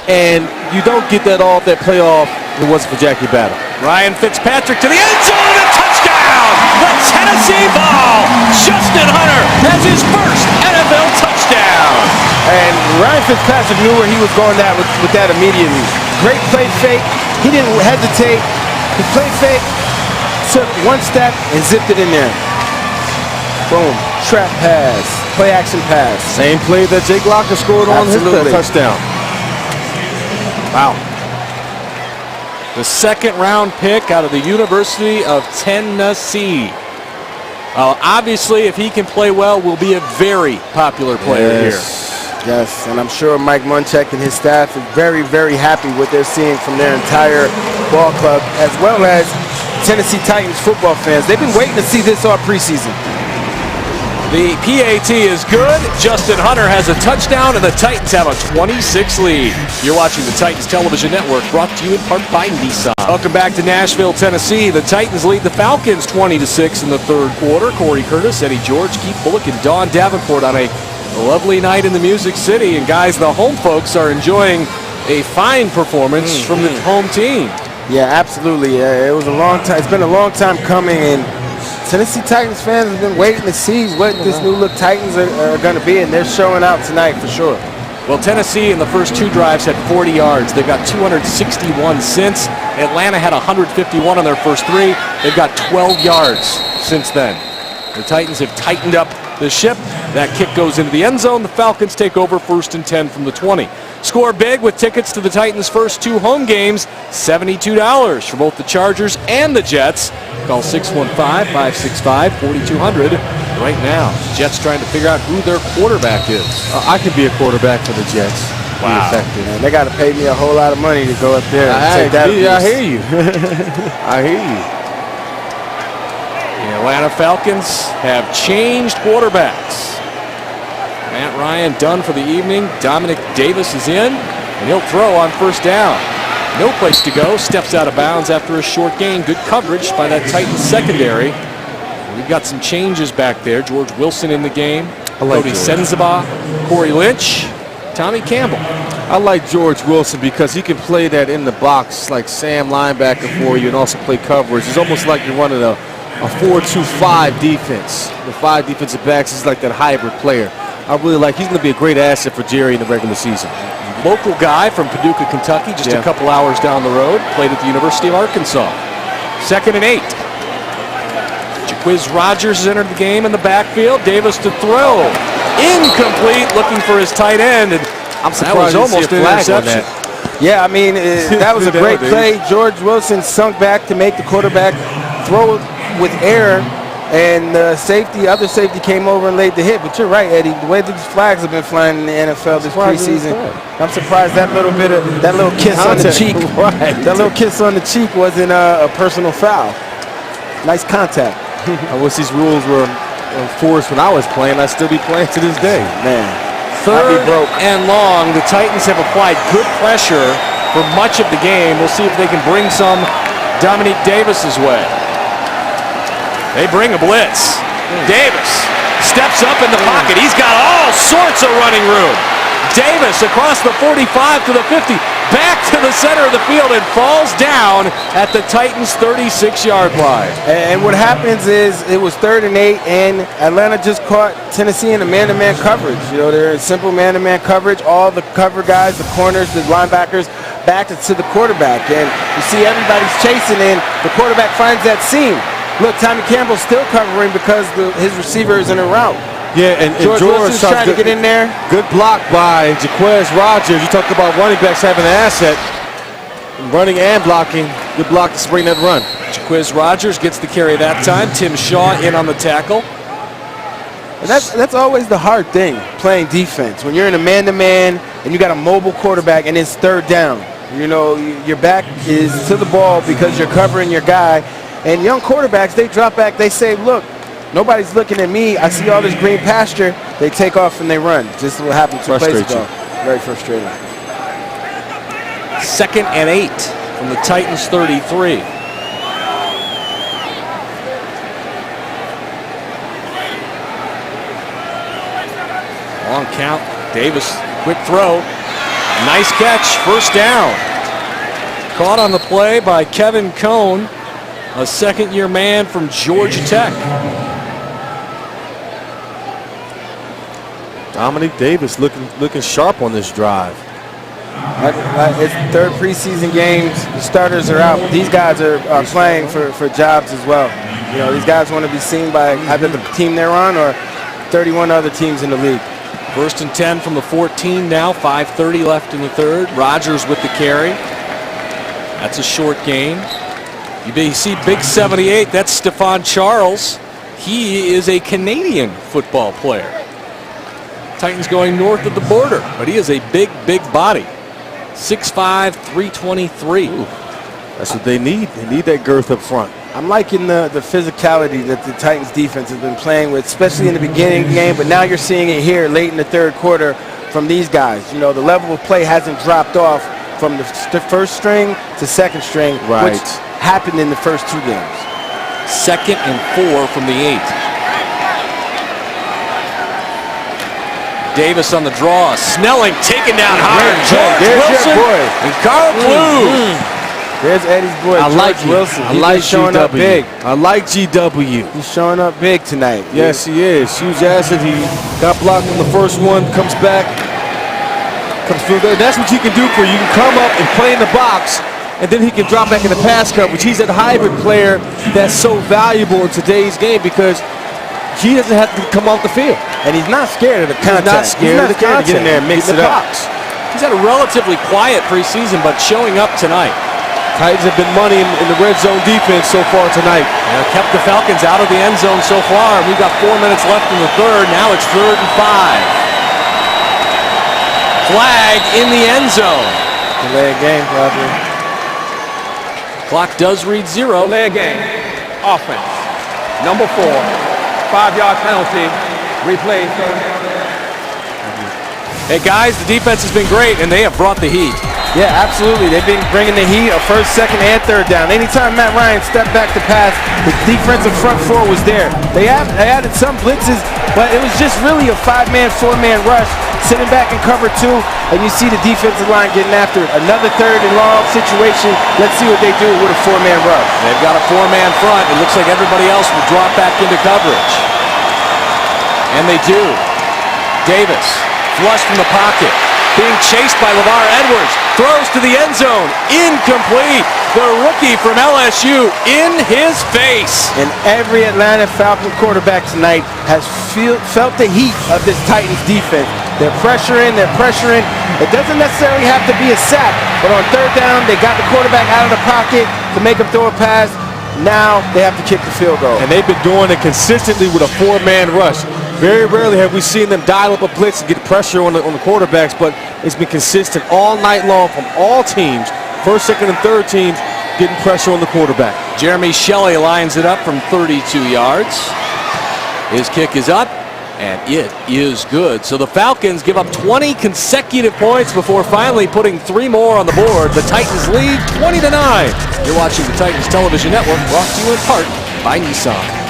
and you don't get that play off if it wasn't for Jackie Battle. Ryan Fitzpatrick to the end zone, a touchdown! The Tennessee ball! Justin Hunter has his first NFL touchdown! And Ryan Fitzpatrick knew where he was going with that immediately. Great play fake. He didn't hesitate. He played fake, took one step, and zipped it in there. Boom. Trap pass. Play action pass. Same play that Jake Locker scored on his touchdown. Wow. The 2nd round pick out of the University of Tennessee. Obviously, if he can play well, will be a very popular player here. Yes, and I'm sure Mike Munchak and his staff is very, very happy with what they're seeing from their entire ball club, as well as Tennessee Titans football fans. They've been waiting to see this all preseason. The PAT is good. Justin Hunter has a touchdown, and the Titans have a 26 lead. You're watching the Titans Television Network, brought to you in part by Nissan. Welcome back to Nashville, Tennessee. The Titans lead the Falcons 20-6 in the third quarter. Corey Curtis, Eddie George, Keith Bullock, and Don Davenport on a lovely night in the Music City. And guys, the home folks are enjoying a fine performance from the home team. Yeah, absolutely. It was a long time. It's been a long time coming, and Tennessee Titans fans have been waiting to see what this new look Titans are going to be, and they're showing out tonight for sure. Well, Tennessee in the first 2 drives had 40 yards. They've got 261 since. Atlanta had 151 on their first 3. They've got 12 yards since then. The Titans have tightened up the ship. That kick goes into the end zone. The Falcons take over 1st and 10 from the 20. Score big with tickets to the Titans' first 2 home games. $72 for both the Chargers and the Jets. Call 615-565-4200 right now. Jets trying to figure out who their quarterback is. I could be a quarterback for the Jets. Wow. Man, they got to pay me a whole lot of money to go up there and take that abuse. I hear you. I hear you. The Atlanta Falcons have changed quarterbacks. Matt Ryan done for the evening. Dominic Davis is in. And he'll throw on first down. No place to go. Steps out of bounds after a short gain. Good coverage by that Titans secondary. We've got some changes back there. George Wilson in the game. Cody Senzaba, Corey Lynch, Tommy Campbell. I like George Wilson because he can play that in the box like Sam linebacker for you and also play coverage. It's almost like you're running a 4-2-5 defense. The 5 defensive backs is like that hybrid player. I really like. He's going to be a great asset for Jerry in the regular season. Local guy from Paducah, Kentucky, just a couple hours down the road. Played at the University of Arkansas. 2nd and 8. Jaquiz Rogers has entered the game in the backfield. Davis to throw. Incomplete, looking for his tight end. And I'm surprised that was almost an interception. Yeah, I mean, that was a great play. George Wilson sunk back to make the quarterback throw with air, and the other safety came over and laid the hit. But you're right, Eddie. The way these flags have been flying in the NFL this preseason, I'm surprised that little kiss on the cheek, that little kiss on the cheek wasn't a personal foul. Nice contact. I wish these rules were enforced when I was playing. I'd still be playing to this day. Man. 3rd and long. The Titans have applied good pressure for much of the game. We'll see if they can bring some Dominique Davis's way. They bring a blitz. Davis steps up in the pocket. He's got all sorts of running room. Davis across the 45 to the 50, back to the center of the field, and falls down at the Titans' 36-yard line. And what happens is it was 3rd and 8, and Atlanta just caught Tennessee in a man-to-man coverage. You know, they're in simple man-to-man coverage. All the cover guys, the corners, the linebackers, back to the quarterback. And you see everybody's chasing, and the quarterback finds that seam. Look, Tommy Campbell's still covering because his receiver is in a route. Yeah, and George Wilson's trying to get in there. Good block by Jaquiz Rogers. You talk about running backs having an asset. Running and blocking. Good block to spring that run. Jaquiz Rogers gets the carry that time. Tim Shaw in on the tackle. And that's always the hard thing, playing defense. When you're in a man-to-man and you got a mobile quarterback and it's 3rd down. You know, your back is to the ball because you're covering your guy. And young quarterbacks, they drop back. They say, look, nobody's looking at me. I see all this green pasture. They take off and they run. Just what happened 2 plays ago. Very frustrating. 2nd and 8 from the Titans' 33. Long count. Davis, quick throw. Nice catch. First down. Caught on the play by Kevin Cohn, a second-year man from Georgia Tech. Dominique Davis looking sharp on this drive. It's 3rd preseason games. The starters are out. These guys are playing for jobs as well. You know, these guys want to be seen by either the team they're on or 31 other teams in the league. 1st and 10 from the 14 now. 5:30 left in the 3rd. Rogers with the carry. That's a short gain. You see big 78. That's Stephon Charles. He is a Canadian football player. Titans going north of the border, but he is a big body. 6'5", 323. Ooh, that's what they need. They need that girth up front. I'm liking the physicality that the Titans defense has been playing with, especially in the beginning of the game, but now you're seeing it here late in the 3rd quarter from these guys. You know, the level of play hasn't dropped off from the 1st string to 2nd string, which happened in the first 2 games. 2nd and 4 from the 8. Davis on the draw. Snelling taken down hard. George Wilson and Carl Blue. There's Eddie's boy, George Wilson. I like showing up big. I like GW. He's showing up big tonight. Yes, he is. Huge asset. He got blocked on the first one, comes back, comes through there. That's what he can do for you. You can come up and play in the box, and then he can drop back in the pass coverage. He's that hybrid player that's so valuable in today's game because he doesn't have to come off the field. And he's not scared of the contact. He's not scared of the contact. To get in there and mix it up. He's had a relatively quiet preseason, but showing up tonight. Titans have been money in the red zone defense so far tonight. Kept the Falcons out of the end zone so far. We've got 4 minutes left in the 3rd. Now it's 3rd and 5. Flag in the end zone. Delay game, probably. Clock does read 0. Delay game. Offense. Number 4. 5-yard penalty. Replay. Hey, guys, the defense has been great, and they have brought the heat. Yeah, absolutely. They've been bringing the heat of first, second, and third down. Anytime Matt Ryan stepped back to pass, the defensive front four was there. They added some blitzes, but it was just really a 5-man, 4-man rush, sitting back in cover 2, and you see the defensive line getting after it. Another third and long situation. Let's see what they do with a 4-man rush. They've got a 4-man front. It looks like everybody else will drop back into coverage. And they do. Davis, flush from the pocket. Being chased by LeVar Edwards, throws to the end zone, incomplete. The rookie from LSU in his face. And every Atlanta Falcon quarterback tonight has felt the heat of this Titans defense. They're pressuring. It doesn't necessarily have to be a sack, but on third down, they got the quarterback out of the pocket to make him throw a pass. Now they have to kick the field goal. And they've been doing it consistently with a 4-man rush. Very rarely have we seen them dial up a blitz and get pressure on the quarterbacks, but it's been consistent all night long from all teams, first, second, and third teams, getting pressure on the quarterback. Jeremy Shelley lines it up from 32 yards. His kick is up, and it is good. So the Falcons give up 20 consecutive points before finally putting 3 more on the board. The Titans lead 20-9. You're watching the Titans Television Network, brought to you in part by Nissan.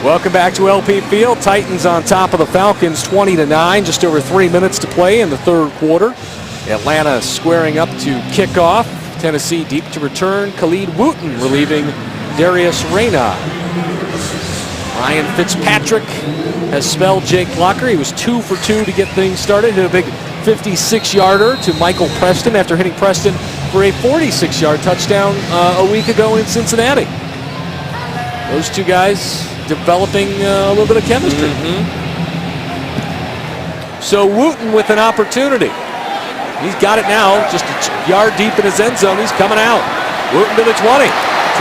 Welcome back to LP Field. Titans on top of the Falcons 20-9. Just over 3 minutes to play in the third quarter. Atlanta squaring up to kick off. Tennessee deep to return. Khalid Wooten relieving Darius Reyna. Ryan Fitzpatrick has spelled Jake Locker. He was 2 for 2 to get things started. Hit a big 56-yarder to Michael Preston after hitting Preston for a 46-yard touchdown a week ago in Cincinnati. Those two guys developing a little bit of chemistry. So Wooten with an opportunity. He's got it now, just a yard deep in his end zone. He's coming out. Wooten to the 20,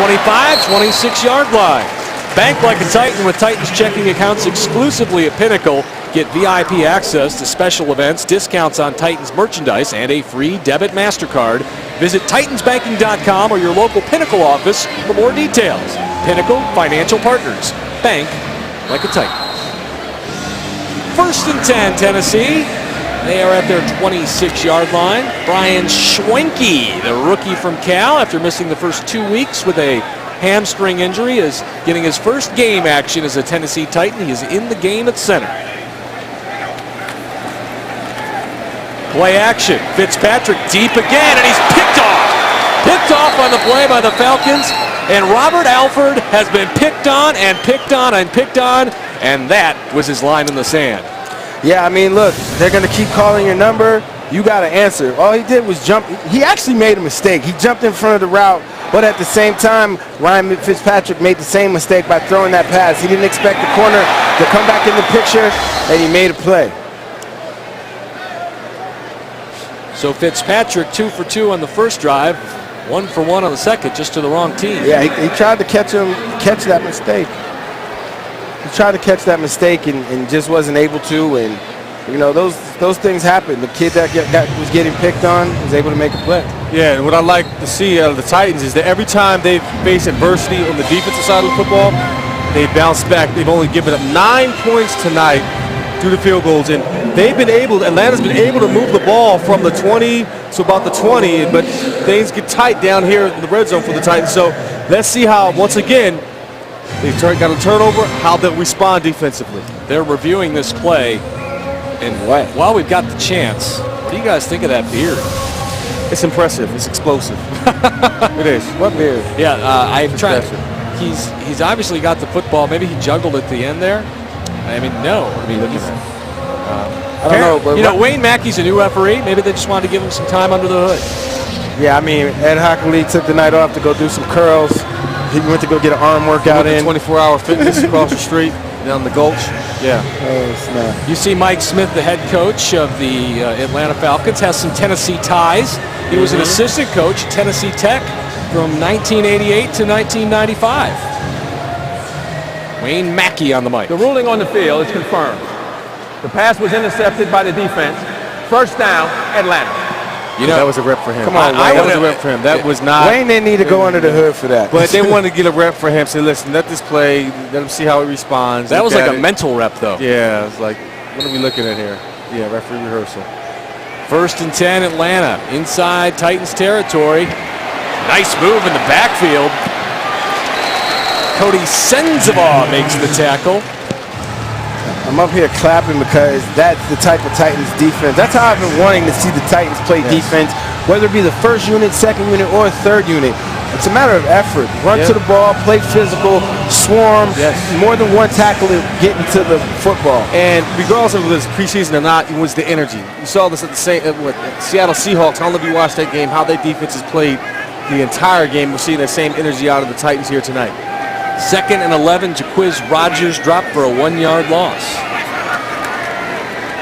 25, 26-yard line. Bank like a Titan with Titans checking accounts exclusively at Pinnacle. Get VIP access to special events, discounts on Titans merchandise, and a free debit MasterCard. Visit TitansBanking.com or your local Pinnacle office for more details. Pinnacle Financial Partners. Bank like a Titan. 1st and 10, Tennessee. They are at their 26-yard line. Brian Schwenke, the rookie from Cal, after missing the first 2 weeks with a hamstring injury, is getting his first game action as a Tennessee Titan. He is in the game at center. Play action. Fitzpatrick deep again, and he's picked off. Picked off on the play by the Falcons. And Robert Alford has been picked on and picked on and picked on, and that was his line in the sand. Yeah, I mean, look, they're going to keep calling your number. You got to answer. All he did was jump. He actually made a mistake. He jumped in front of the route, but at the same time, Ryan Fitzpatrick made the same mistake by throwing that pass. He didn't expect the corner to come back in the picture, and he made a play. So Fitzpatrick 2 for 2 on the first drive. 1 for 1 on the second, just to the wrong team. Yeah, he tried to catch that mistake. He tried to catch that mistake and just wasn't able to. And you know, those things happen. The kid that was getting picked on was able to make a play. Yeah, and what I like to see out of the Titans is that every time they've faced adversity on the defensive side of the football, they bounce back. They've only given up 9 points tonight due to field goals, and Atlanta's been able to move the ball from the 20 to about the 20, but things get tight down here in the red zone for the Titans. So let's see how, once again, they've got a turnover, how they'll respond defensively. They're reviewing this play, and while we've got the chance, what do you guys think of that beard? It's impressive. It's explosive. It is. What beard? Yeah, I'm trying. He's obviously got the football. Maybe he juggled at the end there. I mean, no. I mean, I don't know. But you know, Wayne Mackey's a new referee. Maybe they just wanted to give him some time under the hood. Yeah, I mean, Ed Hockley took the night off to go do some curls. He went to go get an arm workout in. 24-hour fitness across the street down the Gulch. Yeah. Oh, snap. You see Mike Smith, the head coach of the Atlanta Falcons, has some Tennessee ties. He was an assistant coach at Tennessee Tech from 1988 to 1995. Wayne Mackey on the mic. The ruling on the field is confirmed. The pass was intercepted by the defense. First down, Atlanta. You know, that was a rep for him. Come on, that was a rep for him. That was not. Wayne didn't need to go under the hood for that. But they wanted to get a rep for him. Say, listen, let this play. Let him see how he responds. That was like a mental rep, though. Yeah, it's like, what are we looking at here? referee rehearsal. 1st and 10, Atlanta, inside Titans territory. Nice move in the backfield. Cody Sensabaugh makes the tackle. I'm up here clapping because that's the type of Titans defense. That's how I've been wanting to see the Titans play defense, whether it be the 1st unit, 2nd unit, or 3rd unit. It's a matter of effort. Run to the ball, play physical, swarm, more than one tackle to get into the football. And regardless of whether it's preseason or not, it was the energy. You saw this at the Seattle Seahawks. I don't know if you watched that game, how their defense has played the entire game. We're seeing that same energy out of the Titans here tonight. 2nd and 11, Jaquiz Rogers dropped for a 1-yard loss.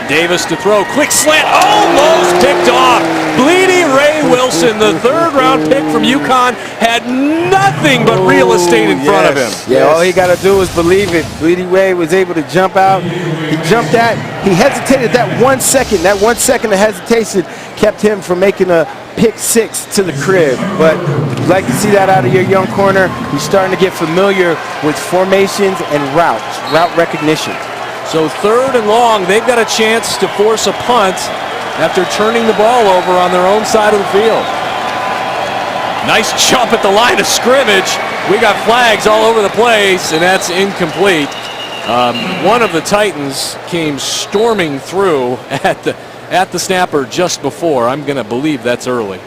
Davis to throw, quick slant, almost picked off. Bleedy Ray Wilson, the 3rd-round pick from UConn, had nothing but real estate in front of him. Yeah, all he got to do is believe it. Bleedy Ray was able to jump out. He jumped at, he hesitated that 1 second. That 1 second of hesitation kept him from making a pick 6 to the crib. But you'd like to see that out of your young corner. He's starting to get familiar with formations and route recognition. So 3rd and long, they've got a chance to force a punt after turning the ball over on their own side of the field. Nice jump at the line of scrimmage. We got flags all over the place, and that's incomplete. One of the Titans came storming through at the snapper just before. I'm going to believe that's early.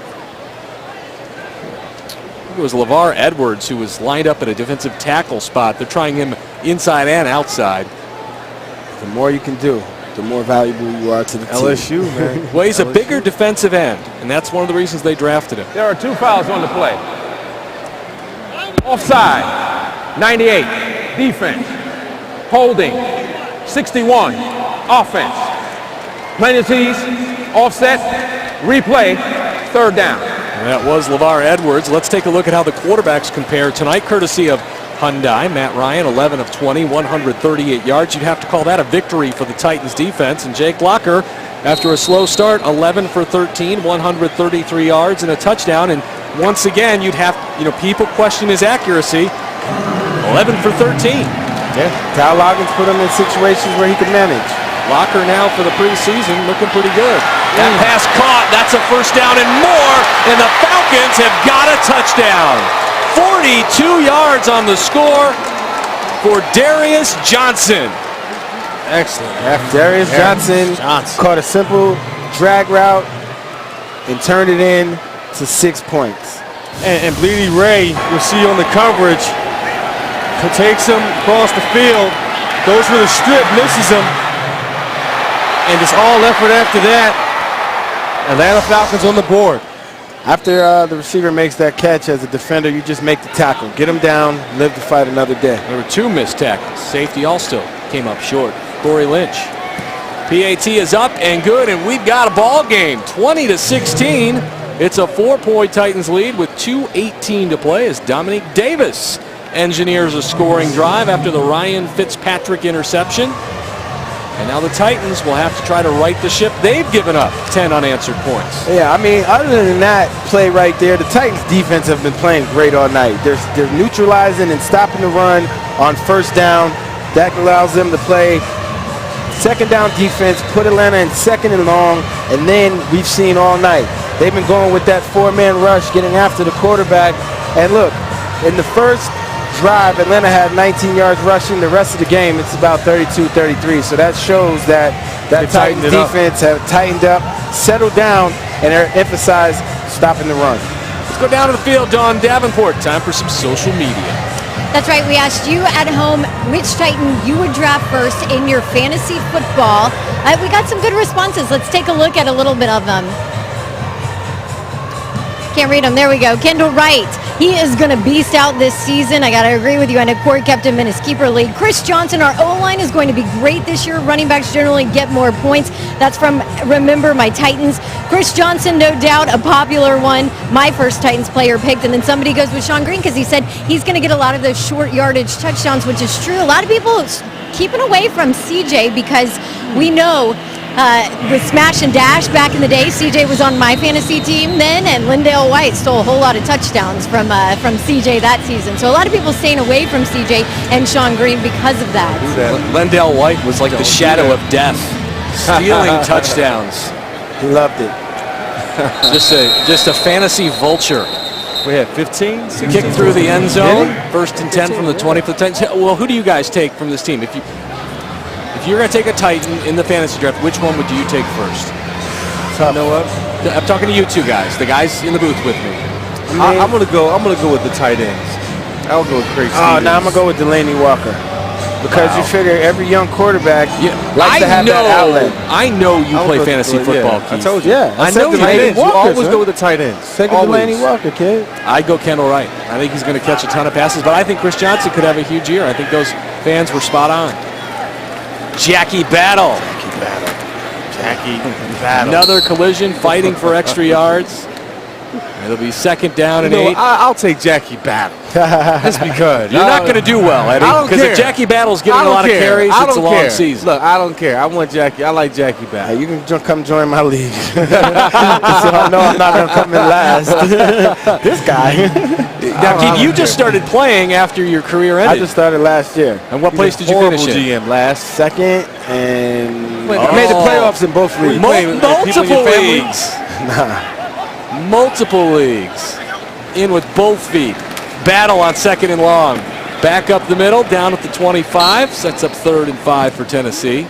It was LeVar Edwards who was lined up at a defensive tackle spot. They're trying him inside and outside. The more you can do, the more valuable you are to the team. LSU, man. Well, he's a bigger defensive end, and that's one of the reasons they drafted him. There are 2 fouls on the play. Offside, 98, defense. Holding, 61, offense. Penalties, offset, replay, 3rd down. And that was LeVar Edwards. Let's take a look at how the quarterbacks compare tonight, courtesy of Hyundai. Matt Ryan, 11 of 20, 138 yards. You'd have to call that a victory for the Titans defense. And Jake Locker, after a slow start, 11 for 13, 133 yards and a touchdown. And once again, you'd have, people question his accuracy. 11 for 13. Yeah, Kyle Loggins put him in situations where he could manage. Locker now for the preseason, looking pretty good. That pass caught. That's a 1st down and more. And the Falcons have got a touchdown. 42 yards on the score for Darius Johnson. Excellent. Darius Johnson caught a simple drag route and turned it in to 6 points. And Bleedy Ray, you'll see on the coverage, takes him across the field, goes for the strip, misses him, and it's all effort after that. Atlanta Falcons on the board. After the receiver makes that catch as a defender, you just make the tackle. Get him down, live to fight another day. There were 2 missed tackles. Safety also came up short. Corey Lynch. PAT is up and good, and we've got a ball game. 20-16. It's a 4-point Titans lead with 2:18 to play as Dominique Davis engineers a scoring drive after the Ryan Fitzpatrick interception. And now the Titans will have to try to right the ship. They've given up 10 unanswered points. Yeah, I mean, other than that play right there, the Titans defense have been playing great all night. They're neutralizing and stopping the run on 1st down. That allows them to play 2nd down defense, put Atlanta in 2nd and long, and then we've seen all night. They've been going with that 4-man rush, getting after the quarterback. And look, in the first drive, Atlanta had 19 yards rushing. The rest of the game, it's about 32-33. So that shows that Titans defense have tightened up, settled down, and they're emphasized stopping the run. Let's go down to the field, Dawn Davenport. Time for some social media. That's right. We asked you at home which Titan you would draft first in your fantasy football. We got some good responses. Let's take a look at a little bit of them. Can't read them. There we go. Kendall Wright. He is going to beast out this season. I got to agree with you. I know Corey kept him in his keeper league. Chris Johnson, our O-line is going to be great this year. Running backs generally get more points. That's from Remember My Titans. Chris Johnson, no doubt, a popular one. My first Titans player picked. And then somebody goes with Sean Green because he said he's going to get a lot of those short yardage touchdowns, which is true. A lot of people keeping away from CJ because we know with Smash and Dash back in the day, CJ was on my fantasy team then, and Lindale White stole a whole lot of touchdowns from CJ that season. So a lot of people staying away from CJ and Sean Green because of that. Lindale White was like the shadow of death stealing touchdowns. He loved it. Just a fantasy vulture. We had 15, 16. Kick through the end zone. First and 10 from the 20 for the Titans. Well, who do you guys take from this team? If you're going to take a Titan in the fantasy draft, which one would you take first? Tough. You know what? I'm talking to you two guys, the guys in the booth with me. I'm gonna go with the tight ends. I'll go with Craig Stevens. Oh, now I'm gonna go with Delaney Walker. Because you figure every young quarterback likes to have that outlet. I know you play fantasy football, Keith. I told you. Yeah, I know Tight ends. You always man. go with the tight ends. Take a Delaney Walker, kid. I'd go Kendall Wright. I think he's going to catch a ton of passes, but I think Chris Johnson could have a huge year. I think those fans were spot on. Jackie Battle. Another collision, fighting for extra yards. It'll be second down and 8. I'll take Jackie Battle. Just because. You're not going to do well, Eddie. I don't care. Because if Jackie Battle's getting a lot of carries, it's a long season. Look, I don't care. I want Jackie. I like Jackie Battle. Hey, you can come join my league. So I know I'm not going to come in last. This guy. Now, Keith, you just started playing after your career ended. I just started last year. And what place did you finish in? GM last. Second, and I made the playoffs in both leagues. Multiple leagues. Multiple leagues. In with both feet. Battle on second and long. Back up the middle, down at the 25. Sets up 3rd and 5 for Tennessee.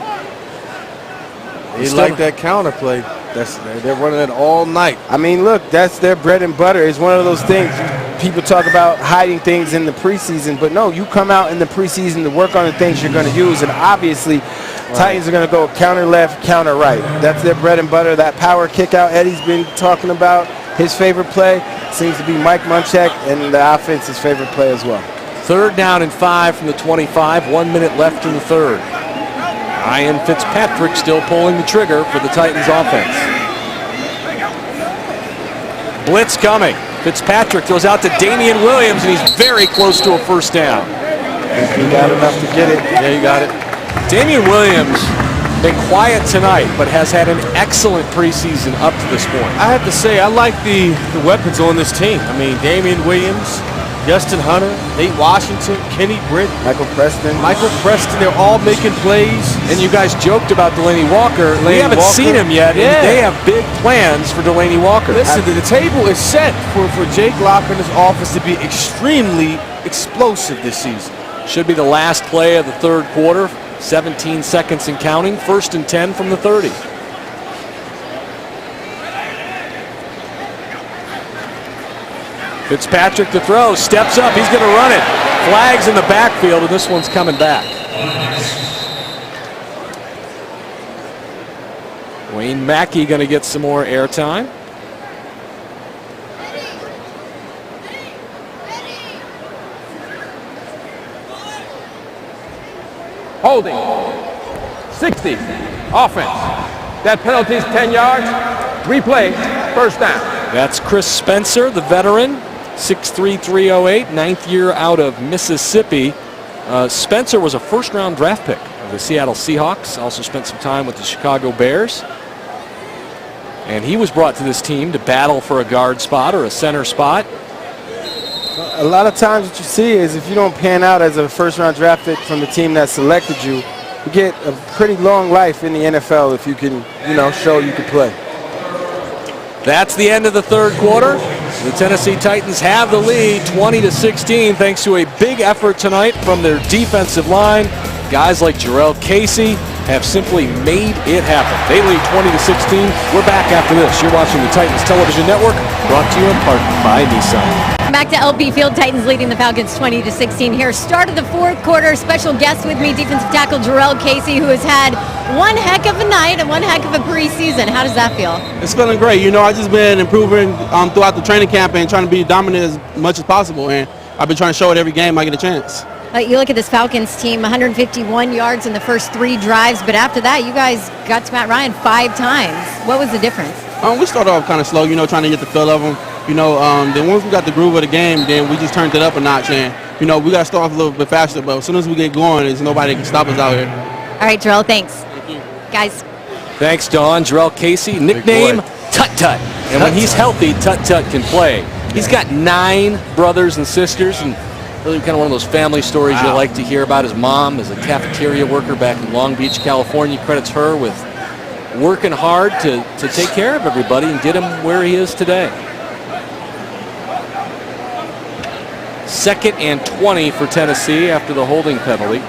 They like that counter play. They're running it all night. I mean, look, that's their bread and butter. It's one of those things. People talk about hiding things in the preseason, but no, you come out in the preseason to work on the things you're going to use, and obviously Titans are going to go counter left, counter right. That's their bread and butter. That power kick out Eddie's been talking about, his favorite play seems to be Mike Munchak, and the offense's favorite play as well. 3rd down and 5 from the 25. 1 minute left in the 3rd. Ryan Fitzpatrick still pulling the trigger for the Titans offense. Blitz coming. Fitzpatrick throws out to Damian Williams, and he's very close to a first down. He got enough to get it. Yeah, you got it. Damian Williams been quiet tonight, but has had an excellent preseason up to this point. I have to say, I like the weapons on this team. I mean, Damian Williams, Justin Hunter, Nate Washington, Kenny Britt, Michael Preston, they're all making plays. And you guys joked about Delaney Walker. We haven't seen him yet, and they have big plans for Delaney Walker. Listen, the table is set for Jake Locker and his offense to be extremely explosive this season. Should be the last play of the 3rd quarter. 17 seconds and counting. 1st and 10 from the 30. Fitzpatrick to throw. Steps up. He's going to run it. Flags in the backfield, and this one's coming back. Wayne Mackey going to get some more airtime. Holding. 60. Offense. That penalty is 10 yards. Replay. First down. That's Chris Spencer, the veteran. 6'3", 308, 9th year out of Mississippi. Spencer was a first-round draft pick of the Seattle Seahawks. Also spent some time with the Chicago Bears. And he was brought to this team to battle for a guard spot or a center spot. A lot of times what you see is if you don't pan out as a first-round draft pick from the team that selected you, you get a pretty long life in the NFL if you can, show you can play. That's the end of the 3rd quarter. The Tennessee Titans have the lead 20-16 thanks to a big effort tonight from their defensive line. Guys like Jarrell Casey have simply made it happen. They lead 20-16. We're back after this. You're watching the Titans Television Network, brought to you in part by Nissan. Back to LP Field. Titans leading the Falcons 20-16 here. Start of the 4th quarter. Special guest with me, defensive tackle Jarrell Casey, who has had one heck of a night and one heck of a preseason. How does that feel? It's feeling great. I've just been improving throughout the training camp and trying to be dominant as much as possible. And I've been trying to show it every game I get a chance. You look at this Falcons team, 151 yards in the first 3 drives, but after that, you guys got to Matt Ryan 5 times. What was the difference? We started off kind of slow, trying to get the feel of them. Then once we got the groove of the game, then we just turned it up a notch. And, we got to start off a little bit faster, but as soon as we get going, there's nobody can stop us out here. All right, Jarrell, thanks. Thank you. Guys. Thanks, Dawn. Jarrell Casey, nickname Tut Tut. And when he's healthy, Tut Tut can play. He's got 9 brothers and sisters, and really kind of one of those family stories you like to hear about. His mom is a cafeteria worker back in Long Beach, California. He credits her with working hard to take care of everybody and get him where he is today. 2nd and 20 for Tennessee after the holding penalty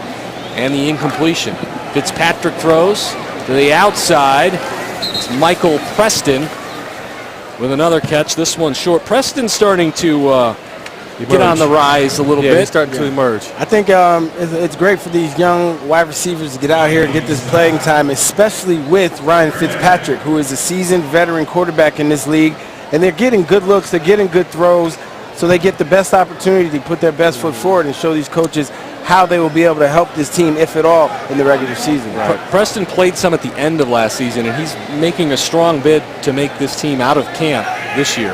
and the incompletion. Fitzpatrick throws to the outside. It's Michael Preston with another catch. This one short. Preston starting to get on the rise a little bit. He's starting to emerge. I think it's great for these young wide receivers to get out here and get this playing time, especially with Ryan Fitzpatrick, who is a seasoned veteran quarterback in this league. And they're getting good looks, they're getting good throws, so they get the best opportunity to put their best foot forward and show these coaches how they will be able to help this team, if at all, in the regular season. Right. Preston played some at the end of last season, and he's making a strong bid to make this team out of camp this year.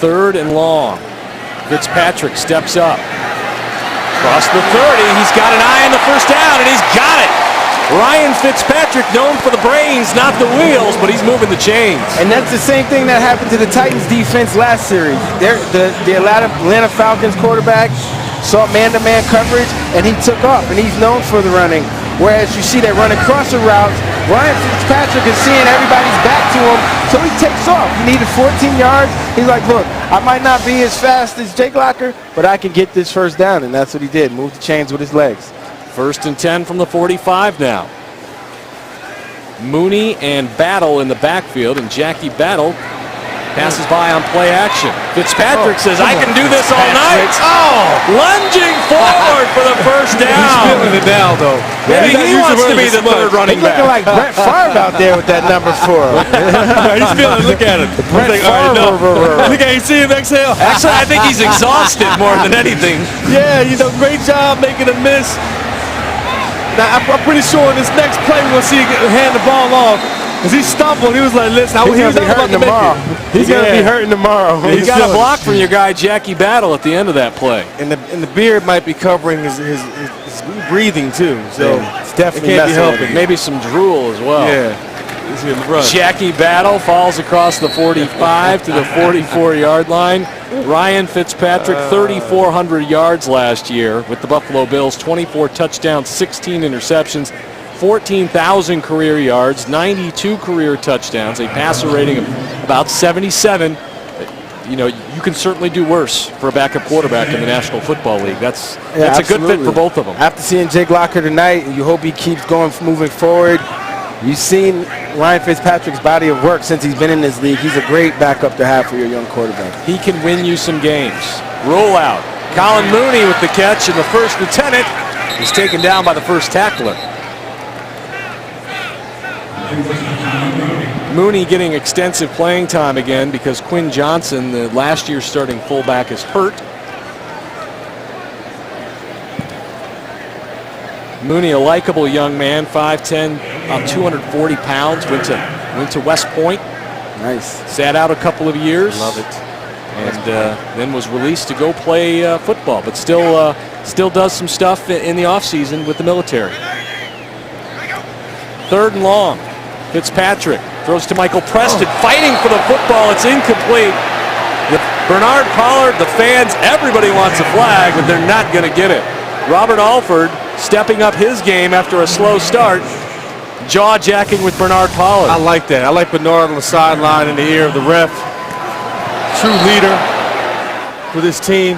3rd and long. Fitzpatrick steps up. Across the 30. He's got an eye on the first down, and he's got it. Ryan Fitzpatrick, known for the brains, not the wheels, but he's moving the chains. And that's the same thing that happened to the Titans defense last series. The Atlanta Falcons quarterback saw man-to-man coverage, and he took off, and he's known for the running. Whereas you see that running crosser routes, Ryan Fitzpatrick is seeing everybody's back to him, so he takes off. He needed 14 yards. He's like, look, I might not be as fast as Jake Locker, but I can get this first down, and that's what he did. Moved the chains with his legs. 1st and 10 from the 45 now. Mooney and Battle in the backfield, and Jackie Battle passes by on play action. Fitzpatrick says, I can do this all night. Oh, lunging forward for the first down. He's feeling it now, though. Maybe he wants to be the third running back. Looking like Brett Favre out there with that number 4. He's feeling it. Look at it. Brett Favre. Look at him. See him exhale. Actually, I think he's exhausted more than anything. Yeah, great job making a miss. Now, I'm pretty sure in this next play we're going to see him hand the ball off. As he stumbled, he was like, listen, he was not about to make it. He's going to be hurting tomorrow. You got a block from your guy, Jackie Battle, at the end of that play. And the beard might be covering his breathing, too. So it's definitely it can't be helping. Maybe some drool as well. Yeah. Jackie Battle falls across the 45 to the 44-yard line. Ryan Fitzpatrick, 3,400 yards last year with the Buffalo Bills, 24 touchdowns, 16 interceptions, 14,000 career yards, 92 career touchdowns, a passer rating of about 77. You know, you can certainly do worse for a backup quarterback in the National Football League. That's a good fit for both of them. After seeing Jake Locker tonight, you hope he keeps moving forward. You've seen Ryan Fitzpatrick's body of work since he's been in this league. He's a great backup to have for your young quarterback. He can win you some games. Roll out. Colin Mooney with the catch, and the first lieutenant is taken down by the first tackler. Mooney getting extensive playing time again because Quinn Johnson, the last year's starting fullback, is hurt. Mooney, a likable young man, 5'10", about 240 pounds, went to West Point. Nice. Sat out a couple of years. Love it. And then was released to go play football, but still does some stuff in the offseason with the military. 3rd and long. Fitzpatrick throws to Michael Preston, fighting for the football. It's incomplete. Bernard Pollard, the fans, everybody wants a flag, but they're not going to get it. Robert Alford stepping up his game after a slow start, jaw-jacking with Bernard Pollard. I like that. I like Bernard on the sideline in the ear of the ref. True leader for this team.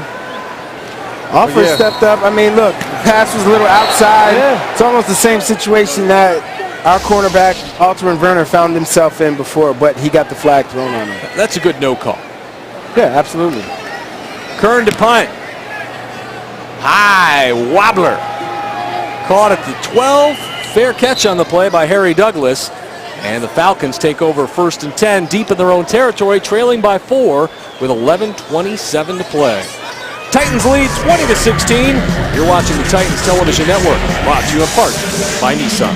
Alford stepped up. I mean, look, the pass was a little outside. Yeah. It's almost the same situation that our cornerback, Alterman Werner, found himself in before, but he got the flag thrown on him. That's a good no call. Yeah, absolutely. Kern to punt. High wobbler. Caught at the 12. Fair catch on the play by Harry Douglas. And the Falcons take over 1st and 10 deep in their own territory, trailing by 4 with 11:27 to play. Titans lead 20-16. You're watching the Titans Television Network, brought to you in part by Nissan.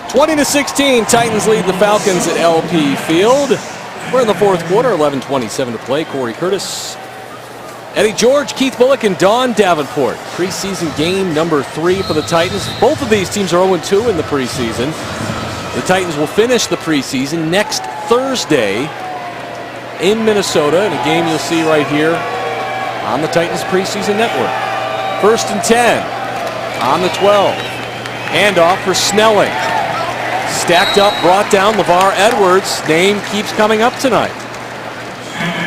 20-16, Titans lead the Falcons at LP Field. We're in the 4th quarter, 11:27 to play. Corey Curtis, Eddie George, Keith Bullock, and Don Davenport. Preseason game number 3 for the Titans. Both of these teams are 0-2 in the preseason. The Titans will finish the preseason next Thursday in Minnesota, in a game you'll see right here on the Titans Preseason Network. 1st and 10 on the 12. Handoff for Snelling. Stacked up, brought down LeVar Edwards. Name keeps coming up tonight.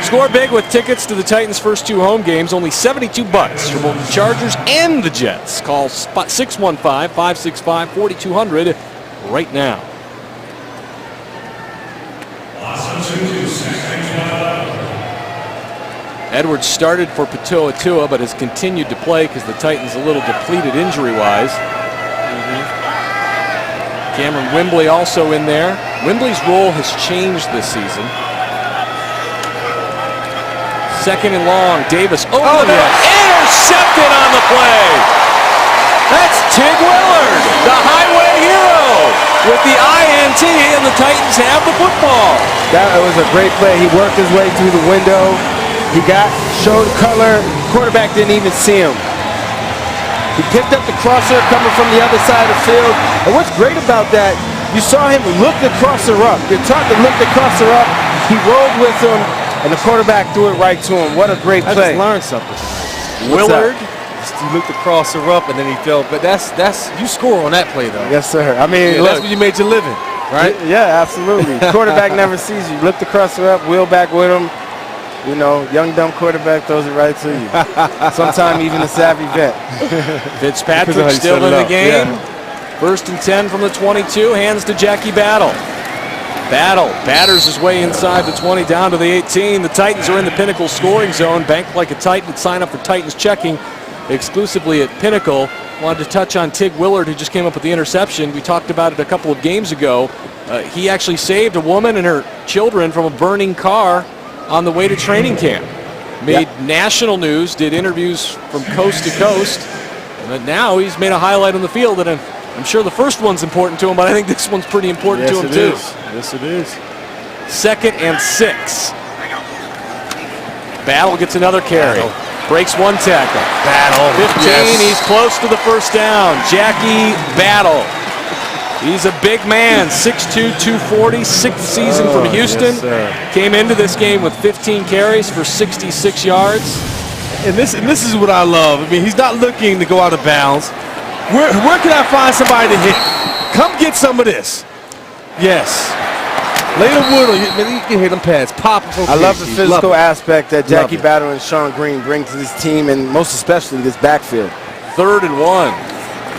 Score big with tickets to the Titans' first 2 home games. Only $72 for both the Chargers and the Jets. Call 615-565-4200 right now. Edwards started for Patoa Tua, but has continued to play because the Titans a little depleted injury-wise. Cameron Wembley also in there. Wembley's role has changed this season. Second and long, Davis intercepted on the play. That's Tig Willard, the highway hero, with the INT, and the Titans have the football. That was a great play. He worked his way through the window. He showed color. Quarterback didn't even see him. He picked up the crosser coming from the other side of the field. And what's great about that, you saw him look the crosser up. You're taught to look the crosser up. He rolled with him, and the quarterback threw it right to him. What a great play. I just learned something. Willard. He looked the crosser up, and then he fell. But that's you score on that play, though. Yes, sir. I mean, that's when you made your living, right? Yeah, absolutely. Quarterback never sees you. Look the crosser up, wheel back with him. You know, young, dumb quarterback throws it right to you. Sometimes even a savvy vet. Fitzpatrick still in the game. Yeah. First and 10 from the 22. Hands to Jackie Battle. Battle batters his way inside the 20 down to the 18. The Titans are in the Pinnacle scoring zone. Bank like a Titan. Sign up for Titans checking exclusively at Pinnacle. Wanted to touch on Tig Willard, who just came up with the interception. We talked about it a couple of games ago. He actually saved a woman and her children from a burning car on the way to training camp. Made national news, did interviews from coast to coast, but now he's made a highlight on the field, and I'm sure the first one's important to him, but I think this one's pretty important to him too. Yes, it is. Second and 6. Battle gets another carry. Breaks one tackle. Battle. 15, he's close to the first down. Jackie Battle. He's a big man, 6'2", 240, sixth season from Houston. Yes, came into this game with 15 carries for 66 yards. And this is what I love. I mean, he's not looking to go out of bounds. Where can I find somebody to hit? Come get some of this. Yes. Lay the wood on you. You can hit them pads. Pop. I love the physical aspect that Jackie Battle and Sean Green bring to this team, and most especially this backfield. 3rd and 1.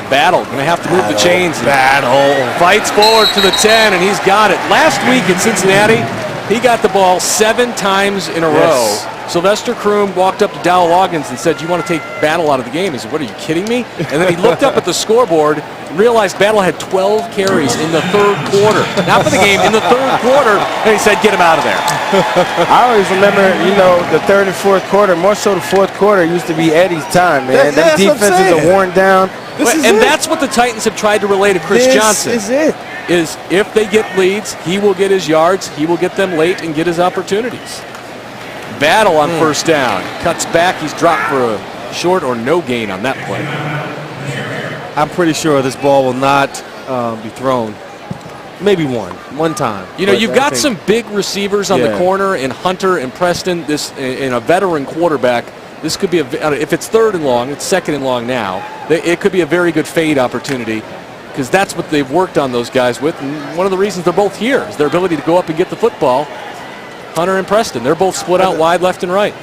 Battle going to have to move the chains. Battle fights forward to the 10, and he's got it. Last week in Cincinnati, he got the ball 7 times in a row. Sylvester Croom walked up to Dow Loggins and said, "You want to take Battle out of the game?" He said, "What, are you kidding me?" And then he looked up at the scoreboard and realized Battle had 12 carries in the 3rd quarter. Not for the game, in the 3rd quarter, and he said, "Get him out of there." I always remember, the 3rd and 4th quarter, more so the 4th quarter used to be Eddie's time, man. Them defenses are worn down. That's what the Titans have tried to relay to Chris Johnson. This is it. Is if they get leads, he will get his yards, he will get them late and get his opportunities. Battle on first down. Cuts back, he's dropped for a short or no gain on that play. I'm pretty sure this ball will not be thrown. Maybe one time. You've got some big receivers on the corner in Hunter and Preston. In a veteran quarterback. This could be if it's 3rd and long, it's 2nd and long now. It could be a very good fade opportunity because that's what they've worked on those guys with. And one of the reasons they're both here is their ability to go up and get the football. Hunter and Preston, they're both split out wide left and right.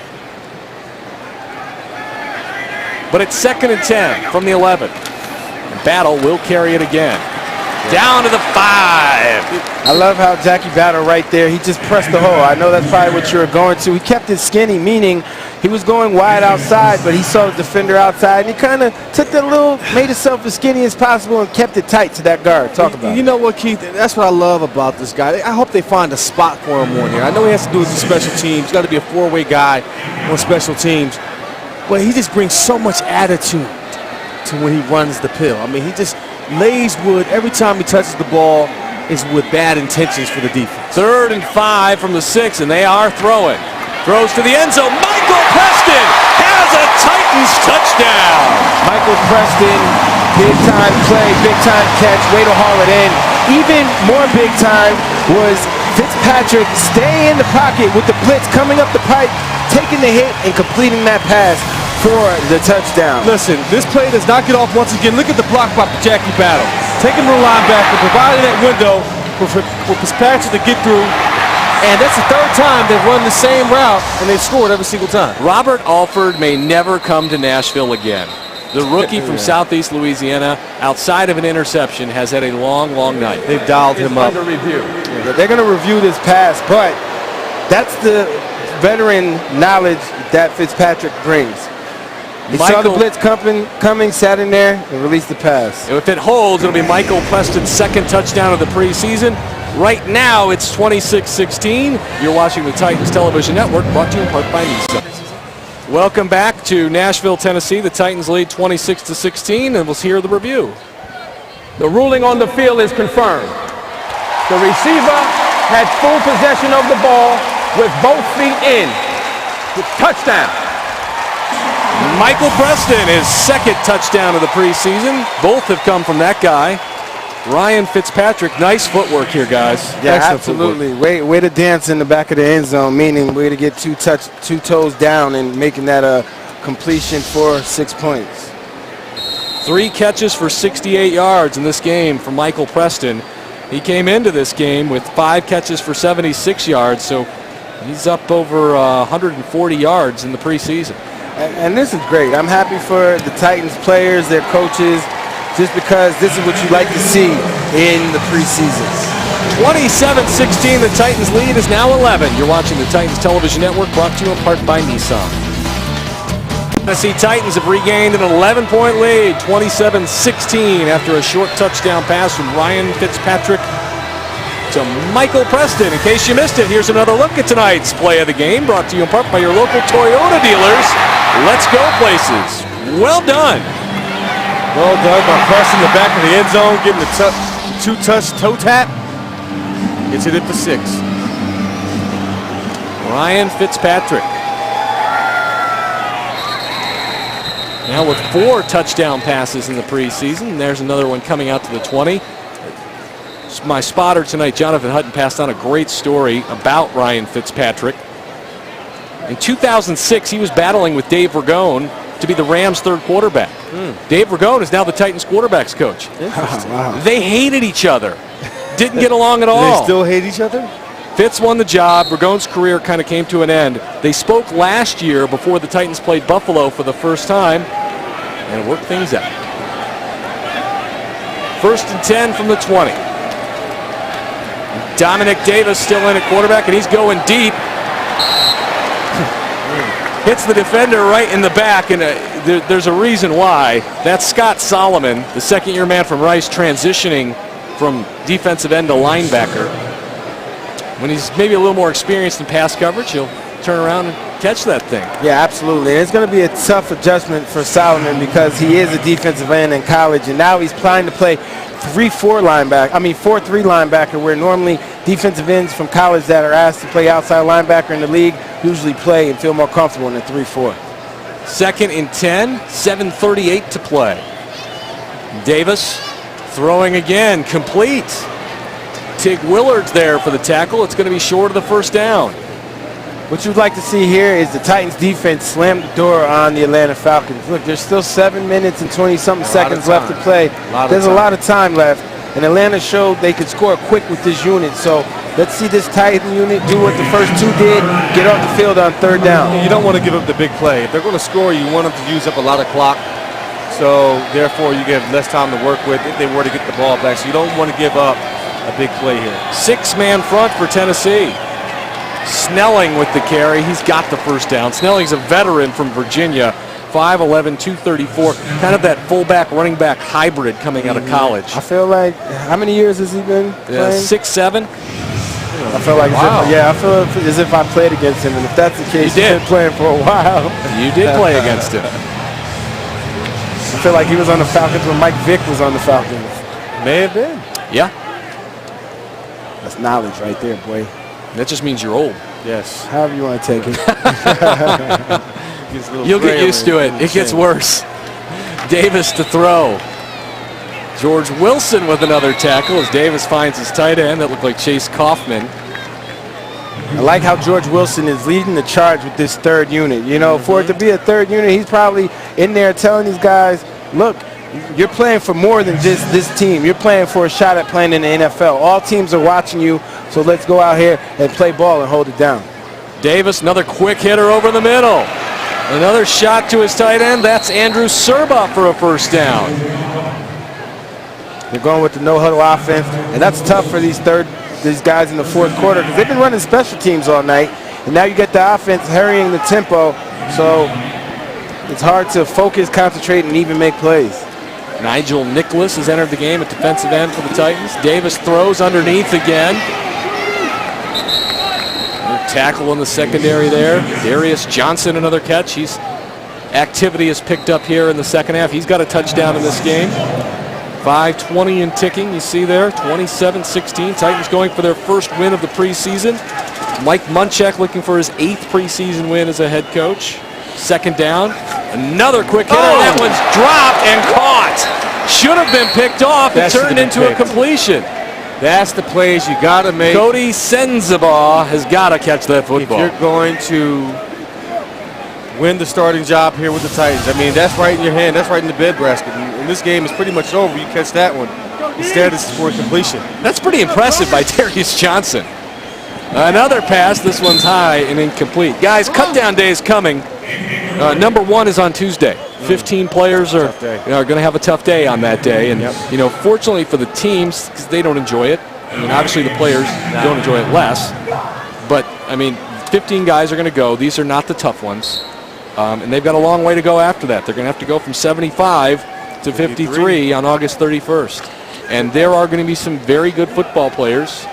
But it's 2nd and 10 from the 11. And Battle will carry it again. Down to the 5. I love how Jackie Battle right there, he just pressed the hole. I know that's probably what you were going to. He kept it skinny, meaning he was going wide outside, but he saw the defender outside, and he kind of took that made himself as skinny as possible and kept it tight to that guard. Talk about it. You know what, Keith? That's what I love about this guy. I hope they find a spot for him on here. I know he has to do with the special teams. He's got to be a 4-way guy on special teams, but he just brings so much attitude to when he runs the pill. I mean, he just lays wood every time he touches the ball is with bad intentions for the defense. 3rd and 5 from the 6, and they are throwing. Throws to the end zone. Michael Preston has a Titans touchdown. Michael Preston, big time play, big time catch, way to haul it in. Even more big time was Fitzpatrick staying in the pocket with the blitz coming up the pipe, taking the hit and completing that pass. for the touchdown. Listen, this play does not get off once again. Look at the block by Jackie Battle. Taking the linebacker, providing that window for Fitzpatrick to get through. And that's the third time they've run the same route, and they've scored every single time. Robert Alford may never come to Nashville again. The rookie from Southeast Louisiana, outside of an interception, has had a long, long night. They've dialed him up. Under review. They're going to review this pass, but that's the veteran knowledge that Fitzpatrick brings. He saw the blitz coming, sat in there, and released the pass. If it holds, it'll be Michael Preston's second touchdown of the preseason. Right now, it's 26-16. You're watching the Titans Television Network, brought to you in part by Nissan. Welcome back to Nashville, Tennessee. The Titans lead 26-16, and we'll hear the review. The ruling on the field is confirmed. The receiver had full possession of the ball with both feet in. Touchdown. Michael Preston, his second touchdown of the preseason. Both have come from that guy, Ryan Fitzpatrick. Nice footwork here, guys. Yeah, excellent absolutely. Way to dance in the back of the end zone, meaning way to get two toes down and making that a completion for 6 points. 3 catches for 68 yards in this game for Michael Preston. He came into this game with 5 catches for 76 yards, so he's up over 140 yards in the preseason. And this is great. I'm happy for the Titans players, their coaches, just because this is what you like to see in the preseason. 27-16, the Titans lead is now 11. You're watching the Titans Television Network, brought to you in part by Nissan. Tennessee Titans have regained an 11-point lead, 27-16, after a short touchdown pass from Ryan Fitzpatrick to Michael Preston. In case you missed it, here's another look at tonight's play of the game, brought to you in part by your local Toyota dealers. Let's go places. Well done. Well done by Preston in the back of the end zone, getting the two-touch toe tap. Gets it for 6. Ryan Fitzpatrick. Now with 4 touchdown passes in the preseason. There's another one coming out to the 20. My spotter tonight, Jonathan Hutton, passed on a great story about Ryan Fitzpatrick. In 2006, he was battling with Dave Ragone to be the Rams' third quarterback. Dave Ragone is now the Titans' quarterbacks coach. Wow. They hated each other. Didn't get along at all. They still hate each other? Fitz won the job. Ragone's career kind of came to an end. They spoke last year before the Titans played Buffalo for the first time and worked things out. 1st and 10 from the 20. Dominic Davis still in at quarterback, and he's going deep. Hits the defender right in the back, and there's a reason why. That's Scott Solomon, the second-year man from Rice, transitioning from defensive end to linebacker. When he's maybe a little more experienced in pass coverage, he'll turn around and catch that thing. Yeah, absolutely. And it's going to be a tough adjustment for Solomon because he is a defensive end in college, and now he's trying to play 4-3 linebacker, where normally defensive ends from college that are asked to play outside linebacker in the league usually play and feel more comfortable in the 3-4. 2nd and 10, 7:38 to play. Davis throwing again, complete. Tig Willard's there for the tackle. It's going to be short of the first down. What you'd like to see here is the Titans defense slam the door on the Atlanta Falcons. Look, there's still 7 minutes and 20-something seconds left to play. There's a lot of time left, and Atlanta showed they could score quick with this unit. So let's see this Titan unit do what the first 2 did, get off the field on 3rd down. You don't want to give up the big play. If they're going to score, you want them to use up a lot of clock. So therefore, you get less time to work with if they were to get the ball back. So you don't want to give up a big play here. 6-man front for Tennessee. Snelling with the carry. He's got the first down. Snelling's a veteran from Virginia, 5'11", 234, kind of that fullback, running back hybrid coming out of college. I feel like, how many years has he been playing? 6'7". I feel like, I feel as if I played against him, and if that's the case, he's been playing for a while. You did play against him. I feel like he was on the Falcons when Mike Vick was on the Falcons. May have been. Yeah. That's knowledge right there, boy. That just means you're old. Yes. However you want to take it. You'll get used to it. It gets worse. Davis to throw. George Wilson with another tackle as Davis finds his tight end. That looked like Chase Kaufman. I like how George Wilson is leading the charge with this third unit. You know, for it to be a third unit, he's probably in there telling these guys, look, you're playing for more than just this team. You're playing for a shot at playing in the NFL. All teams are watching you, so let's go out here and play ball and hold it down. Davis, another quick hitter over the middle. Another shot to his tight end. That's Andrew Serba for a first down. They're going with the no-huddle offense, and that's tough for these guys in the fourth quarter because they've been running special teams all night, and now you get the offense hurrying the tempo, so it's hard to focus, concentrate, and even make plays. Nigel Nicholas has entered the game at defensive end for the Titans. Davis throws underneath again. Tackle in the secondary there. Darius Johnson, another catch. Activity is picked up here in the second half. He's got a touchdown in this game. 5:20 and ticking, you see there, 27-16. Titans going for their first win of the preseason. Mike Munchak looking for his 8th preseason win as a head coach. Second down, another quick hitter. That one's dropped and caught. Should have been picked off. It turned into a completion. That's the plays you got to make. Cody Sensabaugh has got to catch that football. If you're going to win the starting job here with the Titans, I mean, that's right in your hand. That's right in the breadbasket. And this game is pretty much over. You catch that one. Instead, it's for completion. That's pretty impressive by Darius Johnson. Another pass. This one's high and incomplete. Guys, cut-down day is coming. Number 1 is on Tuesday. 15 players are going to have a tough day on that day. And, you know, fortunately for the teams, because they don't enjoy it. I mean, obviously the players don't enjoy it less. But, I mean, 15 guys are going to go. These are not the tough ones. And they've got a long way to go after that. They're going to have to go from 75 to 53 on August 31st. And there are going to be some very good football players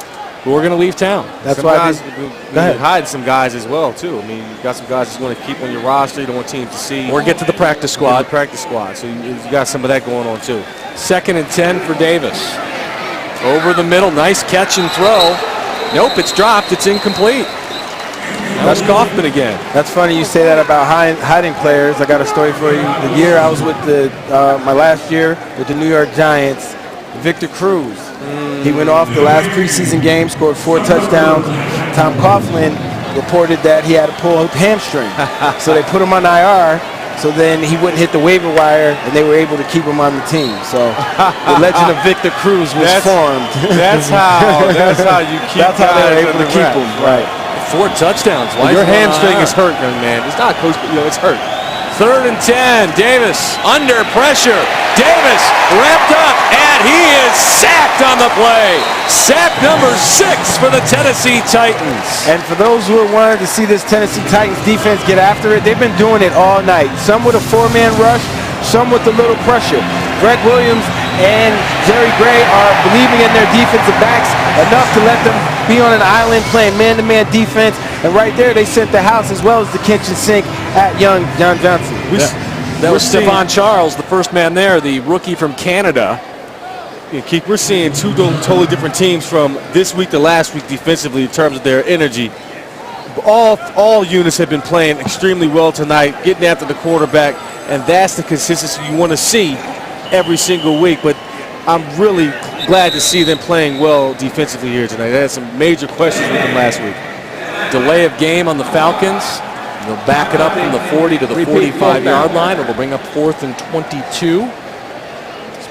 who are going to leave town. That's why you hide some guys as well, too. I mean, you've got some guys that you want to keep on your roster. You don't want teams to see. Or get to the practice squad. So you got some of that going on, too. 2nd and 10 for Davis. Over the middle. Nice catch and throw. Nope, it's dropped. It's incomplete. That's Kaufman again. That's funny you say that about hiding players. I got a story for you. The year I was with my last year with the New York Giants, Victor Cruz. He went off the last preseason game, scored 4 touchdowns. Tom Coughlin reported that he had a pulled hamstring. So they put him on IR, so then he wouldn't hit the waiver wire, and they were able to keep him on the team. So the legend of Victor Cruz was formed. That's how you keep That's how they were able to keep him. Right. 4 touchdowns. Your hamstring is hurt, young man. It's not coach, but it's hurt. 3rd and 10. Davis under pressure. Davis wrapped up, and he is sacked on the play. Sack number 6 for the Tennessee Titans. And for those who are wanting to see this Tennessee Titans defense get after it, they've been doing it all night. Some with a 4-man rush, some with a little pressure. Greg Williams and Jerry Gray are believing in their defensive backs enough to let them be on an island playing man-to-man defense. And right there, they sent the house as well as the kitchen sink at young John Johnson. That was Stephon Charles, the first man there, the rookie from Canada. Keith, we're seeing 2 totally different teams from this week to last week defensively in terms of their energy. All units have been playing extremely well tonight, getting after the quarterback, and that's the consistency you want to see every single week. But I'm really glad to see them playing well defensively here tonight. They had some major questions with them last week. Delay of game on the Falcons. They'll back it up from the 40 to the 45-yard line. It'll bring up 4th and 22.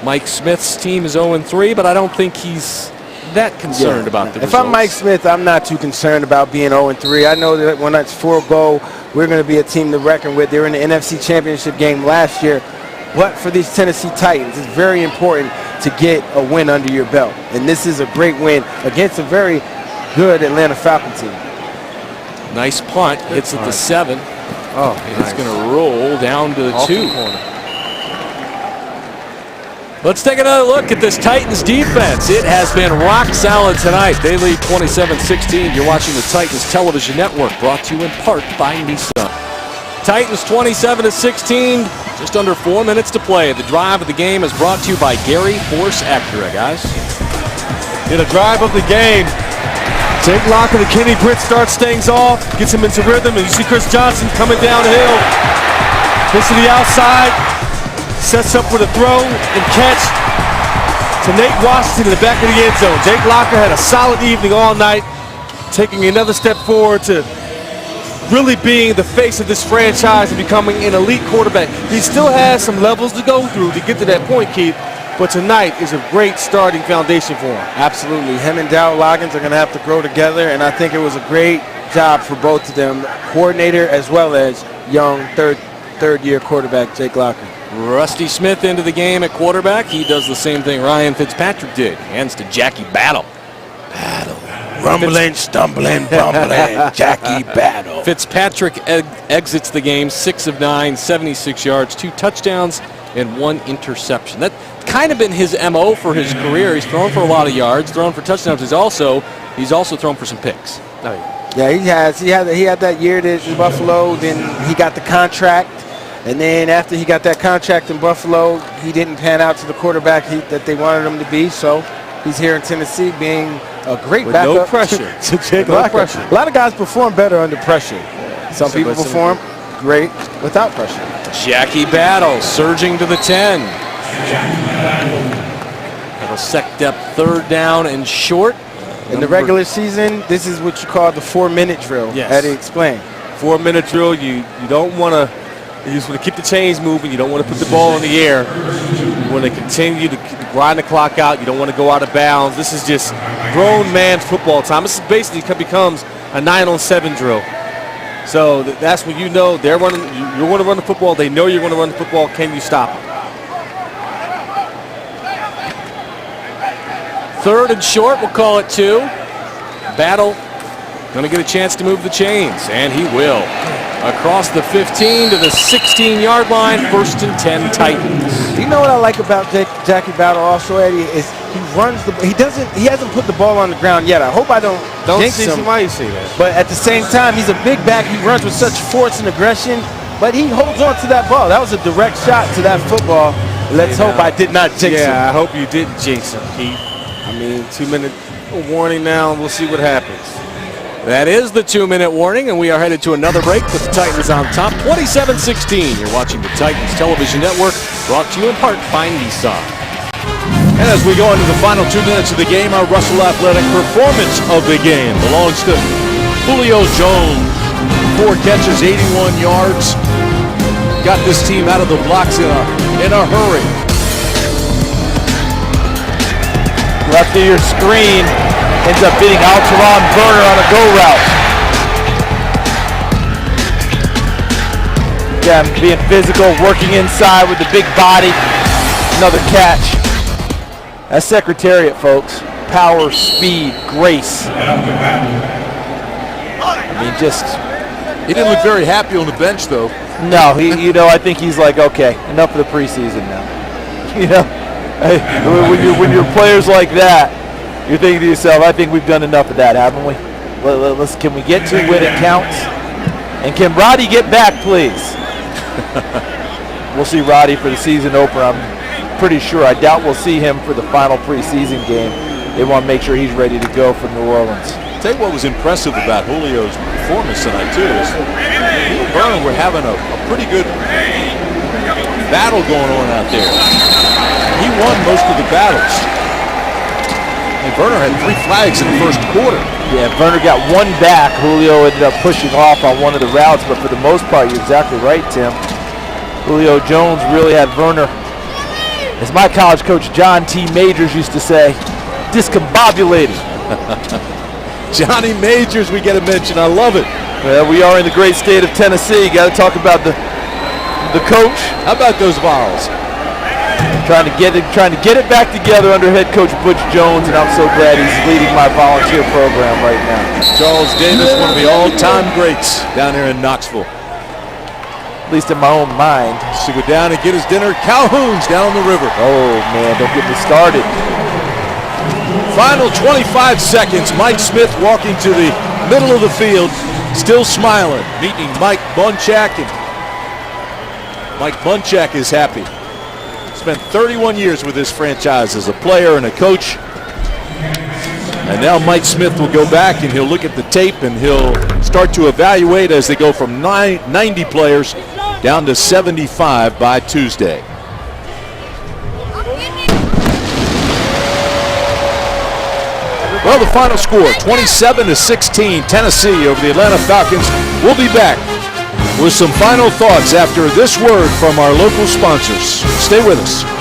Mike Smith's team is 0-3, but I don't think he's that concerned about the results. If I'm Mike Smith, I'm not too concerned about being 0-3. I know that when it's 4-0, we're going to be a team to reckon with. They were in the NFC Championship game last year. But for these Tennessee Titans, it's very important to get a win under your belt. And this is a great win against a very good Atlanta Falcon team. Nice punt. Hits at the 7. Oh, it's going to roll down to the 2. Let's take another look at this Titans defense. It has been rock solid tonight. They lead 27-16. You're watching the Titans Television Network, brought to you in part by Nissan. Titans 27-16, just under 4 minutes to play. The drive of the game is brought to you by Gary Force Acura, guys. In a drive of the game, Jake Locker, the Kenny Britt starts things off, gets him into rhythm, and you see Chris Johnson coming down the hill. Gets to the outside, sets up with a throw and catch to Nate Washington in the back of the end zone. Jake Locker had a solid evening all night. taking another step forward to really being the face of this franchise and becoming an elite quarterback. He still has some levels to go through to get to that point, Keith, but tonight is a great starting foundation for him. Absolutely. Him and Dow Loggins are going to have to grow together, and I think it was a great job for both of them, coordinator as well as young third-year quarterback Jake Locker. Rusty Smith into the game at quarterback. He does the same thing Ryan Fitzpatrick did. Hands to Jackie Battle. Rumbling, stumbling, bumbling, Jackie Battle. Fitzpatrick exits the game 6 of 9, 76 yards, 2 touchdowns, and 1 interception. That's kind of been his MO for his career. He's thrown for a lot of yards, thrown for touchdowns. He's also thrown for some picks. Yeah, he has. He had that year in Buffalo. Then he got the contract, and then after he got that contract in Buffalo, he didn't pan out to the quarterback that they wanted him to be. So he's here in Tennessee, being a great With backup no pressure. to Jake Locker. A lot of guys perform better under pressure. Some people perform great without pressure. Jackie Battle surging to the 10. That'll set up 3rd down and short. In the regular season, this is what you call the 4-minute drill. Yes. Eddie, explain. 4-minute drill. You don't want to. You just want to keep the chains moving. You don't want to put the ball in the air. You want to continue to grind the clock out. You don't want to go out of bounds. This is just grown man football time. This is basically becomes a 9-on-7 drill. So that's when you know they're running. You want to run the football. They know you're going to run the football. Can you stop them? 3rd and short, we'll call it 2. Battle going to get a chance to move the chains, and he will. Across the 15 to the 16-yard line, 1st and 10 Titans. You know what I like about Jackie Battle also, Eddie, is he runs the. He hasn't put the ball on the ground yet. I hope I don't jinx see him. why you say that. But at the same time, he's a big back. He runs with such force and aggression, but he holds on to that ball. That was a direct shot to that football. Let's hope I did not jinx him. Yeah, I hope you didn't jinx him, Keith. I mean, 2-minute warning now, and we'll see what happens. That is the 2-minute warning, and we are headed to another break with the Titans on top, 27-16. You're watching the Titans Television Network, brought to you in part by Nissan. And as we go into the final 2 minutes of the game, our Russell Athletic performance of the game belongs to Julio Jones. 4 catches, 81 yards. Got this team out of the blocks in a hurry. Left of your screen ends up beating Alteron Burner on a go route. Again, being physical, working inside with the big body. Another catch. That's Secretariat, folks. Power, speed, grace. I mean, just... He didn't look very happy on the bench, though. No, I think he's like, okay, enough of the preseason now. When you're players like that, you're thinking to yourself, I think we've done enough of that, haven't we? Can we get to when it counts? And can Roddy get back, please? We'll see Roddy for the season opener. I'm pretty sure. I doubt we'll see him for the final preseason game. They want to make sure he's ready to go for New Orleans. I'll tell you what was impressive about Julio's performance tonight, too, is he and Vernon were having a pretty good battle going on out there. He won most of the battles. And Verner had 3 flags in the first quarter. Yeah, Verner got 1 back. Julio ended up pushing off on one of the routes, but for the most part, you're exactly right, Tim. Julio Jones really had Verner, as my college coach John T. Majors used to say, discombobulated. Johnny Majors, we get a mention. I love it. Well, we are in the great state of Tennessee. Got to talk about the coach. How about those vowels? Trying to get it back together under head coach Butch Jones, and I'm so glad he's leading my volunteer program right now. Charles Davis, one of the all-time greats down here in Knoxville. At least in my own mind. To go down and get his dinner, Calhoun's down the river. Oh man, don't get me started. Final 25 seconds. Mike Smith walking to the middle of the field, still smiling, meeting Mike Bunchak, and Mike Bunchak is happy. Spent 31 years with this franchise as a player and a coach. And now Mike Smith will go back and he'll look at the tape and he'll start to evaluate as they go from 90 players down to 75 by Tuesday. Well, the final score, 27-16, Tennessee over the Atlanta Falcons. We'll be back with some final thoughts after this word from our local sponsors. Stay with us.